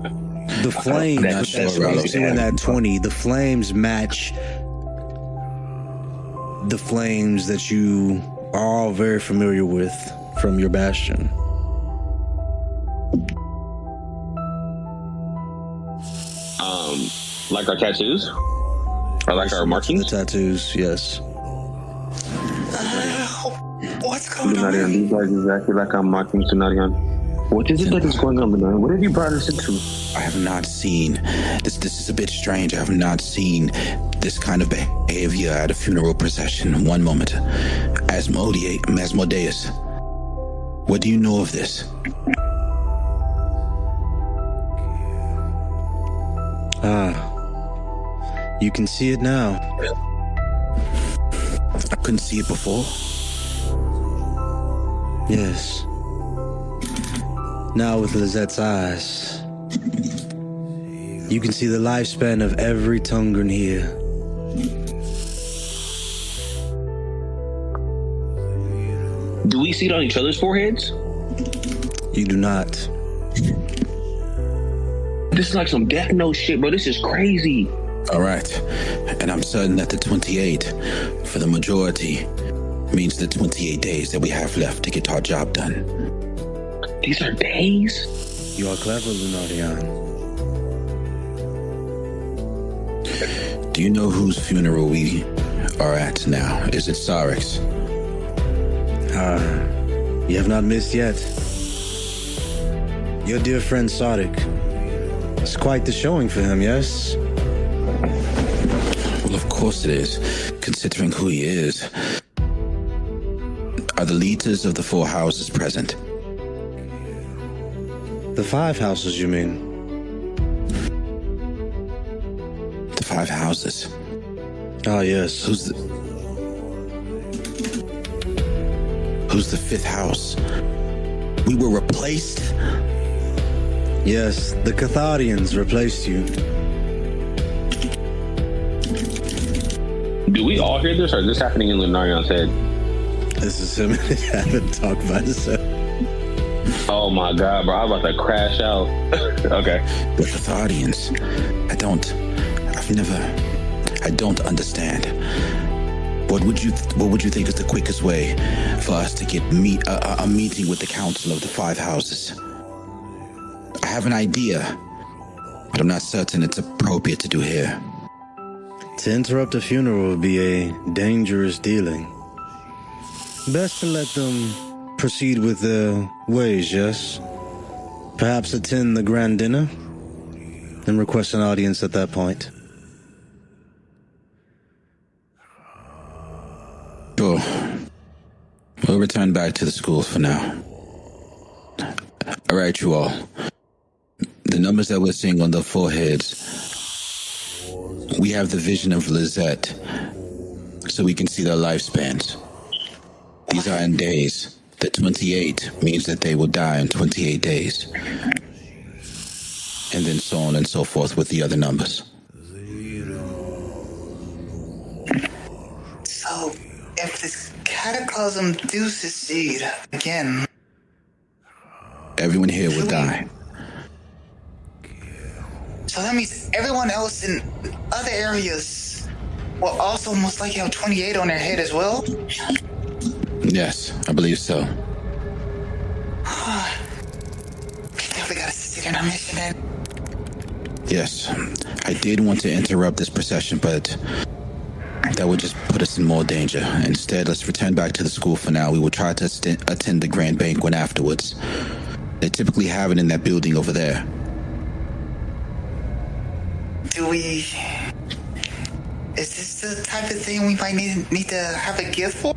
The flames Not that sure you about see in that 20, the flames match the flames that you are all very familiar with from your bastion. Like our tattoos? Or like our The markings? tattoos, yes. What's going on? Lunarion, these guys exactly like our markings, Lunarion. What is it that is going on, Lunarion? What have you brought us into? I have not seen this. This is a bit strange. I have not seen this kind of behavior at a funeral procession. One moment, Asmodeus, what do you know of this? You can see it now. I couldn't see it before. Yes. Now with Lizette's eyes, you can see the lifespan of every Tungran here. Do we see it on each other's foreheads? You do not. This is like some Death Note shit, bro. This is crazy. All right, and I'm certain that the 28, for the majority, means the 28 days that we have left to get our job done. These are days? You are clever, Lunarion. Do you know whose funeral we are at now? Is it Sarek's? You have not missed yet. Your dear friend Sarek. It's quite the showing for him, yes? Well, of course it is, considering who he is. Are the leaders of the 4 houses present? The 5 houses, you mean? The 5 houses. Ah, yes. Who's the 5th house? We were replaced? Yes, the Catharians replaced you. Do we all hear this, or is this happening in Lunarion's head? This is him having to talk about himself. Oh my god, bro. I'm about to crash out. Okay. The Catharians. I don't understand. What would you think is the quickest way for us to get a meeting with the council of the 5 houses? I have an idea, but I'm not certain it's appropriate to do here. To interrupt a funeral would be a dangerous dealing. Best to let them proceed with their ways, yes? Perhaps attend the grand dinner and request an audience at that point. Sure. We'll return back to the school for now. All right, you all. The numbers that we're seeing on the foreheads, we have the vision of Lizette, so we can see their lifespans. These are in days. The 28 means that they will die in 28 days. And then so on and so forth with the other numbers. So, if this cataclysm do succeed again, Everyone here will die. so that means everyone else in other areas will also most likely have 28 on their head as well? Yes, I believe so. We gotta succeed in our mission then. Yes, I did want to interrupt this procession, but that would just put us in more danger. Instead, let's return back to the school for now. We will try to attend the grand banquet afterwards. They typically have it in that building over there. Is this the type of thing we might need to have a gift for?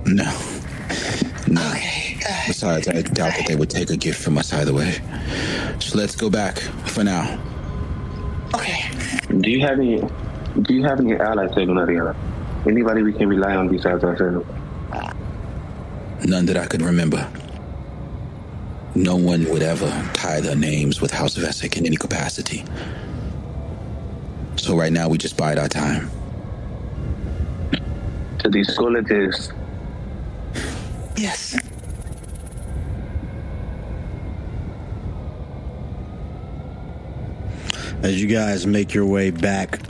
No. Okay. Besides, I doubt that they would take a gift from us either way. So let's go back for now. Okay. Do you have any allies, Lunarion? Anybody we can rely on besides ourselves? None that I could remember. No one would ever tie their names with House Vessic in any capacity. So right now we just bide our time. To these colleges. Yes. As you guys make your way back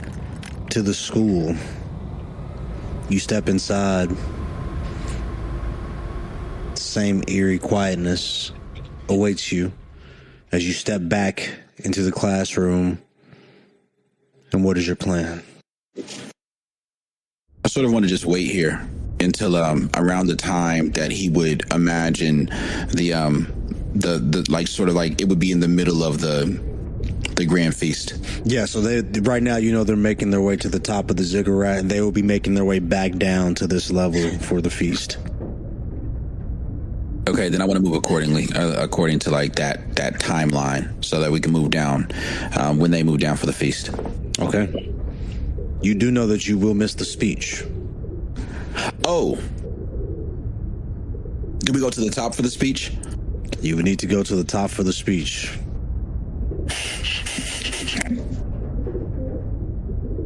to the school, you step inside. Same eerie quietness awaits you as you step back into the classroom. And what is your plan? I sort of want to just wait here until around the time that he would imagine the like sort of like it would be in the middle of the grand feast. Yeah, so they right now, you know, they're making their way to the top of the ziggurat, and they will be making their way back down to this level for the feast. Okay, then I want to move accordingly, according to like that timeline, so that we can move down when they move down for the feast. Okay. You do know that you will miss the speech. Oh. Do we go to the top for the speech? You would need to go to the top for the speech.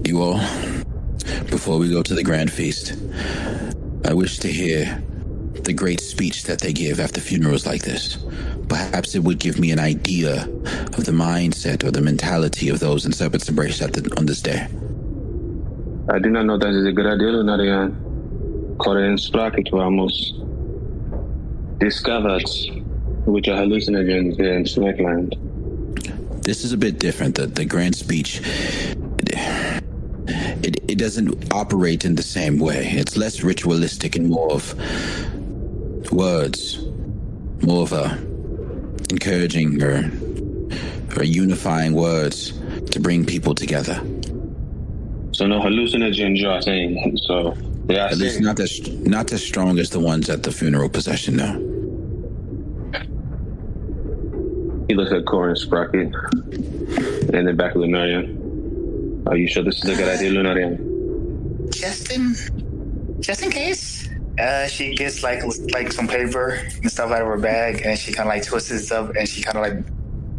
You all, before we go to the grand feast, I wish to hear the great speech that they give after funerals like this. Perhaps it would give me an idea of the mindset or the mentality of those in Serpent's embrace on this day. I do not know that is a good idea, Lunarion. Coil and Sprocket were almost discovered with your hallucinogens in Snackland. This is a bit different. The grand speech, it doesn't operate in the same way. It's less ritualistic and more of words, more of a encouraging or unifying words to bring people together. So no hallucinogens, you are saying. So they are at least not as strong as the ones at the funeral procession, no. He looks at Coil and Sprocket and then back to Lunarion. Are you sure this is a good idea, Lunarion? Just in case. She gets like some paper and stuff out of her bag, and she kind of like twists it up, and she kind of like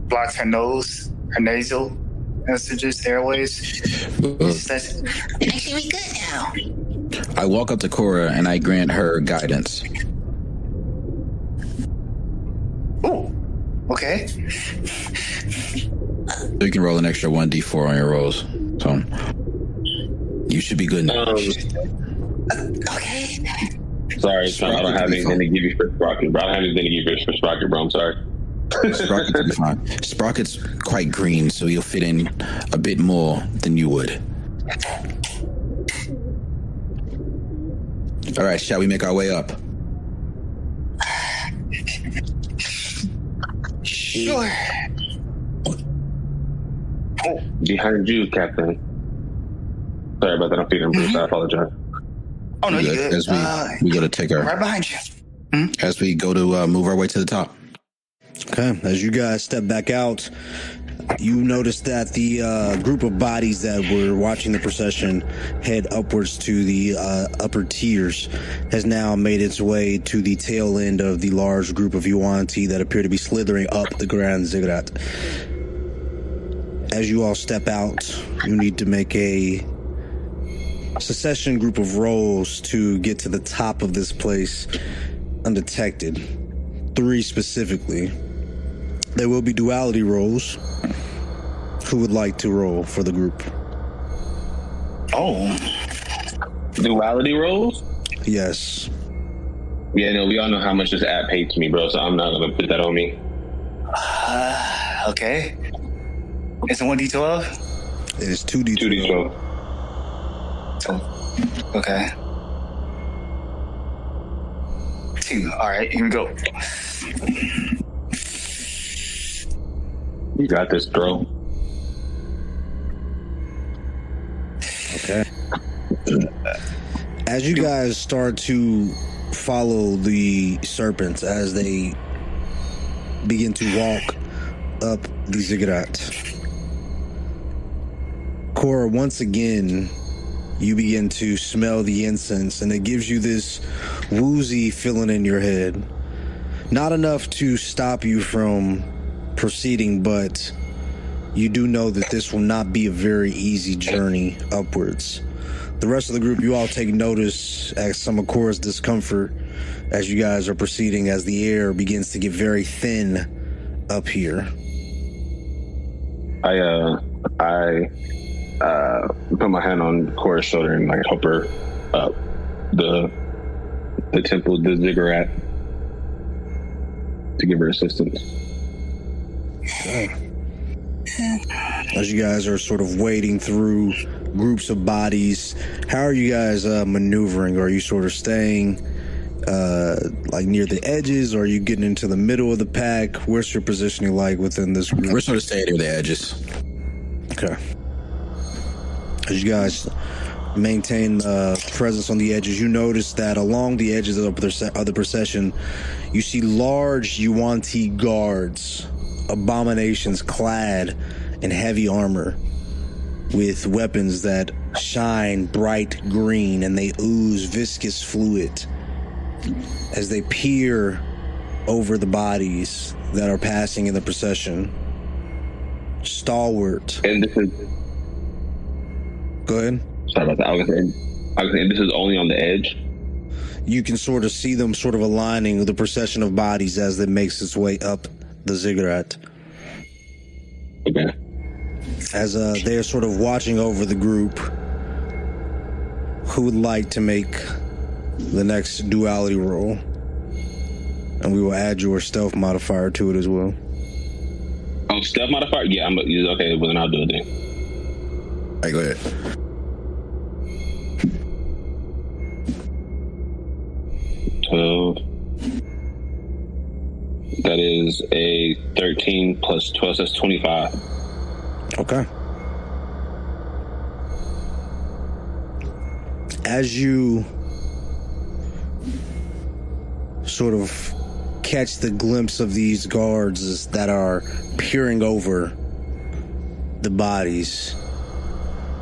blocks her nose, her nasal passages, airways. She says, "Actually, we good now." I walk up to Cora and I grant her guidance. Ooh, okay. So you can roll an extra 1d4 on your rolls. So you should be good now. Okay. Sorry, I don't have anything to give you for Sprocket, bro. I don't have anything to give you for Sprocket, bro. I'm sorry. Sprocket will be fine. Sprocket's quite green, so he'll fit in a bit more than you would. All right, shall we make our way up? Sure. Behind you, Captain. Sorry about that. I'm feeling Bruce. I apologize. Oh no, you good. As we go to take our right behind you. as we go to move our way to the top. Okay, as you guys step back out, you notice that the group of bodies that were watching the procession head upwards to the upper tiers has now made its way to the tail end of the large group of Yuan-ti that appear to be slithering up the Grand Ziggurat. As you all step out, you need to make a succession group of rolls to get to the top of this place undetected. 3 specifically. There will be duality rolls. Who would like to roll for the group? Oh. Duality rolls? Yes. Yeah, no, we all know how much this app hates me, bro, so I'm not going to put that on me. Okay. It's a 1d12? It is 2d12. 2d12. Okay. 2. All right, here we go. You got this, bro. Okay. As you guys start to follow the serpents as they begin to walk up the ziggurat. Cora, once again, you begin to smell the incense, and it gives you this woozy feeling in your head. Not enough to stop you from proceeding, but you do know that this will not be a very easy journey upwards. The rest of the group, you all take notice at some of Cora's discomfort as you guys are proceeding, as the air begins to get very thin up here. I put my hand on Cora's shoulder and like help her up the temple, the ziggurat, to give her assistance. As you guys are sort of wading through groups of bodies, how are you guys maneuvering? Are you sort of staying like near the edges, or are you getting into the middle of the pack? Where's your positioning like within this group? We're sort of staying near the edges. Okay. As you guys maintain presence on the edges, you notice that along the edges of the procession, you see large Yuan-ti guards, abominations clad in heavy armor, with weapons that shine bright green and they ooze viscous fluid as they peer over the bodies that are passing in the procession. Stalwart. And this is... Go ahead. Sorry about that. I was saying this is only on the edge. You can sort of see them sort of aligning the procession of bodies as it makes its way up the ziggurat. Okay. As they're sort of watching over the group, who would like to make the next duality roll? And we will add your stealth modifier to it as well. Oh, stealth modifier? Yeah, okay, well then I'll do it then. All right, go ahead. That is a 13 plus 12, so that's 25. Okay. As you sort of catch the glimpse of these guards that are peering over the bodies,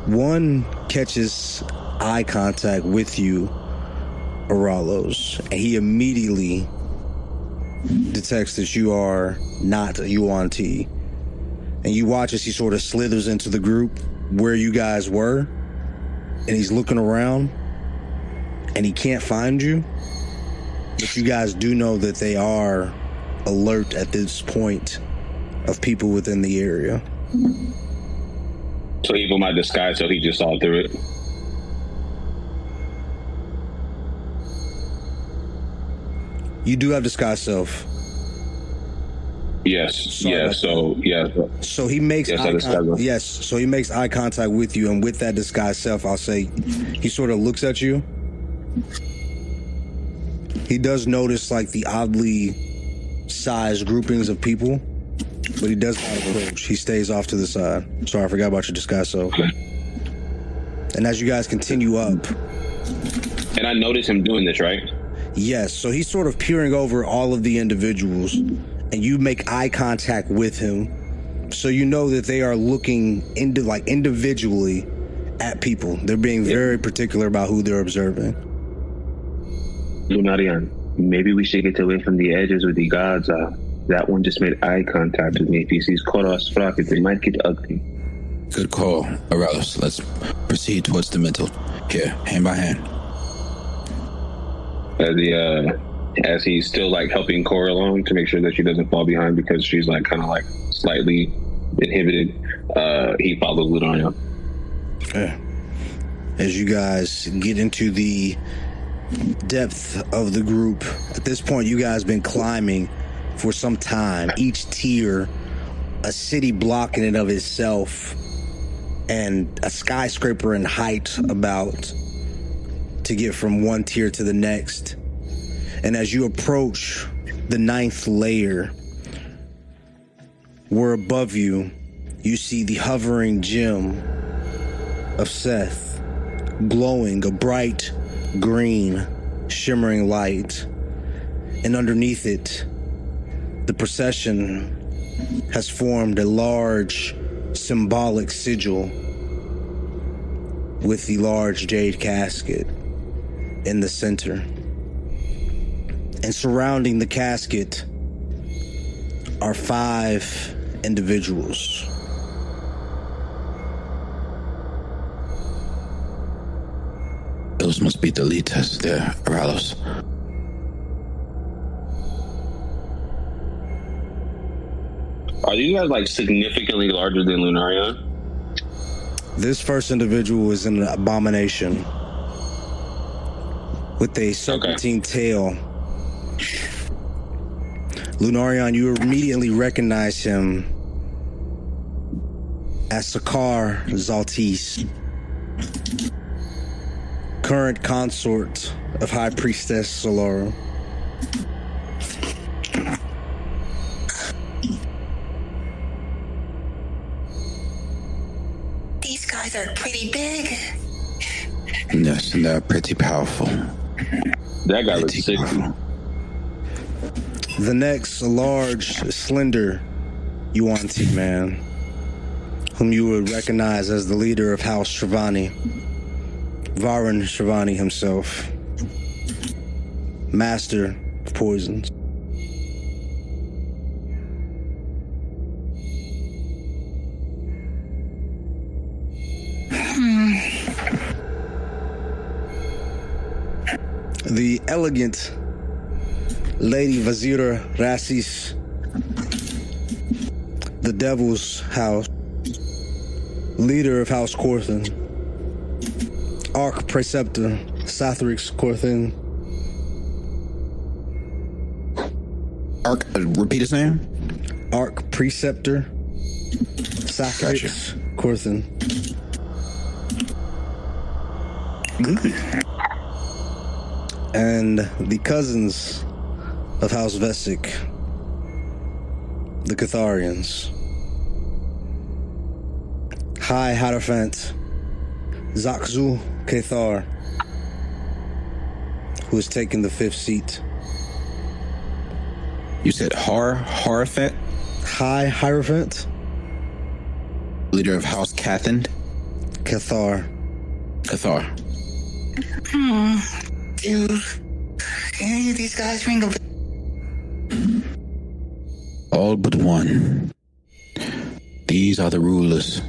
one catches eye contact with you, Eralos, and he immediately detects that you are not a Yuan-ti. And you watch as he sort of slithers into the group where you guys were, and he's looking around, and he can't find you. But you guys do know that they are alert at this point of people within the area. So even my disguise, so he just saw through it. You do have disguise self. Yes. Sorry Yeah. So yeah. So he makes So he makes eye contact with you, and with that disguise self, I'll say he sort of looks at you. He does notice like the oddly sized groupings of people, but he does not approach. He stays off to the side. Sorry, I forgot about your disguise self. And as you guys continue up, and I notice him doing this, right? yes, so he's sort of peering over all of the individuals, and you make eye contact with him, so you know that they are looking into like individually at people. They're being very particular about who they're observing. Lunarion, maybe we should get away from the edges where the guards are. That one just made eye contact with me. If he sees Koros Flockets, it might get ugly. Good call, Eralos. Let's proceed towards the middle. Here, hand by hand. As he's still like helping Cora along to make sure that she doesn't fall behind because she's like kind of like slightly inhibited, he follows Lunarion. Okay. As you guys get into the depth of the group, at this point you guys been climbing for some time, each tier a city block in and of itself, and a skyscraper in height about to get from one tier to the next. And as you approach the 9th layer, where above you, you see the hovering gem of Seth, glowing a bright green, shimmering light, and underneath it, the procession has formed a large symbolic sigil with the large jade casket in the center. And surrounding the casket are 5 individuals. Those must be the leaders there, Eralos. Are you guys like significantly larger than Lunarion? This first individual is an abomination with a serpentine tail. Lunarion, you immediately recognize him as Sakar Zaltis, current consort of High Priestess Solara. These guys are pretty big. Yes, and they're pretty powerful. That guy looks sick. The next, a large, slender Yuan-ti man, whom you would recognize as the leader of House Shravani, Varan Shravani himself, master of poisons. The elegant Lady Vazira Rasis, the Devil's House, leader of House Korthan, Arch Preceptor Sathrix Korthan. Arch, repeat his name? Arch Preceptor Sathrix Korthan. And the cousins of House Vessic, the Catharians. High Hierophant Zakzu Cathar, who has taken the 5th seat. You said Hierophant? High Hierophant Leader of House Cathand? Cathar. Cathar. Dude, any of these guys ring a bell? All but one. These are the rulers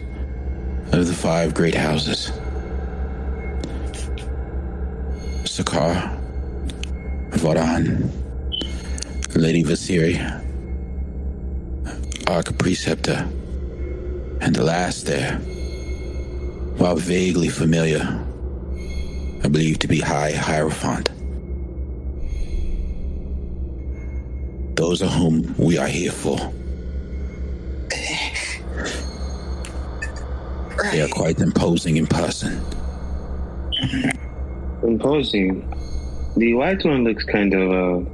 of the 5 great houses. Sakar, Varan, Lady Vasiri, Arch Preceptor, and the last there, while vaguely familiar, I believe to be High Hierophant. Those are whom we are here for. They are quite imposing in person. Imposing. The white one looks kind of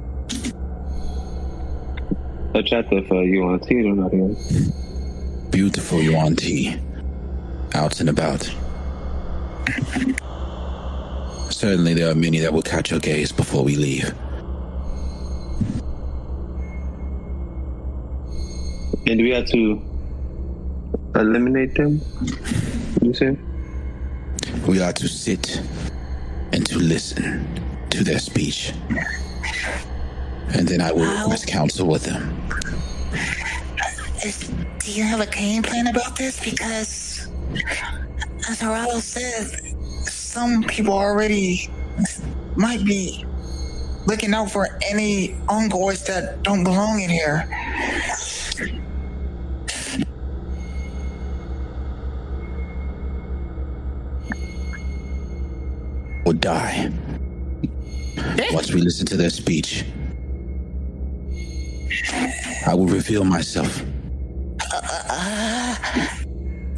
attractive for Yuan-ti, not here. Beautiful Yuan-ti, out and about. Certainly there are many that will catch your gaze before we leave. And do we have to eliminate them? You say? We are to sit and to listen to their speech. And then I will request counsel with them. Do you have a game plan about this? Because, as Eralos said, some people already might be looking out for any envoys that don't belong in here. Or die. Once we listen to their speech, I will reveal myself.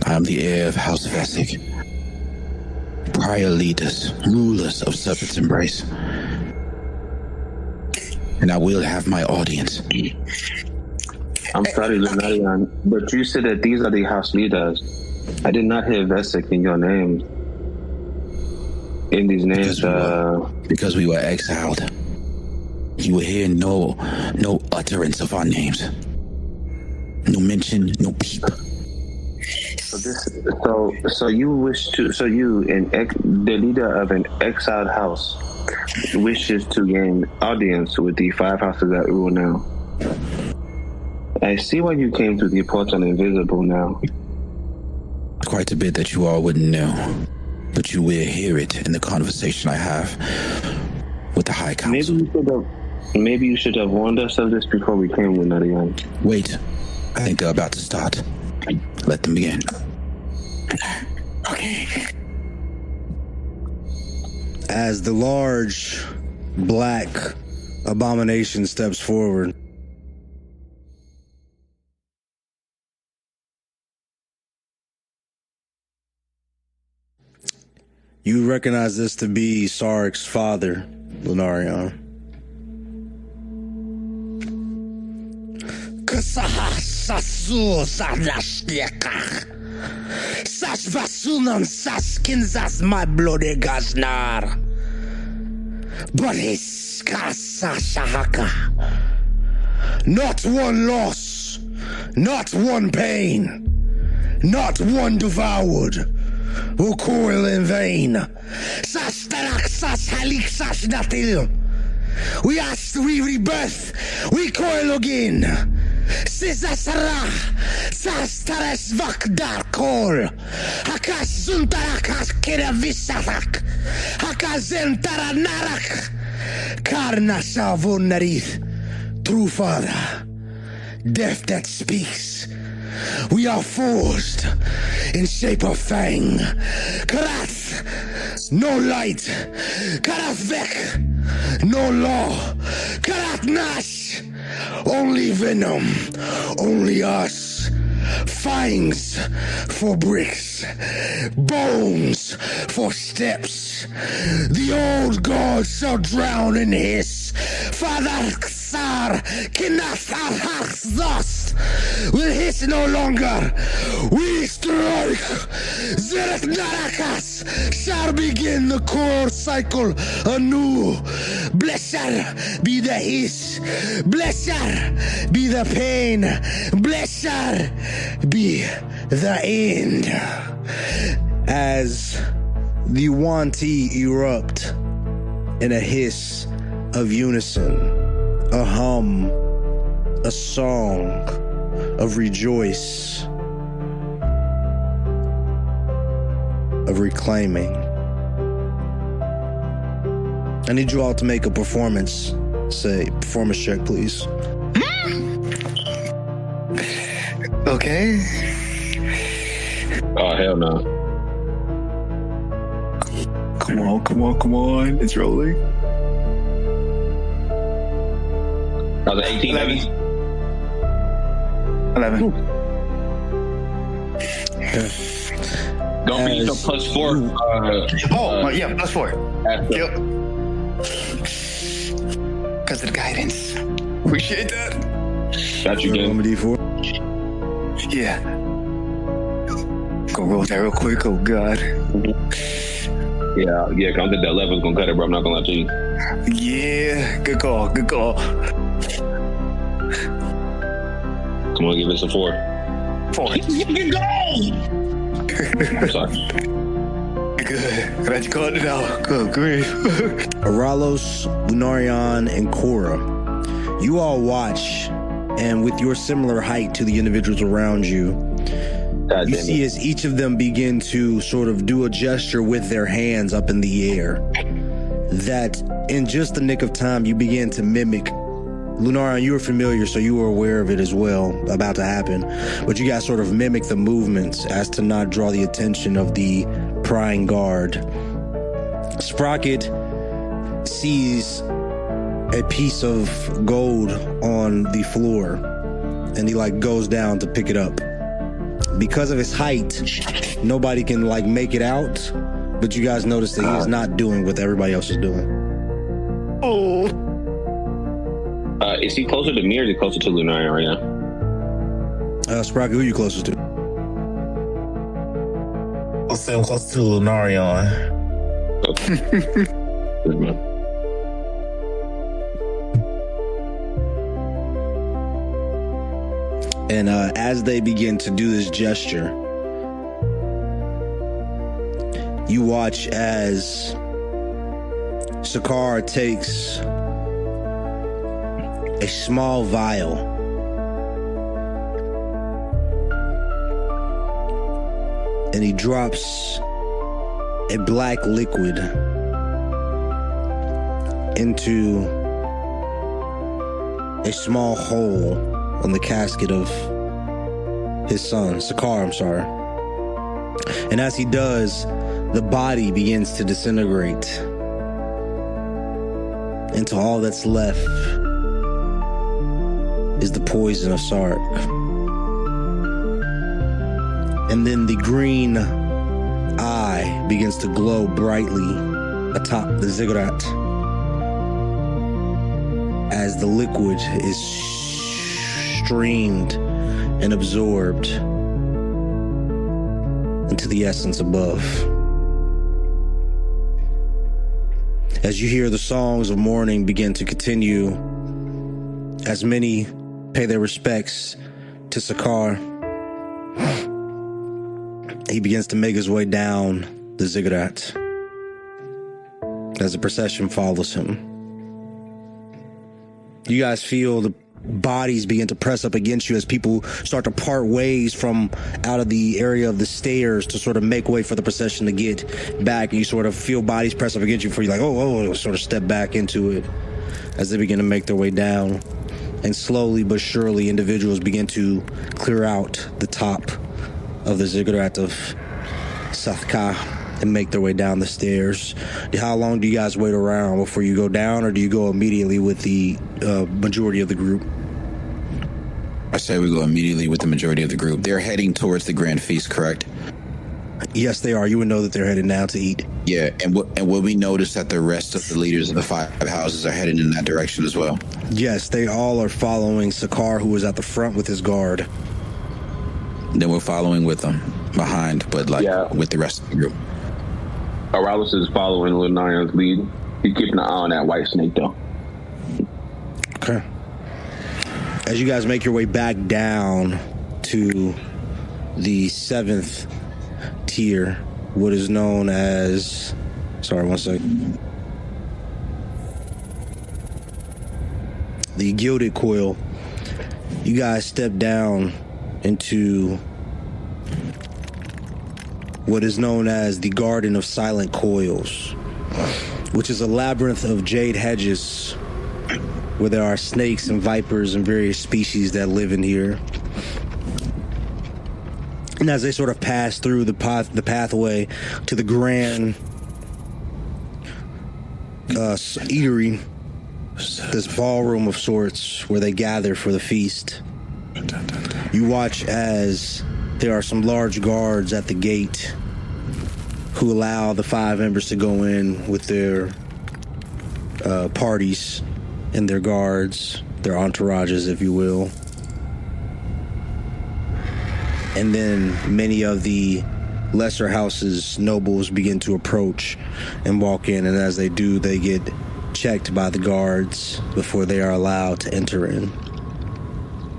I am the heir of House Vessic, prior leaders, rulers of Serpent's Embrace. And I will have my audience. I'm sorry, Lunarion, but you said that these are the house leaders. I did not hear Vessic in your name. in these names? Because we were exiled. You will hear no utterance of our names. No mention, no peep. So you wish to? So you, the leader of an exiled house, wishes to gain audience with the 5 houses that rule now. I see why you came to the portal invisible now. Quite a bit that you all wouldn't know, but you will hear it in the conversation I have with the High Council. Maybe you should have warned us of this before we came, Lunarion. Wait, I think they're about to start. Let them begin. Okay. As the large black abomination steps forward, you recognize this to be Sarik's father, Lunarion. My bloody Gaznar. But his Kasashahaka. Not one loss, not one pain, not one devoured. Who coil in vain. Sash tarak, sash halik, sash natil. We ask, we rebirth, we coil again. Sisasara, sash tares vak darkol. Hakas zuntarakas kira visarak. Hakazen taranarak. Karna savon narith. True Father, death that speaks. We are forged in shape of fang. Karath, no light. Karath Vek, no law. Karath Nash, only venom, only us. Fangs for bricks, bones for steps. The old gods shall drown in hiss. Father Xar, Kinath thus will hiss no longer. We strike. Zereth Narakas shall begin the core cycle anew. Blessed be the hiss. Blessed be the pain. Blessed be the end. As the Yuan-ti erupt in a hiss of unison, a hum, a song of rejoice, of reclaiming. I need you all to make a performance check, please. Okay. Oh, hell no. Come on. It's rolling. Oh, the 18, 11. 11. Don't forget your +4. Yeah, +4. Yep. Because of the guidance. Appreciate that. Got you, game. D4. Yeah. Go roll that real quick. Oh, God. Yeah, I don't think that 11 is going to cut it, bro. I'm not going to lie to you. Yeah. Good call. Come on, give us a 4. 4. You can go! I'm sorry. Good. Glad you called it out. Good grief. Eralos, Lunarion, and Cora, you all watch, and with your similar height to the individuals around you, you see as each of them begin to sort of do a gesture with their hands up in the air, that in just the nick of time, you begin to mimic. Lunarion, you were familiar, so you were aware of it as well, about to happen, but you guys sort of mimic the movements as to not draw the attention of the prying guard. Sprocket sees a piece of gold on the floor, and he goes down to pick it up. Because of his height, nobody can make it out, but you guys notice that he is not doing what everybody else is doing. Oh. Is he closer to me or is he closer to Lunarion right now? Sprocket, who are you closest to? I'll say I'm close to Lunarion. Good, man. And as they begin to do this gesture, you watch as Sakar takes a small vial and he drops a black liquid into a small hole on the casket of his son, Sakar, I'm sorry. And as he does, the body begins to disintegrate into all that's left is the poison of Sark. And then the green eye begins to glow brightly atop the ziggurat as the liquid is streamed and absorbed into the essence above. As you hear the songs of mourning begin to continue, as many pay their respects to Sakar, he begins to make his way down the ziggurat as the procession follows him. You guys feel the bodies begin to press up against you as people start to part ways from out of the area of the stairs to sort of make way for the procession to get back. And you sort of feel bodies press up against you before you're like, oh, sort of step back into it as they begin to make their way down. And slowly but surely, individuals begin to clear out the top of the ziggurat of Sathka and make their way down the stairs. How long do you guys wait around before you go down, or do you go immediately with the majority of the group? I say we go immediately with the majority of the group. They're heading towards the grand feast, correct? Yes, they are. You would know that they're headed now to eat. Yeah, and will we notice that the rest of the leaders of the 5 houses are heading in that direction as well? Yes, they all are following Sakar, who was at the front with his guard. Then we're following with them behind, but with the rest of the group. Eralos is following Lunarion's lead. He's keeping an eye on that white snake, though. Okay. As you guys make your way back down to the 7th tier, what is known as... Sorry, one second. The Gilded Coil. You guys step down into what is known as the Garden of Silent Coils, which is a labyrinth of jade hedges where there are snakes and vipers and various species that live in here. And as they sort of pass through the pathway to the grand eatery, this ballroom of sorts where they gather for the feast, you watch as there are some large guards at the gate who allow the 5 members to go in with their parties and their guards, their entourages, if you will. And then many of the lesser houses' nobles begin to approach and walk in, and as they do, they get checked by the guards before they are allowed to enter in.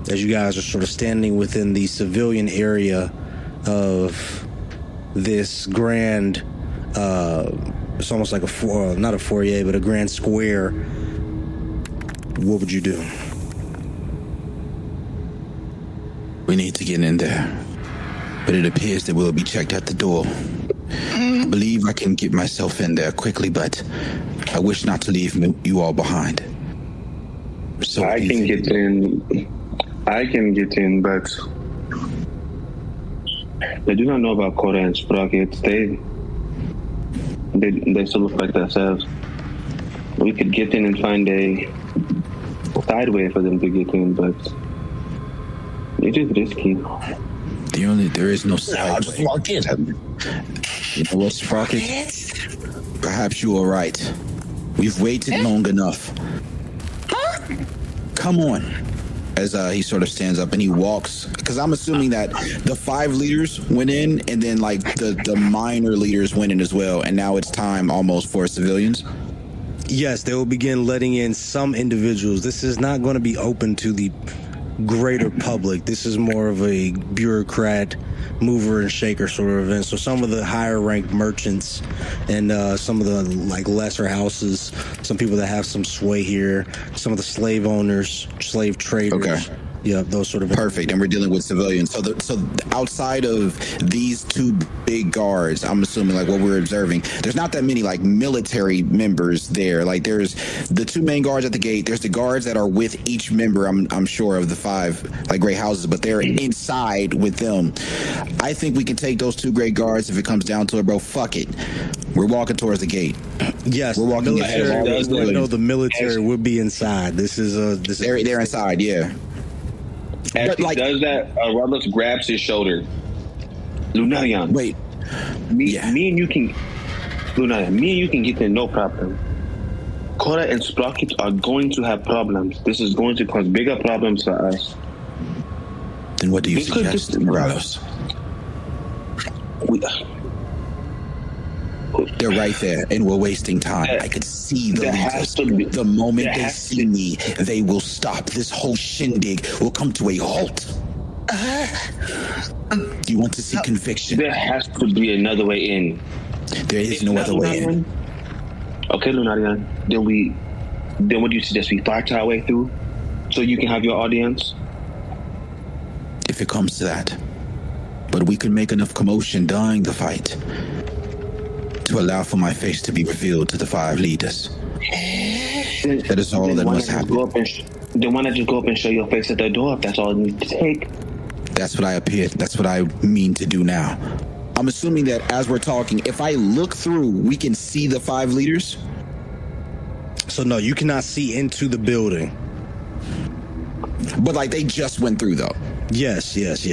As you guys are sort of standing within the civilian area of this grand, it's almost like not a foyer, but a grand square, what would you do? We need to get in there, but it appears that we'll be checked at the door. I believe I can get myself in there quickly, but I wish not to leave you all behind. So I can get in, but they do not know about Koda and Sprockets. They still look like themselves. We could get in and find a side way for them to get in, but it is risky. There is no side I'll just way. walk in. You know what, Sprocket? Perhaps you are right. We've waited long enough. Come on. as he sort of stands up and he walks, because I'm assuming that the 5 leaders went in, and then like the minor leaders went in as well, and now it's time almost for civilians. Yes, they will begin letting in some individuals. This is not going to be open to the greater public. This is more of a bureaucrat, mover and shaker sort of event. So some of the higher ranked merchants and some of the like lesser houses, some people that have some sway here, some of the slave owners, slave traders. Okay. Yeah, those sort of Perfect. And we're dealing with civilians. So outside of these 2 big guards, I'm assuming like what we're observing, there's not that many like military members there. Like there's the 2 main guards at the gate. There's the guards that are with each member, I'm sure, of the 5 like great houses, but they're inside with them. I think we can take those 2 great guards if it comes down to it, bro. Fuck it. We're walking towards the gate. Yes, we're walking ahead of all those. No, the military would be inside. They're inside, yeah. As he does that, Rumbus grabs his shoulder. Lunarion. Wait. Me and you can... Lunarion, me and you can get there, no problem. Cora and Sprocket are going to have problems. This is going to cause bigger problems for us. Then what do you suggest, Eralos? They're right there, and we're wasting time. I could see the leaders. The moment they see me, they will stop. This whole shindig will come to a halt. Do you want to see conviction? There has to be another way in. There is no other way in. Okay, Lunarion. Then what do you suggest we fight our way through, so you can have your audience? If it comes to that, but we can make enough commotion during the fight to allow for my face to be revealed to the 5 leaders. That is all that must happen. Then why not just go up and show your face at the door if that's all it needs to take? That's what I mean to do now. I'm assuming that as we're talking, if I look through, we can see the 5 leaders? So no, you cannot see into the building. But like they just went through though. Yes. Does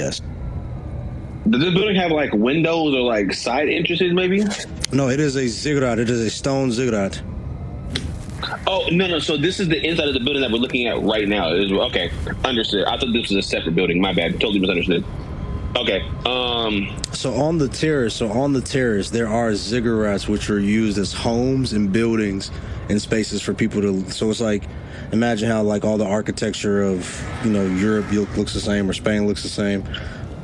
this building have like windows or like side entrances maybe? No, it is a ziggurat. It is a stone ziggurat. Oh, no. So this is the inside of the building that we're looking at right now. Okay, understood. I thought this was a separate building. My bad. Totally misunderstood. Okay. So on the terrace, there are ziggurats which are used as homes and buildings and spaces for people to. So it's like, imagine how like all the architecture of Europe looks the same or Spain looks the same.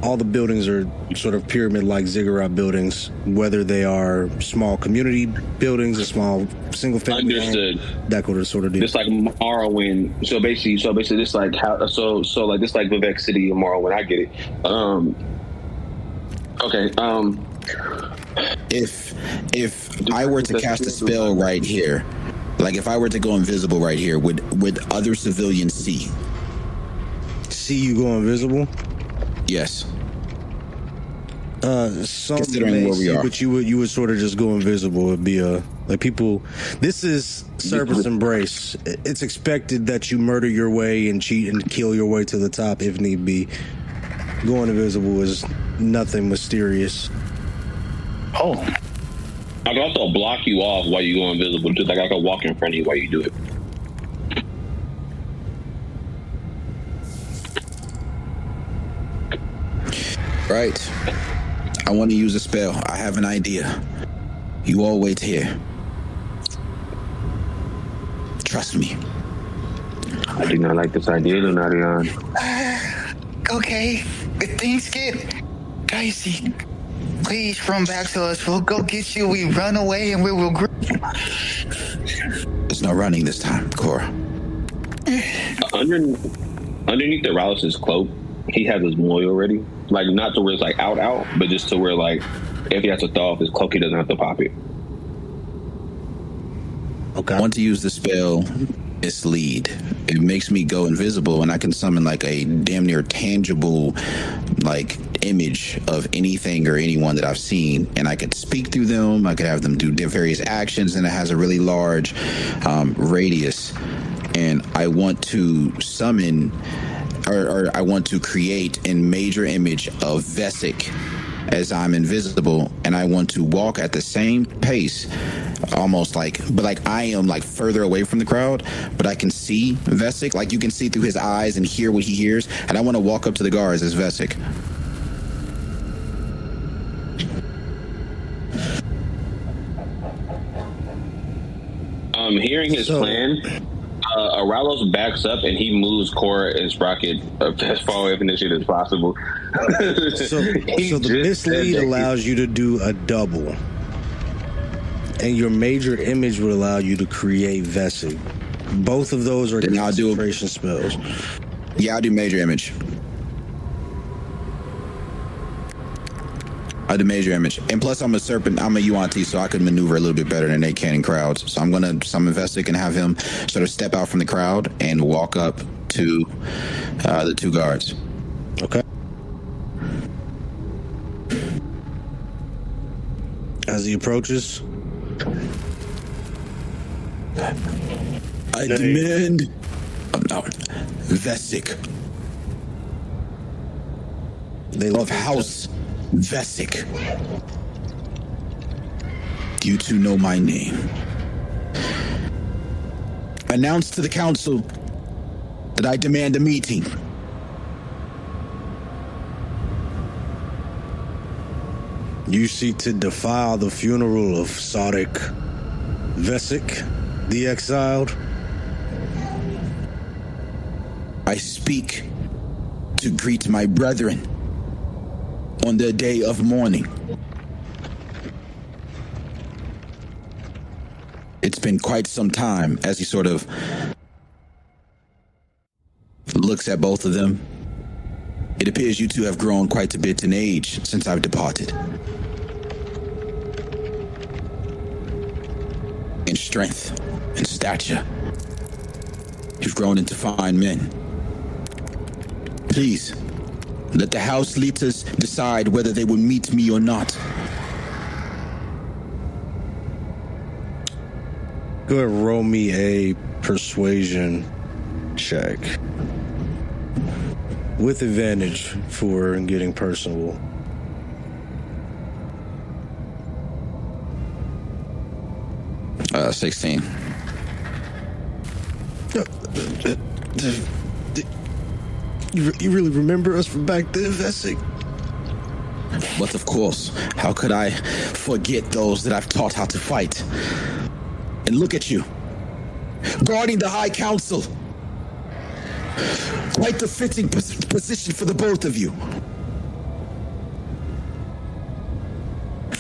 All the buildings are sort of pyramid-like ziggurat buildings, whether they are small community buildings or small single-family. Understood. That sort of deal. Just like Morrowind. So basically, this like how so like this like Vivek City and Morrowind. I get it. Okay. If I were to cast a spell right here, like if I were to go invisible right here, would other civilians see? See you go invisible? Yes. Some considering where we are, but you would sort of just go invisible. It'd be like people. This is Serpent's embrace. It's expected that you murder your way and cheat and kill your way to the top if need be. Going invisible is nothing mysterious. Oh. I can also block you off while you go invisible. Just like I can walk in front of you while you do it. Right. I want to use a spell. I have an idea. You all wait here. Trust me. I do not like this idea, Lunarion. Okay. If things get dicey, please run back to us. We'll go get you. We run away and we will group. There's no running this time, Cora. Underneath the Eralos' cloak, he has his moil already. Like, not to where it's like out, but just to where, like, if he has to thaw off his cloak, he doesn't have to pop it. Okay. I want to use the spell Mislead. It makes me go invisible, and I can summon like a damn near tangible like image of anything or anyone that I've seen, and I could speak through them. I could have them do various actions, and it has a really large radius. And I want to summon, or I want to create a major image of Vessic as I'm invisible, and I want to walk at the same pace almost like, but like I am like further away from the crowd, but I can see Vessic. Like you can see through his eyes and hear what he hears. And I want to walk up to the guards as Vessic. Hearing his plan, Eralos backs up and he moves Cora and Sprocket as far away from this shit as possible. So the mislead allows you to do a double. And your major image would allow you to create Vessic. Both of those are concentration spells. Yeah, I'll do major image. I do major image. And plus I'm a Serpent, I'm a Yuan-ti, so I could maneuver a little bit better than they can in crowds. So I'm going to summon Vessic and have him sort of step out from the crowd and walk up to the two guards. Okay. As he approaches, I demand Vessic of House Vessic. You two know my name. Announce to the council that I demand a meeting. you seek to defile the funeral of Sarek Vessic, the exiled. I speak to greet my brethren on the day of mourning. It's been quite some time, as he sort of looks at both of them. It appears you two have grown quite a bit in age since I've departed. In strength and stature, you've grown into fine men. Please, let the house leaders decide whether they will meet me or not. Go ahead and roll me a persuasion check. With advantage for getting personal. Uh, 16. You really remember us from back then, Vessic? But of course, how could I forget those that I've taught how to fight? And look at you, guarding the High Council. Quite the fitting position for the both of you.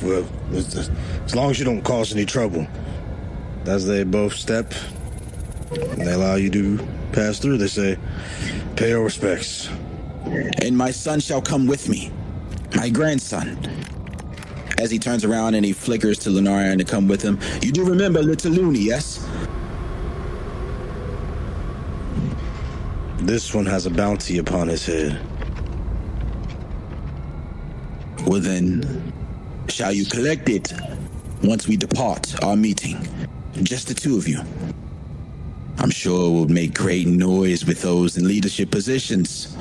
Well, as long as you don't cause any trouble. As they both step, and they allow you to pass through, they say, pay your respects. And my son shall come with me, my grandson. As he turns around and he flickers to Lunarion to come with him. You do remember little Looney, yes? This one has a bounty upon his head. Well then, shall you collect it once we depart our meeting? Just the two of you. I'm sure it will make great noise with those in leadership positions.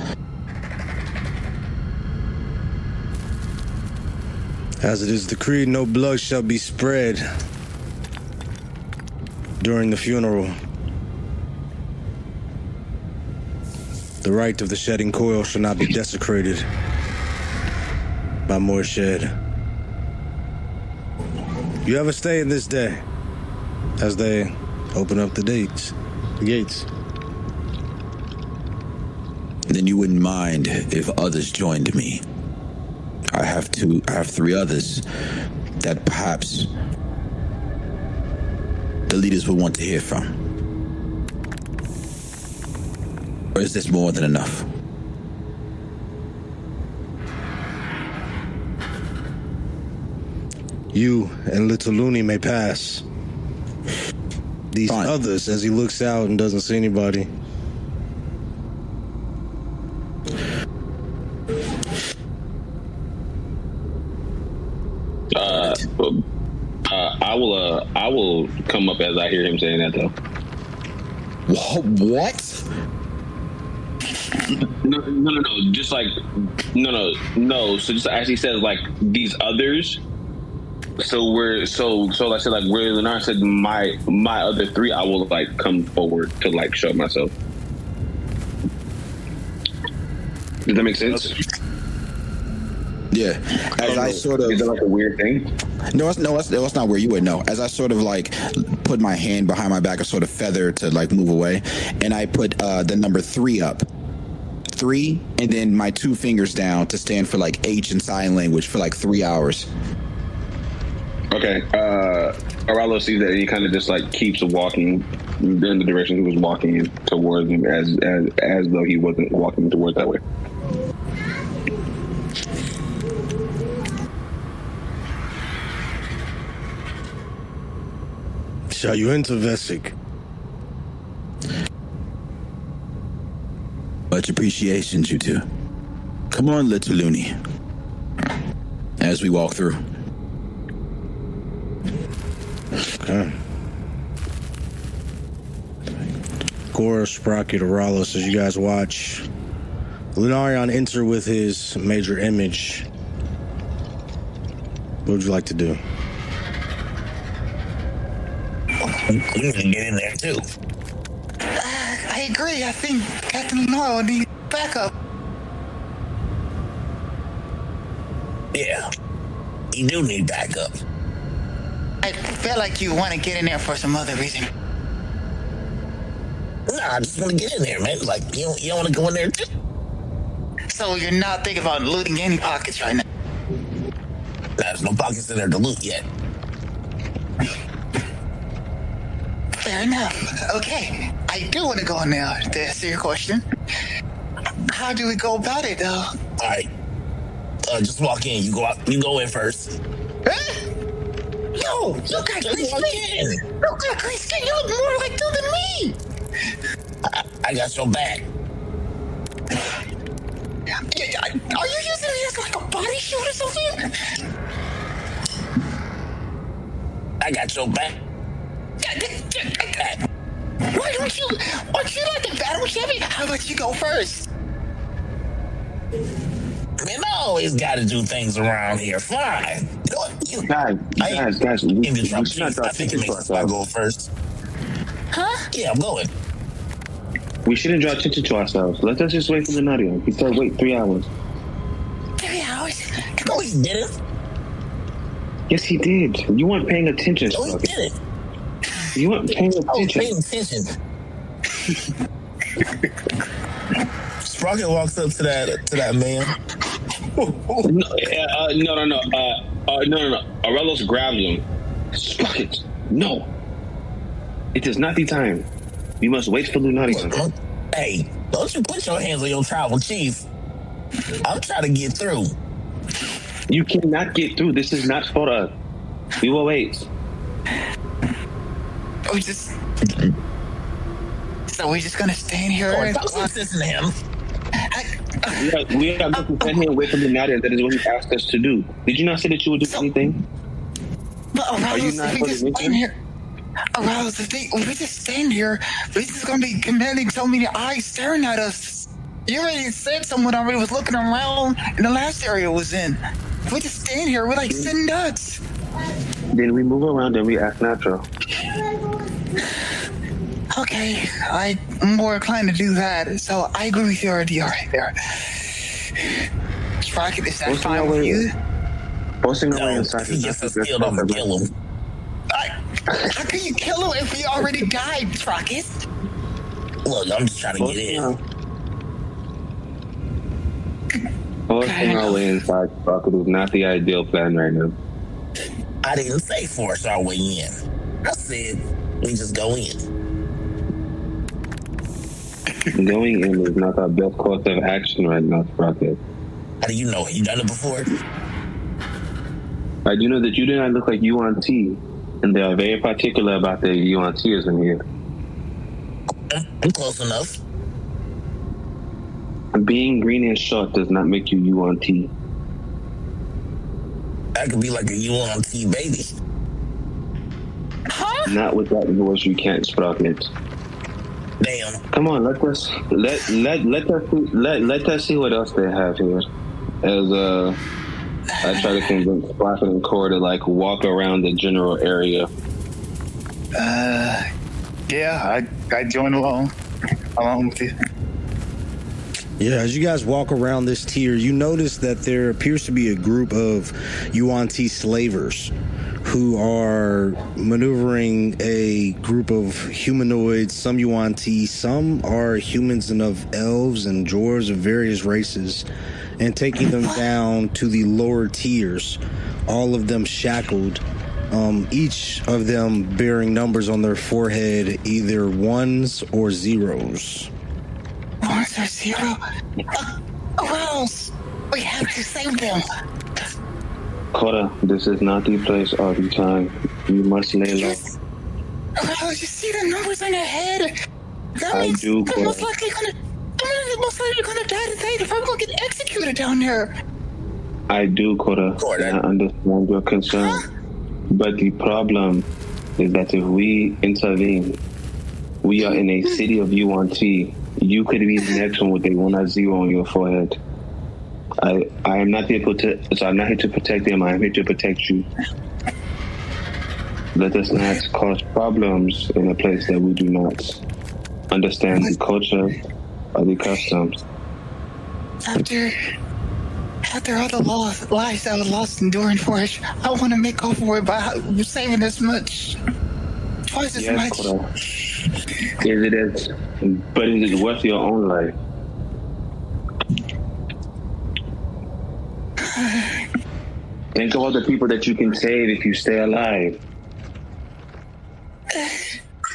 As it is decreed, no blood shall be spread during the funeral. The rite of the shedding coil shall not be desecrated by more shed. You have a stay in this day as they open up the gates. Then you wouldn't mind if others joined me. I have three others that perhaps the leaders will want to hear from. Or is this more than enough? You and little Looney may pass. These Fine. others, as he looks out and doesn't see anybody. I will come up as I hear him saying that though. What? No. Just like no. So just as he says, like these others, So I said, like, where Lunarion said my other three, I will like come forward to like show myself. Does that make sense? Yeah. As I sort of, is that like a weird thing? No, it's not where you would know. As I sort of like put my hand behind my back, a sort of feather to like move away, and I put the number 3 up. 3, and then my 2 fingers down to stand for like H in sign language for like 3 hours. Okay. Eralos sees that, and he kind of just like keeps walking in the direction he was walking towards him, as though he wasn't walking towards that way. Shall you enter Vessic? Much appreciation, you two. Come on, little loony. As we walk through. Okay. Gora, Sprocket, Eralos, as you guys watch Lunarion enter with his major image. What would you like to do? We need to get in there too. I agree. I think Captain Lunarion needs backup. Yeah, you do need backup. I feel like you want to get in there for some other reason. Nah, I just want to get in there, man. Like, you don't want to go in there too? So you're not thinking about looting any pockets right now? There's no pockets in there to loot yet. Fair enough. Okay, I do want to go in there to answer your question. How do we go about it, though? All right, just walk in. You go in first. Huh? Yo, you got great skin. You got great skin. You look more like you than me. I got your back. Are you using it as like a body shield or something? I got your back. Why don't you like the battle champion? How about you go first? Man, I always got to do things around here. Fine. Guys, we should not drop attention to ourselves. I go first. Huh? Yeah, I'm going. We shouldn't draw attention to ourselves. Let us just wait for Lunarion. He said wait 3 hours. 3 hours? No, he didn't. Yes, he did. You weren't paying attention. No, he didn't. You weren't paying attention. I was paying attention. Sprocket walks up to that man. No. Eralos grabs him. Sprocket, no. It is not the time. You must wait for Lunarion. Hey, don't you put your hands on your tribal chief. I'm trying to get through. You cannot get through. This is not for us. We will wait. So we're just gonna stand here and listen to him. We are going to stand here and wait for Lunarion. That is what he asked us to do. Did you not say that you would do anything? But are you not going to stand here? Arouse, if we just stand here, this is gonna be commanding so many eyes staring at us. You already said someone already was looking around in the last area was in. If we just stand here, we're like sitting nuts. Then we move around and we act natural. Okay, I'm more inclined to do that, so I agree with your idea right there. Sprocket, is that fine with you? Posting away inside he gets us killed, I'm gonna kill him. How can you kill him if he already died, Sprocket? Look, I'm just trying to get in. Posting our way inside Sprocket is not the ideal plan right now. I didn't say force our way in. I said we just go in. Going in is not our best course of action right now, Sprocket. How do you know? You done it before? I do know that you do not look like Yuan-ti, and they are very particular about their Yuan-tiism here. I'm close enough. Being green and short does not make you Yuan-ti. I could be like a Yuan-ti baby. Huh? Not with that voice, you can't, Sprocket. Damn. Come on, let us see what else they have here. As I try to convince Prophet and Core to like walk around the general area. Yeah, I join along with you. Yeah, as you guys walk around this tier, you notice that there appears to be a group of Yuan-ti slavers who are maneuvering a group of humanoids, some Yuan-ti, some are humans and of elves and dwarves of various races, and taking them down to the lower tiers, all of them shackled, each of them bearing numbers on their forehead, either ones or zeros. Ones or zero? Rose, we have to save them. Kora, this is not the place or the time. You must lay low. Rose, you see the numbers on your head? That I means do, they're Cora. most likely gonna die today. They're probably gonna get executed down there. I do, Kora. I understand your concern. Huh? But the problem is that if we intervene, we are in a city of Yuan-ti. You could be the next one with a 1-0 on your forehead. I am not here so I'm not here to protect them. I am here to protect you. Let us not cause problems in a place that we do not understand the culture or the customs. After all the lives that were lost in Duran Forge, I want to make up for it by saving as much. Twice as Yes, much. Kora. It is, but it is worth your own life. Think about the people that you can save if you stay alive.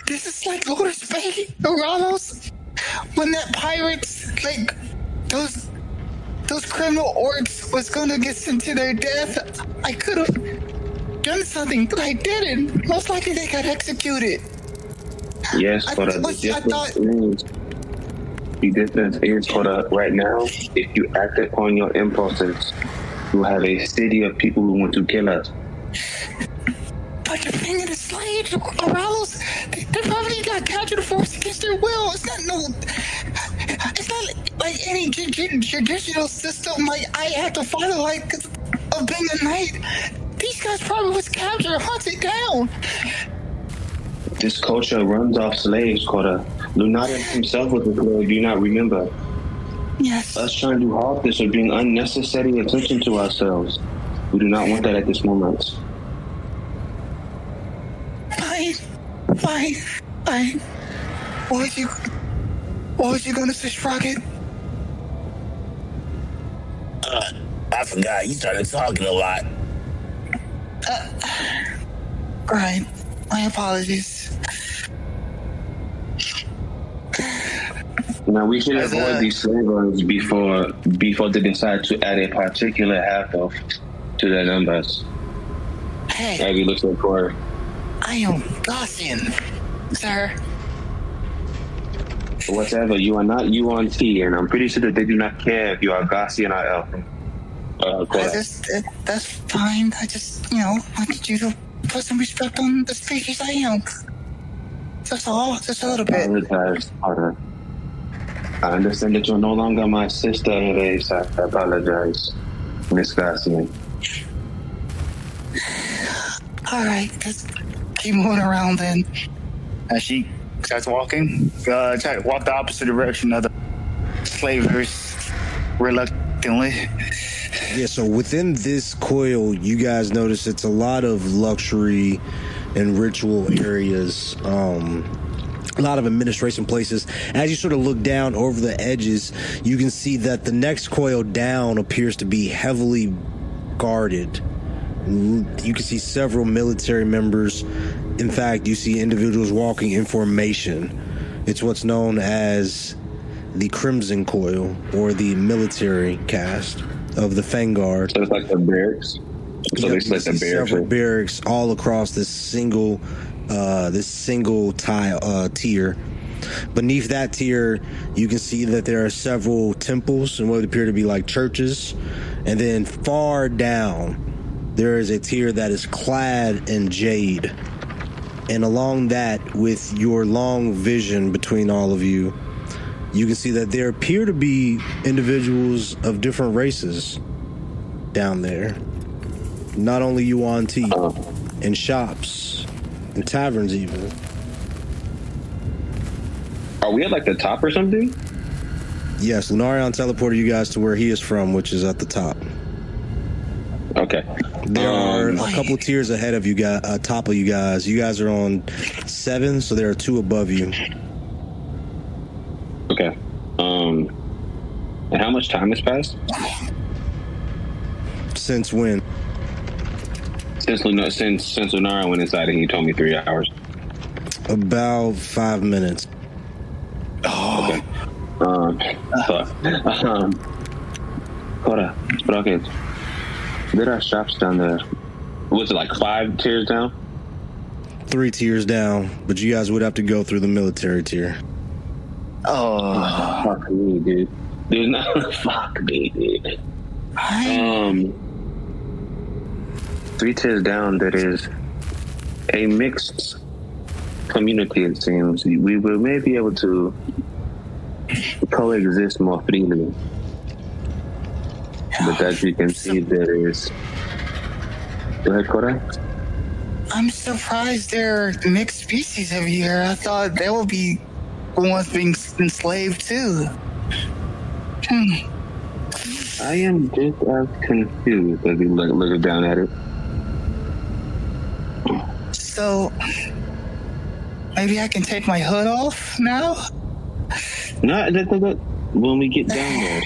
This is like Lord Spade, Eralos. When that pirates, like, those criminal orcs was gonna get sent to their death, I could have done something, but I didn't. Most likely they got executed. Yes, but the difference is, Kora, right now, if you act upon your impulses, you have a city of people who want to kill us. But the thing of the slaves, Eralos, they probably got captured or forced against their will. It's not like any traditional system like I have to follow, like, of being a knight. These guys probably was captured, hunted down. This culture runs off slaves, Kora. Lunarion himself was a slave, do you not remember? Yes. Us trying to halt this would bring unnecessary attention to ourselves. We do not want that at this moment. Fine. What was you gonna say, Sprocket? I forgot. You started talking a lot. Right. My apologies. Now we should avoid these slavers before they decide to add a particular half of to their numbers. Hey, Abby looks at Corey. I am Gaussian, sir. Whatever, you are not Yuan-ti, and I'm pretty sure that they do not care if you are Gaussian or Elf. That's fine. I just, wanted you to put some respect on the species I am. Just a little bit. I understand that you're no longer my sister, Raiz. I apologize, Miss Gaussian. All right, let's keep moving around then. As she starts walking, try to walk the opposite direction of the slavers reluctantly. Yeah, so within this coil, you guys notice it's a lot of luxury and ritual areas, a lot of administration places. As you sort of look down over the edges, you can see that the next coil down appears to be heavily guarded. You can see several military members. In fact, you see individuals walking in formation. It's what's known as the Crimson Coil, or the military caste of the Vanguard. So it's like the barracks. So Yep, it's like the several barracks. barracks all across this single tier. Beneath that tier, you can see that there are several temples and what appear to be like churches. And then far down, there is a tier that is clad in jade. And along that, with your long vision between all of you, you can see that there appear to be individuals of different races. down there. Not only Yuan-ti, in shops, in taverns even. Are we at like the top or something? Yes, Lunarion teleported you guys to where he is from, which is at the top. Okay. There are a couple tiers ahead of you guys, top of you guys. You guys are on 7, so there are 2 above you. Okay. And how much time has passed? Since when? Since Lunarion went inside and he told me 3 hours. About 5 minutes. Okay. Hold on. Sprocket. There are shops down there. Was it like 5 tiers down? 3 tiers down, but you guys would have to go through the military tier. Oh, fuck me, dude. There's not fuck me, dude. 3 tiers down, there is a mixed community, it seems. We will maybe be able to coexist more freely. But as you can see, there is... Go ahead, Cora. I'm surprised there are mixed species over here. I thought they would be the ones being enslaved too. I am just as confused as you look down at it. So, maybe I can take my hood off now? No, when we get down there.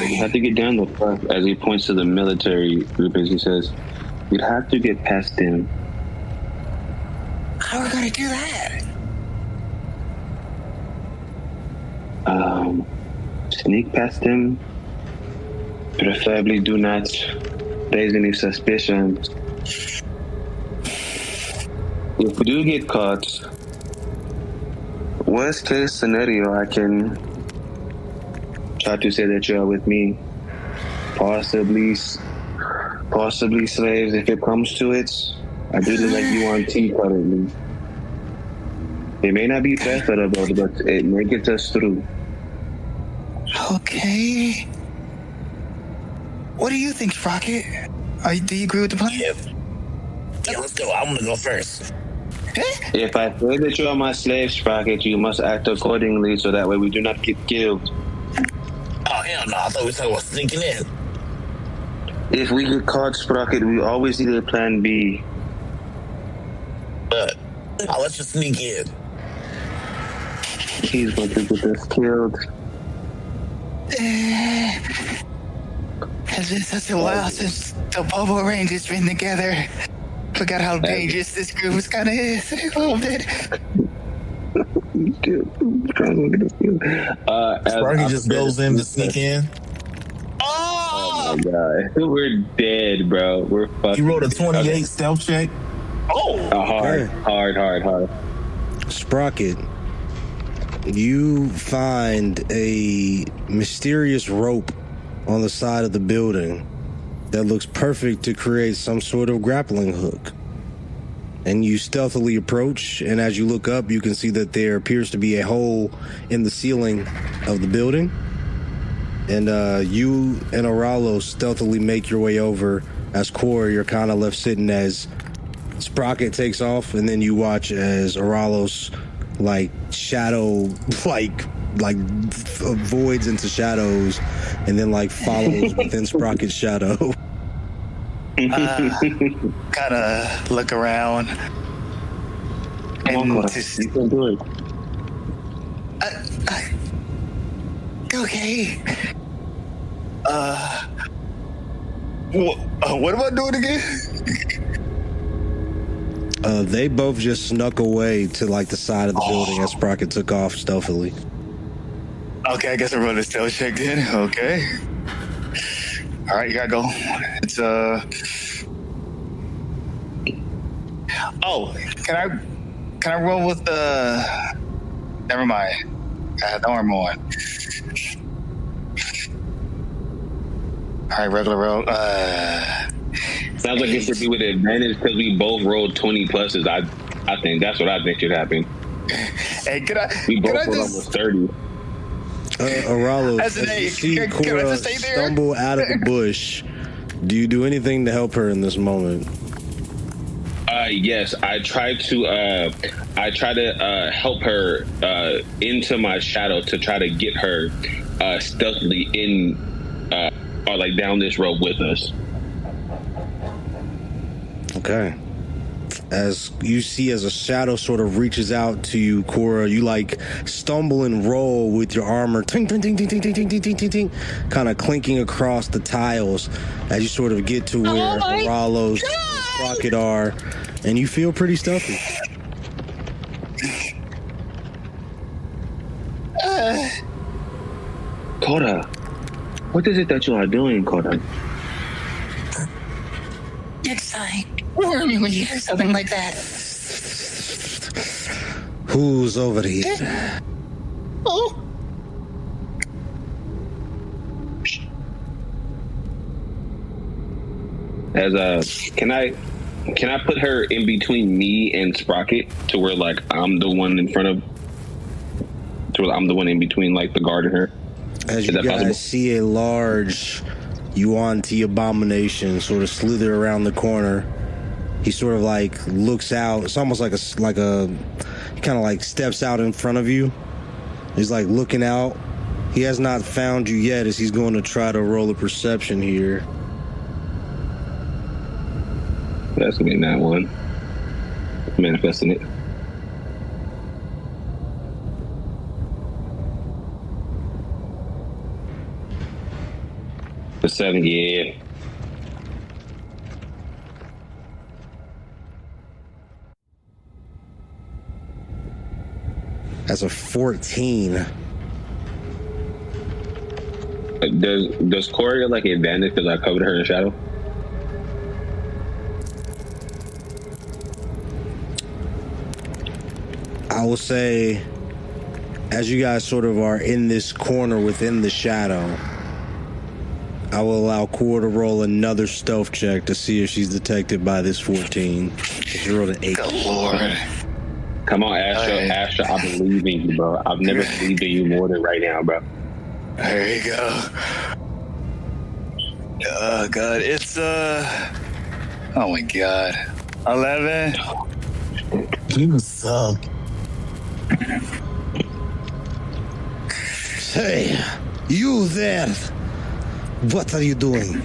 We have to get down there first. As he points to the military group, as he says, you'd have to get past him. How are we going to do that? Sneak past him. Preferably do not raise any suspicions. If we do get caught, worst case scenario, I can try to say that you're with me. Possibly slaves if it comes to it. I do look like Yuan-ti currently. It may not be preferable, but it may get us through. Okay. What do you think, Sprocket? Do you agree with the plan? Yeah, let's go. I'm gonna go first. If I say that you are my slave, Sprocket, you must act accordingly so that way we do not get killed. Oh, hell no. I thought we were talking about sneaking in. If we get caught, Sprocket, we always need a plan B. But let's just sneak in. He's going to get us killed. It's been such a while since the Bobo Range has been together. Forgot how dangerous this group kind of is a little bit. Sparky just goes in to sneak in. Oh my god, we're dead, bro. We're fucking. You rolled a 28 stealth check. Hard. Sprocket, you find a mysterious rope on the side of the building that looks perfect to create some sort of grappling hook. And you stealthily approach, and as you look up, you can see that there appears to be a hole in the ceiling of the building. And you and Eralos stealthily make your way over. As Core, you're kind of left sitting as Sprocket takes off, and then you watch as Eralos shadow voids into shadows, and then follows within Sprocket's shadow. Kind of look around and just You can do it. okay. What am I doing again? They both just snuck away to the side of the building as Sprocket took off stealthily. Okay, I guess I run a stealth check then. Okay. All right, you gotta go. It's Oh, can I roll with the? Never mind. I had the armor on. All right, regular roll. Sounds like it should be with an advantage because we both rolled 20 pluses. I think that's what I think should happen. Hey, We both rolled almost 30. Eralos, As an as you aide, see can I Cora just stay there? stumble out of the bush, do you do anything to help her in this moment? Yes, I try to help her into my shadow to try to get her stealthily in or like down this road with us. Okay. As you see, as a shadow sort of reaches out to you, Cora, you like stumble and roll with your armor, ting, ting, ting, ting, ting, ting, ting, ting, ting, ting, ting, kind of clinking across the tiles as you sort of get to where Eralos and Sprocket are, and you feel pretty stealthy. Cora, what is it that you are doing, Cora? Next time, warn me when you hear something like that. Who's over here? Oh, Can I put her in between me and Sprocket to where like I'm the one in front of, to where I'm the one in between like the guard and her? As you guys see a large Yuan-ti abomination sort of slither around the corner, he sort of like looks out. It's almost like he kind of like steps out in front of you. He's like looking out. He has not found you yet, as he's going to try to roll a perception here. That's gonna be that one. Manifesting it. The 7, yeah. That's a 14. Does Corey get like advantage because I covered her in shadow? I will say, as you guys sort of are in this corner within the shadow, I will allow Cora to roll another stealth check to see if she's detected by this 14. She rolled an 8. Good Lord. Come on, Astra, I believe in you, bro. I've never believed in you more than right now, bro. There you go. Oh, God. It's, oh, my God. 11. You suck. Hey, you there. What are you doing?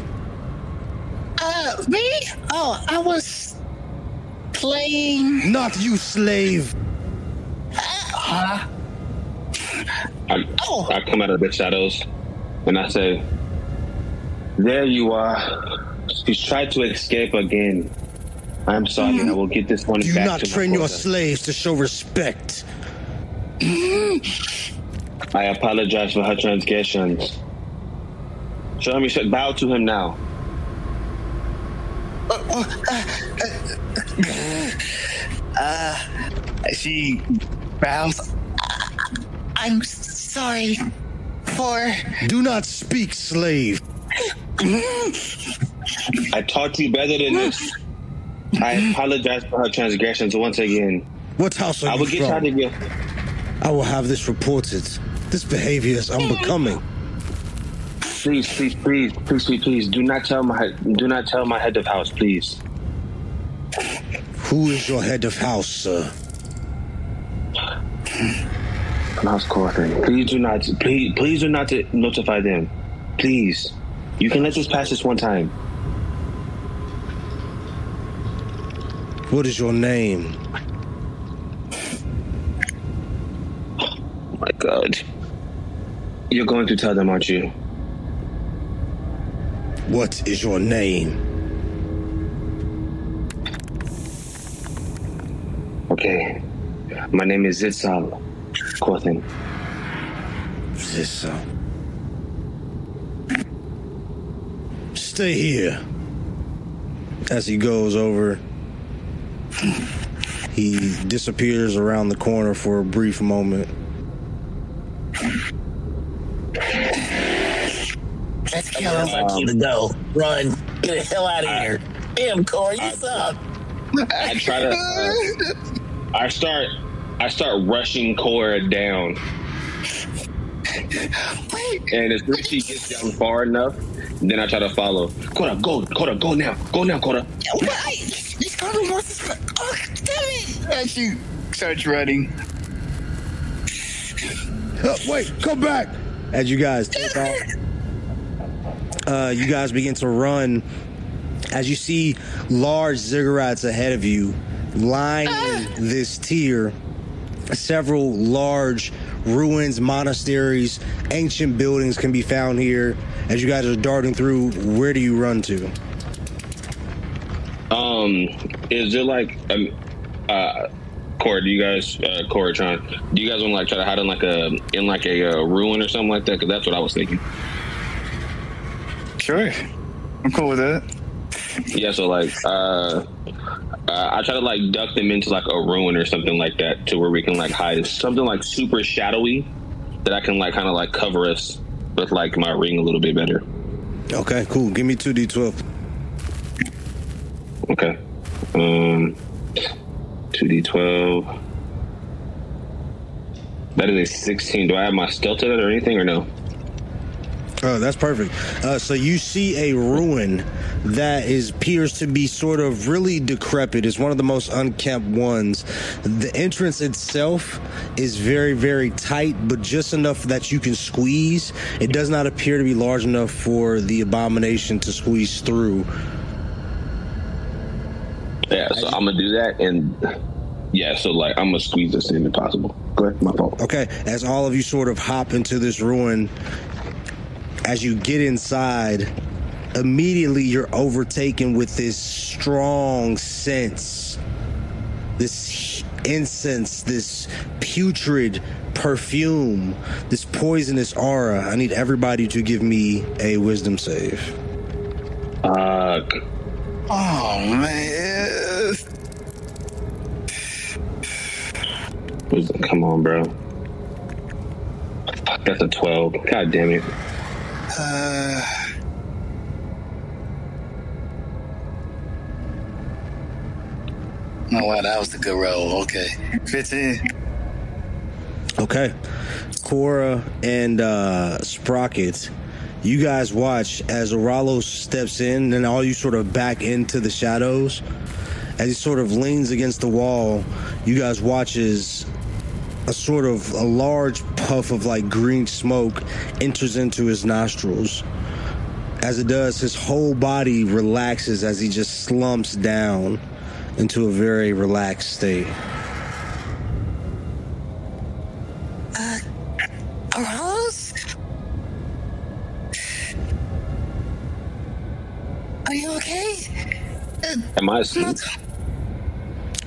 Me? Oh, I was playing. Not you, slave. I come out of the shadows and I say, there you are. She's tried to escape again. I'm sorry, I will get this one Do back not to train my your quarters. slaves to show respect. I apologize for her transgressions. Show me, bow to him now. She bows. I'm sorry for. Do not speak, slave. I taught you better than this. I apologize for her transgressions once again. What house are I you will get from? out of here. I will have this reported. This behavior is unbecoming. Please, do not tell my head of house, please. Who is your head of house, sir? House Corbin. Please do not notify them. Please. You can let this pass this one time. What is your name? Oh my God. You're going to tell them, aren't you? What is your name? Okay. My name is Zitzal Corthin. Zitzal. Stay here. As he goes over, he disappears around the corner for a brief moment. Let's kill Sounds him. like you to go. Run. Get the hell out of here. Damn, Corey, you suck. I try to. I start rushing Cora down. Wait. And as soon as she gets down far enough, then I try to follow. Cora, go now, Cora. Wait. He's coming. Oh, damn it. And she starts running. Wait, come back! As you guys take off, you guys begin to run. As you see large ziggurats ahead of you, lining this tier, several large ruins, monasteries, ancient buildings can be found here. As you guys are darting through, where do you run to? Is there like Cora, do you guys Coratron, do you guys want to like try to hide in like a ruin or something like that? Because that's what I was thinking. Sure. I'm cool with that. Yeah, so like I try to like duck them into like a ruin or something like that to where we can like hide something like super shadowy that I can like kind of like cover us with like my ring a little bit better. Okay, cool. Give me 2d12. Okay. 2d12. That is a 16. Do I have my stealth to that or anything or no? Oh, that's perfect. So you see a ruin that appears to be sort of really decrepit. It's one of the most unkempt ones. The entrance itself is very, very tight, but just enough that you can squeeze. It does not appear to be large enough for the abomination to squeeze through. Yeah, so I'm gonna do that, and yeah, so like I'm gonna squeeze this in if possible. Go ahead, my fault. Okay, as all of you sort of hop into this ruin, as you get inside, immediately you're overtaken with this strong sense, this incense, this putrid perfume, this poisonous aura. I need everybody to give me a wisdom save. Oh, man. Come on, bro. Fuck, that's a 12. God damn it. Oh, wow, that was a good roll. Okay. 15. Okay. Cora and Sprocket, you guys watch as Eralos steps in, and all you sort of back into the shadows. As he sort of leans against the wall, you guys watch as a large puff of like green smoke enters into his nostrils. As it does, his whole body relaxes as he just slumps down into a very relaxed state. Eralos? Are you okay? Am I asleep?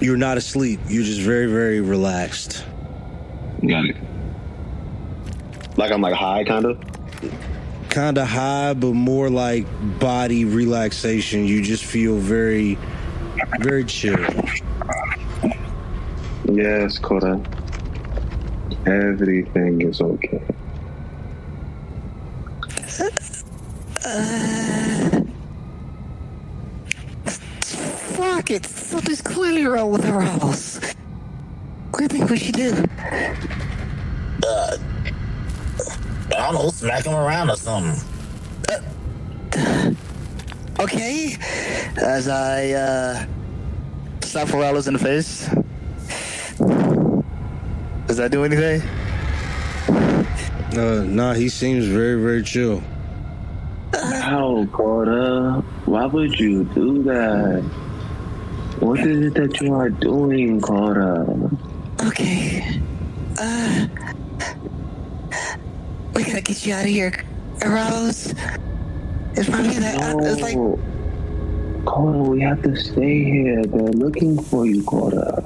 You're not asleep. You're just very, very relaxed. Got it. Like I'm like high, kind of? Kind of high, but more like body relaxation. You just feel very, very chill. Yes, Cora. Everything is okay. Fuck it. Something's clearly wrong with Eralos. What do you think we should do? I don't know, smack him around or something. Okay. As I slap Eralos in the face. Does that do anything? Nah, he seems very, very chill. How, Cora? Why would you do that? What is it that you are doing, Cora? Okay. We gotta get you out of here, Eralos. It's probably that. It's like. Cora, we have to stay here. They're looking for you, Cora.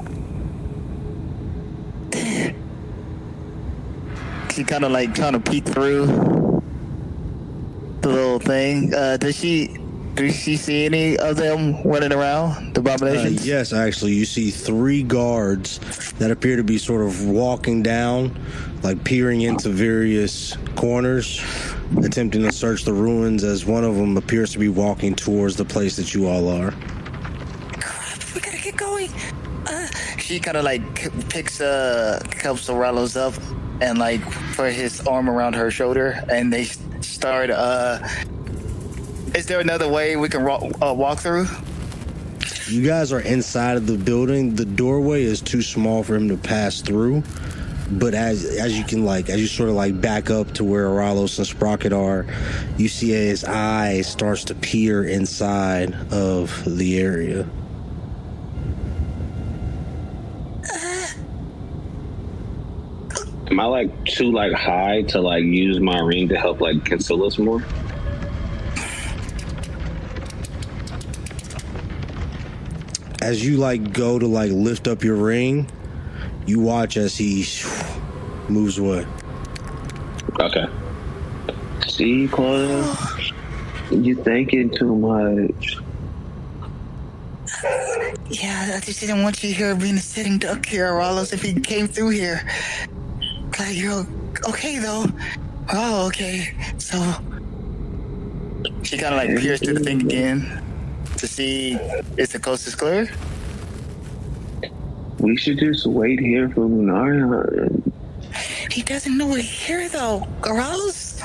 She kind of like trying to peek through the little thing. Does she see any of them running around, the abominations? Yes, actually, you see 3 guards that appear to be sort of walking down, like peering into various corners, attempting to search the ruins, as one of them appears to be walking towards the place that you all are. Crap, we gotta get going. She kind of like helps Eralos up and like put his arm around her shoulder, and they start. Is there another way we can walk through? You guys are inside of the building. The doorway is too small for him to pass through. But as you sort of like back up to where Eralos and Sprocket are, you see his eye starts to peer inside of the area. Am I like too like high to like use my ring to help like conceal us more? As you like go to like lift up your ring, you watch as he moves away. Okay. See, Coil, you thinking too much. Yeah, I just didn't want you here being a sitting duck here, Eralos, if he came through here. Glad you're okay, though. Oh, okay. So... She kind of like peers through the thing again to see if the coast is clear. We should just wait here for Lunarion. he doesn't know we're here, though. Eralos?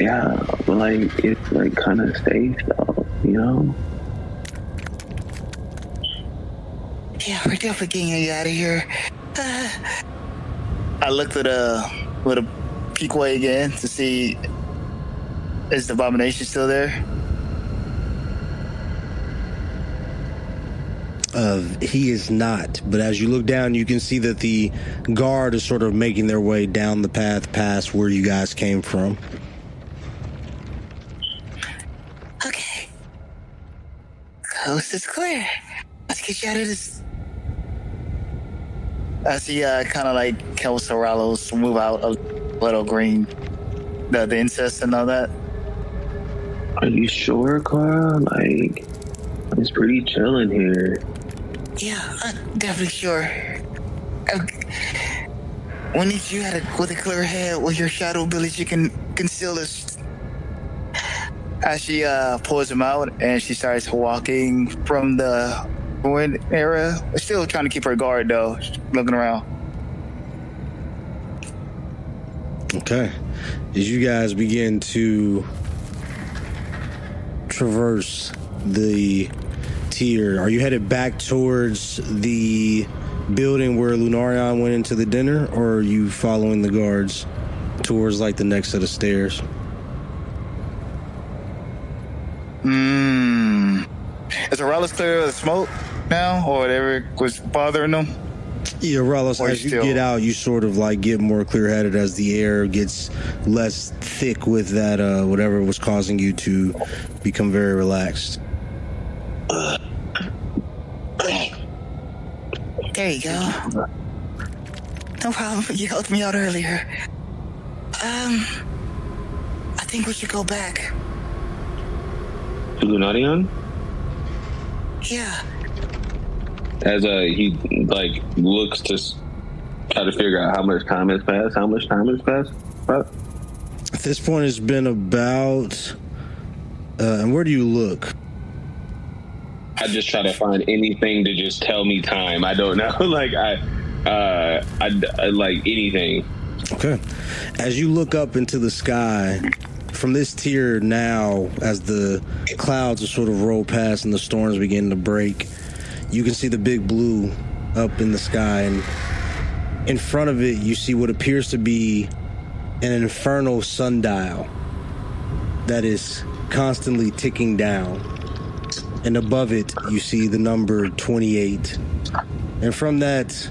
Yeah, but like, it's like kind of safe though, you know? Yeah, we're definitely getting you out of here. I looked at with a peek way again to see is the abomination still there? He is not, but as you look down, you can see that the guard is sort of making their way down the path past where you guys came from. Okay. Coast is clear. Let's get you out of this. I see kind of like helps Eralos move out a little green, the incest and all that. Are you sure, Carl? Like, it's pretty chill in here. Yeah, I'm definitely sure. We need you with a clear head with your shadow ability. You can conceal this. As she pulls him out and she starts walking from the ruin area, still trying to keep her guard though, looking around. Okay. As you guys begin to traverse the tier, are you headed back towards the building where Lunarion went into the dinner, or are you following the guards towards like the next set of stairs? Is Eralos clear of the smoke now, or whatever was bothering them? Yeah, Eralos, Or as you still- get out, you sort of like get more clear-headed as the air gets less thick with that whatever was causing you to become very relaxed. There you go. No problem. You helped me out earlier. I think we should go back. To Lunarion? Yeah. As he like looks to try to figure out how much time has passed. Right? At this point, it's been about... and where do you look? I just try to find anything to just tell me time. I don't know. Like I like anything. Okay. As you look up into the sky, from this tier now, as the clouds are sort of roll past and the storms begin to break, you can see the big blue up in the sky, and in front of it, you see what appears to be an infernal sundial that is constantly ticking down. And above it, you see the number 28. And from that,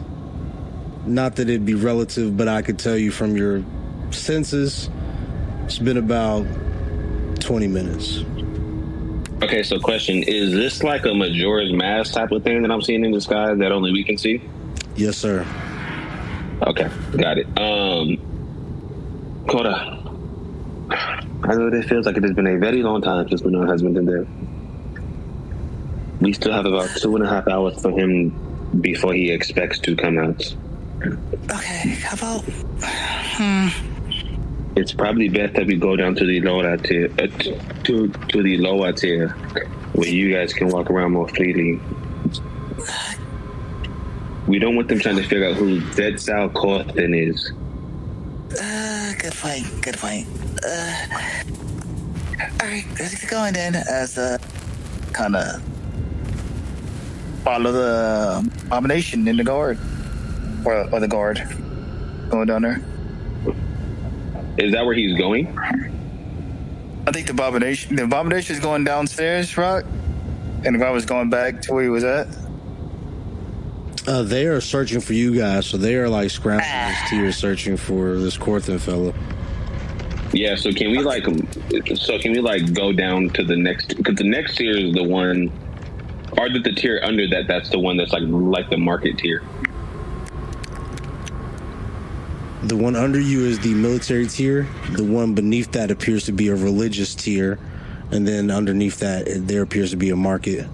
not that it'd be relative, but I could tell you from your senses, it's been about 20 minutes. Okay, so question, is this like a Majora's Mask type of thing that I'm seeing in the sky that only we can see? Yes, sir. Okay, got it. Koda, I know this feels like it has been a very long time since Lunarion has been in there. We still have about 2.5 hours for him before he expects to come out. Okay, how about... It's probably best that we go down to the lower tier, to the lower tier, where you guys can walk around more freely. We don't want them trying to figure out who Zed Sal Corthin is good fight. All right, let's get going then. As kind of follow the abomination in the guard, or the guard going down there. Is that where he's going? I think the abomination is going downstairs, Rock, and the guy was going back to where he was at. They are searching for you guys, so they are like scrounging this tier, searching for this Corthan fellow. Yeah. So can we like go down to the next? Because the next tier is the one, or the tier under that. That's the one that's like the market tier. The one under you is the military tier. The one beneath that appears to be a religious tier, and then underneath that there appears to be a market.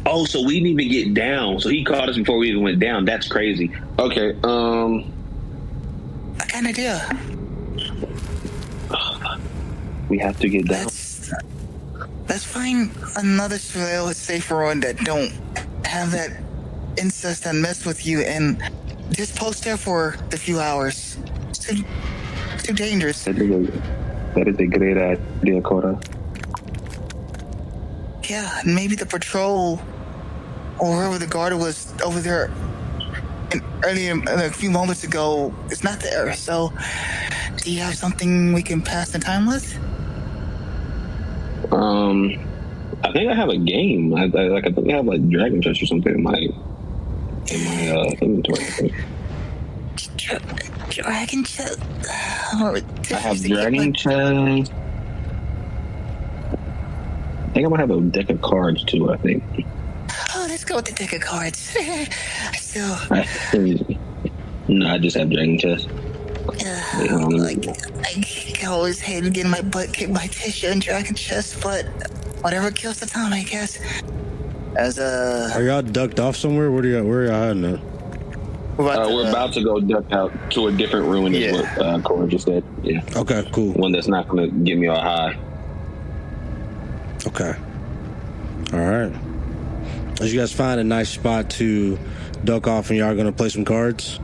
Oh, so we didn't even get down. So he caught us before we even went down. That's crazy. Okay. I got an idea. We have to get down. Let's find another safer one that don't have that incest and mess with you, and just post there for a few hours. It's too dangerous. That is a great idea, Cora. Yeah, and maybe the patrol or whoever the guard was over there a few moments ago is not there. So, do you have something we can pass the time with? I think I have a game. I think I have like Dragon Chest or something in my inventory. Dragon Chest. I have Dragon Chest. I think I might have a deck of cards too. I think. Oh, let's go with the deck of cards. No, I just have Dragon Chest. I always hated getting my butt kicked by Tisha and Dragon Chest, but whatever kills the time, I guess. Are y'all ducked off somewhere? Where are y'all hiding at? We're about to go duck out to a different ruin, is what Cora just said. Yeah. Okay, cool. One that's not going to give me a high. Okay. All right. As you guys find a nice spot to duck off, and y'all gonna play some cards.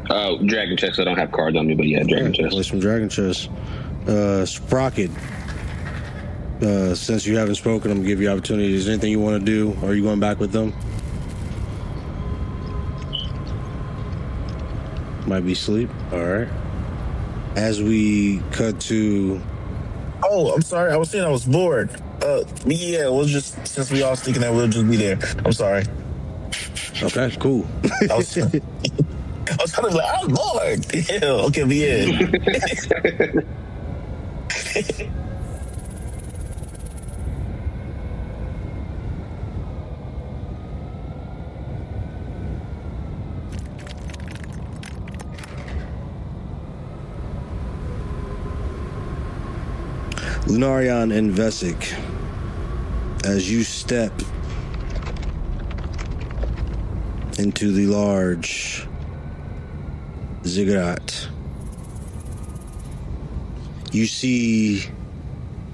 Oh, Dragon Chest. I don't have cards on me, but yeah, Dragon Chest. Play some Dragon Chest. Sprocket. Since you haven't spoken, I'm gonna give you opportunity. Is there anything you want to do? Or are you going back with them? Might be sleep. All right. As we cut to. Oh, I'm sorry. I was saying I was bored. Yeah, we'll just, since we all thinking that we'll just be there. I'm sorry. Okay, cool. I was kind of like, I'm bored. Yeah, okay, but yeah. Lunarion and Vessic, as you step into the large ziggurat, you see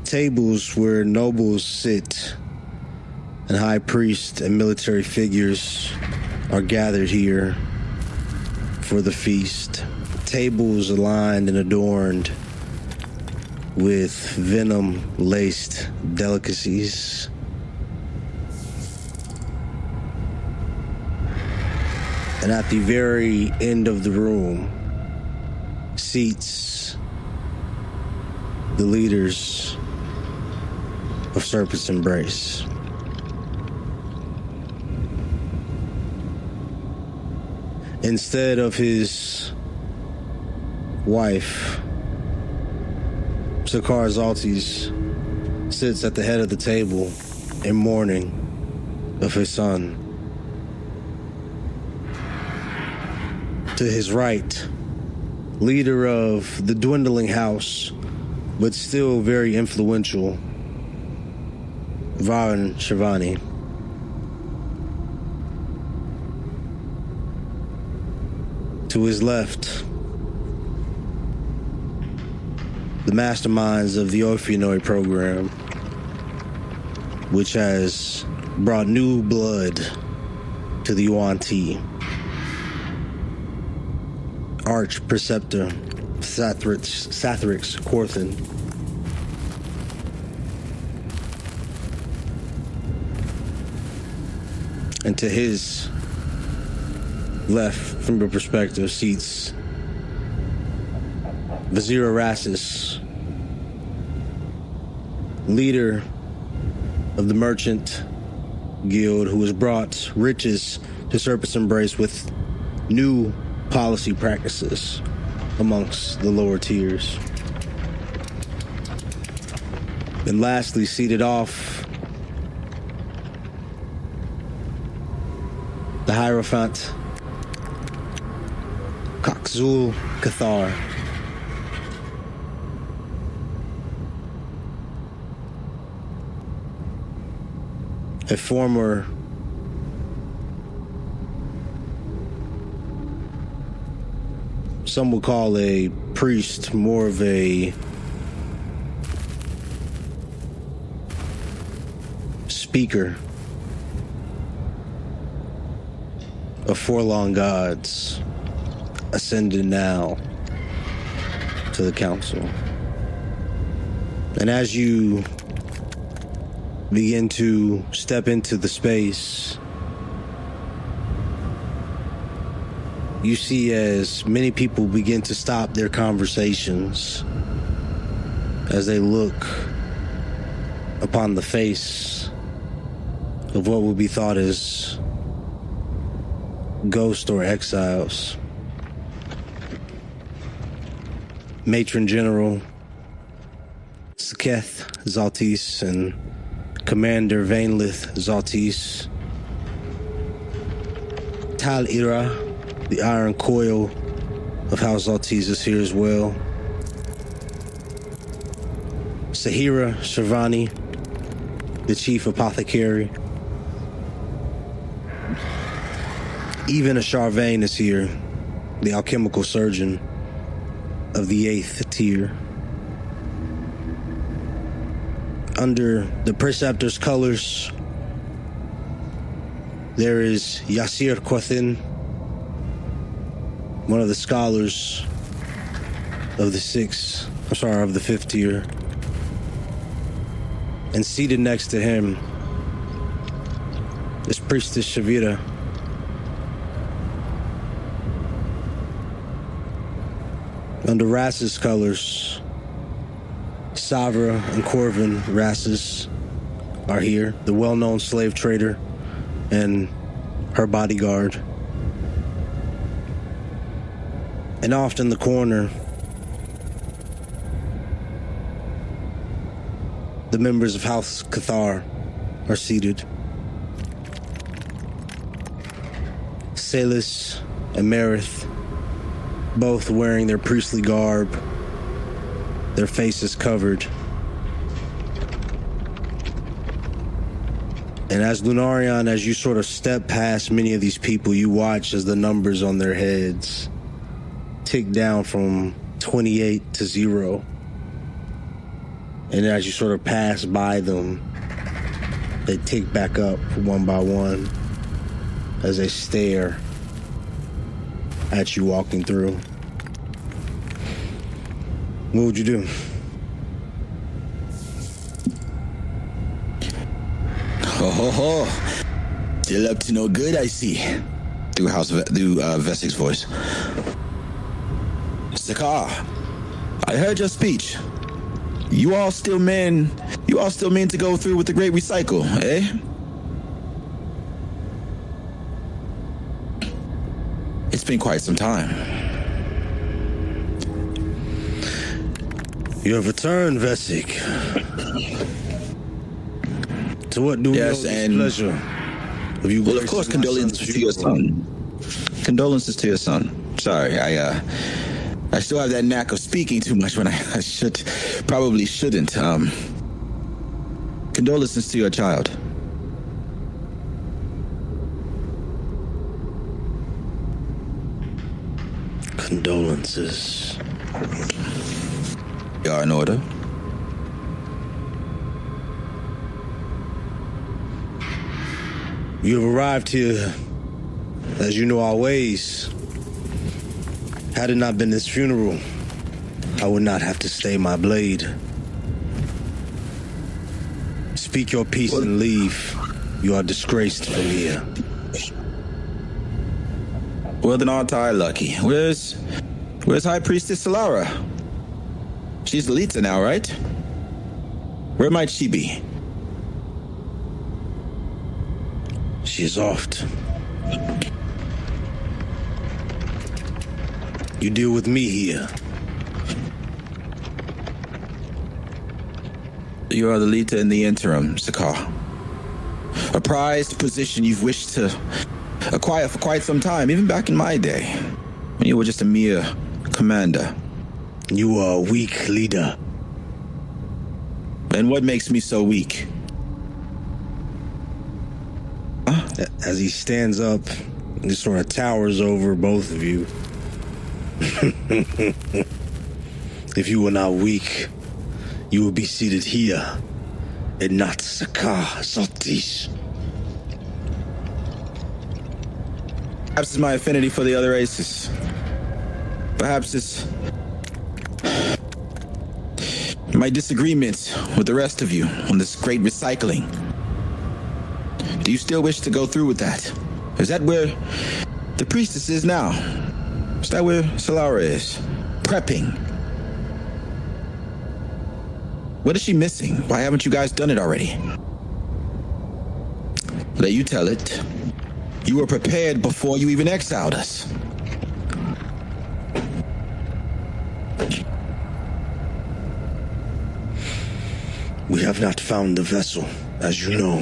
tables where nobles sit and high priests and military figures are gathered here for the feast. Tables aligned and adorned with venom-laced delicacies. And at the very end of the room, seats the leaders of Serpent's Embrace. Instead of his wife, Sakar Zaltis sits at the head of the table in mourning of his son. To his right, leader of the dwindling house, but still very influential, Varan Shivani. To his left, the masterminds of the Orphanoi program, which has brought new blood to the Yuan-ti. Arch Preceptor Sathrix Corthin. And to his left, from your perspective, seats Vizier Erassus, leader of the Merchant Guild, who has brought riches to Serpent's Embrace with new policy practices amongst the lower tiers. And lastly, seated off, the Hierophant Coxul Cathar. A former some would call a priest, more of a speaker of Forlorn Gods, ascended now to the council. And as you begin to step into the space, you see as many people begin to stop their conversations as they look upon the face of what would be thought as ghosts or exiles. Matron General Saketh Zaltis and Commander Vainlith Zaltis, Tal Ira, the Iron Coil of House Zaltis, is here as well. Sahira Shavani, the Chief Apothecary. Even a Charvain is here, the alchemical surgeon of the 8th tier. Under the Preceptor's colors, there is Yasir Quathin, one of the scholars of the 5th tier. And seated next to him is Priestess Shavira. Under Rass's colors, Savra and Corvin Rassus are here, the well-known slave trader and her bodyguard. And off in the corner, the members of House Cathar are seated. Salis and Marith, both wearing their priestly garb, their faces covered. And as Lunarion, as you sort of step past many of these people, you watch as the numbers on their heads tick down from 28 to 0. And as you sort of pass by them, they tick back up one by one as they stare at you walking through. What would you do? Oh, still up to no good, I see. Through Vessic's voice. Sakar, I heard your speech. You all still mean to go through with the great recycle, eh? It's been quite some time. You have returned, Vessic. To what do we owe this pleasure of you? Well, of course, condolences to your son. Condolences to your son. Sorry, I still have that knack of speaking too much when I probably shouldn't. Condolences to your child. Condolences. You are in order. You have arrived here, as you know our ways. Had it not been this funeral, I would not have to stay my blade. Speak your peace and leave. You are disgraced from here. Well, then aren't I lucky? Where's High Priestess Solara? She's the leader now, right? Where might she be? She is oft. You deal with me here. You are the leader in the interim, Sakar. A prized position you've wished to acquire for quite some time, even back in my day, when you were just a mere commander. You are a weak leader. And what makes me so weak? As he stands up, and just sort of towers over both of you. If you were not weak, you would be seated here, and not Sakar Zotis. Perhaps it's my affinity for the other races. Perhaps it's my disagreements with the rest of you on this great recycling. Do you still wish to go through with that? Is that where the priestess is now? Is that where Solara is? Prepping. What is she missing? Why haven't you guys done it already? Let you tell it. You were prepared before you even exiled us. We have not found the vessel, as you know.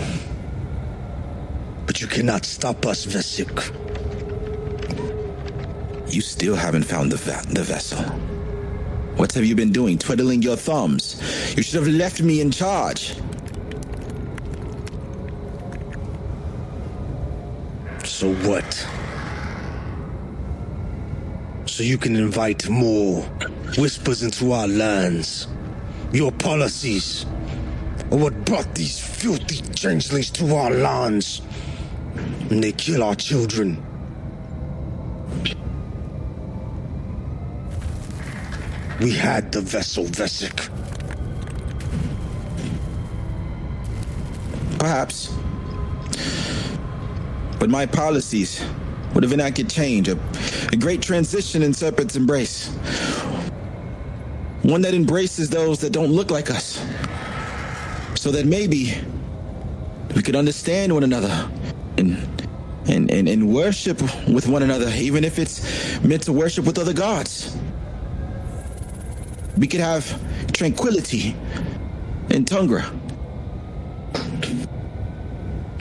But you cannot stop us, Vessic. You still haven't found the vessel. What have you been doing? Twiddling your thumbs? You should have left me in charge. So what? So you can invite more whispers into our lands. Your policies are what brought these filthy changelings to our lands. And they kill our children. We had the vessel, Vessic. Perhaps. But my policies would have enacted change, a great transition in Serpent's embrace. One that embraces those that don't look like us. So that maybe we could understand one another and worship with one another, even if it's meant to worship with other gods. We could have tranquility in Tungra.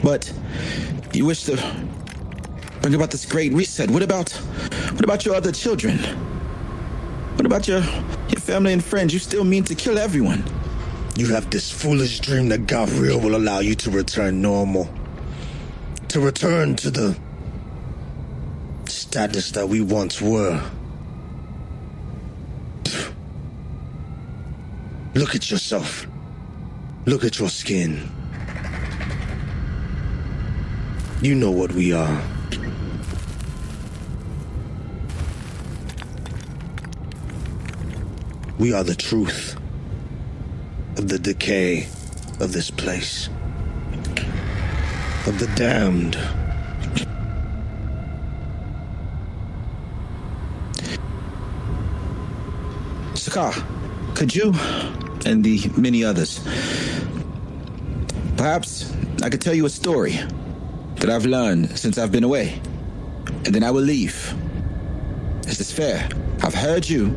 But you wish to bring about this great reset. What about your other children? What about your family and friends? You still mean to kill everyone. You have this foolish dream that Gabriel will allow you to return normal. To return to the status that we once were. Look at yourself. Look at your skin. You know what we are. We are the truth of the decay of this place. Of the damned. Sakar, could you, and the many others, perhaps I could tell you a story that I've learned since I've been away, and then I will leave. Is this fair? I've heard you.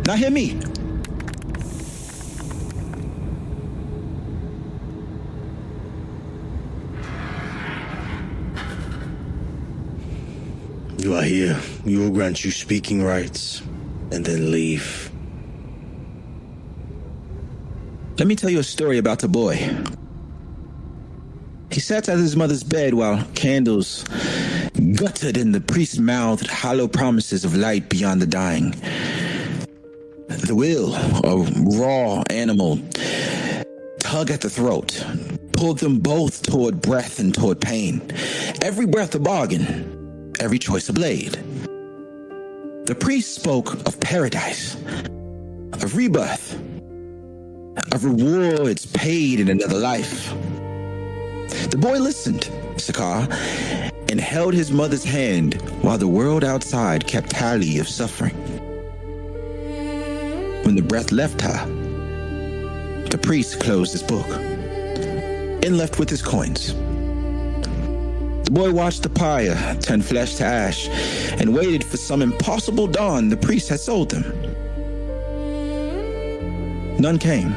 Now hear me. You are here. We will grant you speaking rights, and then leave. Let me tell you a story about a boy. He sat at his mother's bed while candles guttered in the priest-mouthed hollow promises of light beyond the dying. The will, a raw animal, tugged at the throat, pulled them both toward breath and toward pain. Every breath a bargain, every choice a blade. The priest spoke of paradise, of rebirth, of rewards paid in another life. The boy listened, Sakaar, and held his mother's hand while the world outside kept tally of suffering. When the breath left her, the priest closed his book and left with his coins. The boy watched the pyre turn flesh to ash and waited for some impossible dawn the priest had sold them. None came.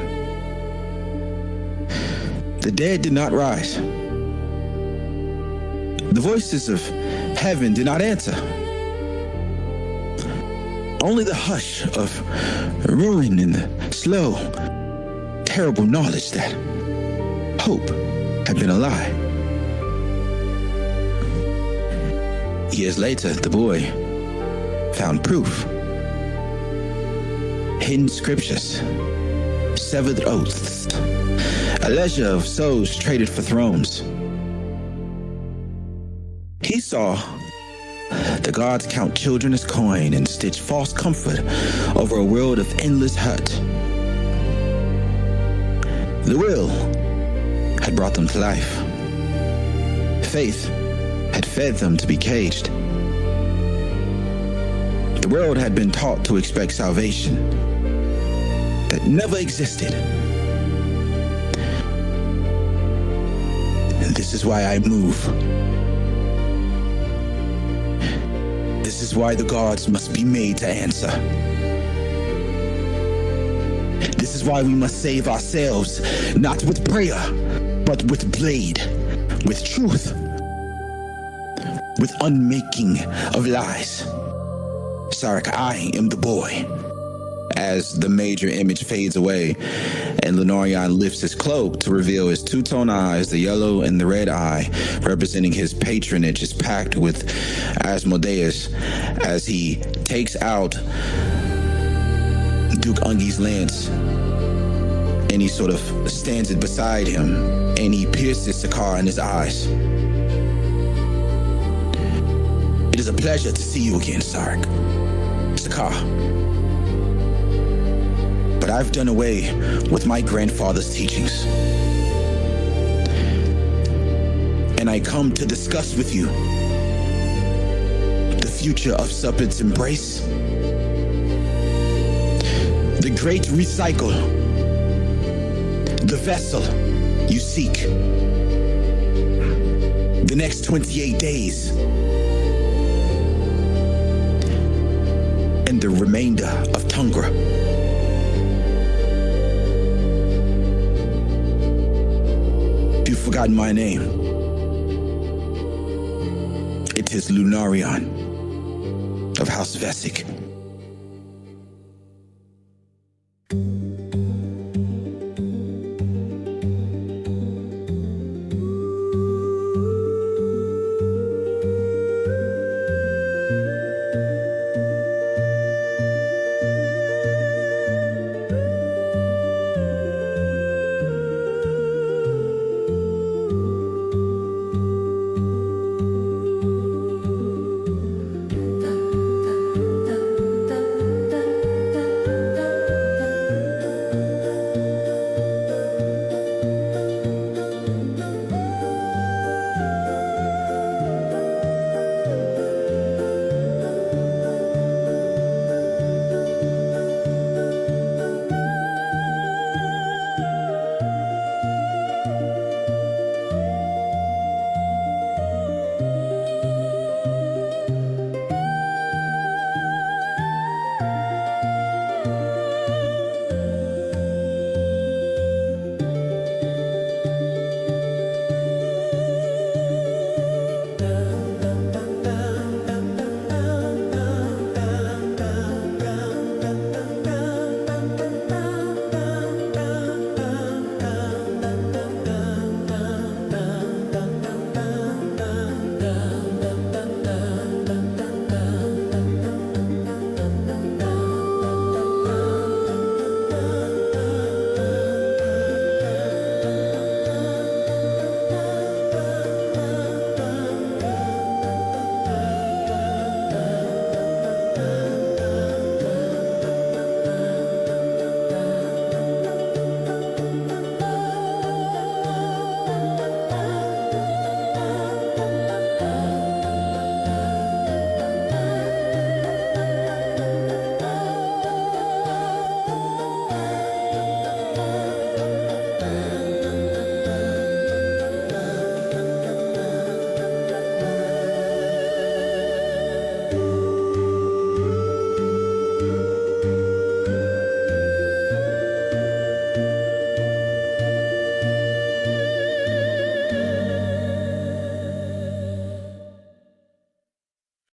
The dead did not rise. The voices of heaven did not answer. Only the hush of ruin and the slow, terrible knowledge that hope had been a lie. Years later, the boy found proof. Hidden scriptures, severed oaths, a ledger of souls traded for thrones. He saw the gods count children as coin and stitch false comfort over a world of endless hurt. The will had brought them to life. Faith had fed them to be caged. The world had been taught to expect salvation that never existed. And this is why I move. This is why the gods must be made to answer. This is why we must save ourselves, not with prayer, but with blade, with truth, with unmaking of lies. Sarek, I am the boy. As the major image fades away and Lunarion lifts his cloak to reveal his two-tone eyes, the yellow and the red eye, representing his patronage, is packed with Asmodeus as he takes out Duke Ungi's lance and he sort of stands it beside him and he pierces Sakaar in his eyes. It is a pleasure to see you again, Sarek. Sakaar. But I've done away with my grandfather's teachings. And I come to discuss with you the future of Serpent's embrace, the great recycle, the vessel you seek, the next 28 days, and the remainder of Tungra. You've forgotten my name. It is Lunarion of House Vessic.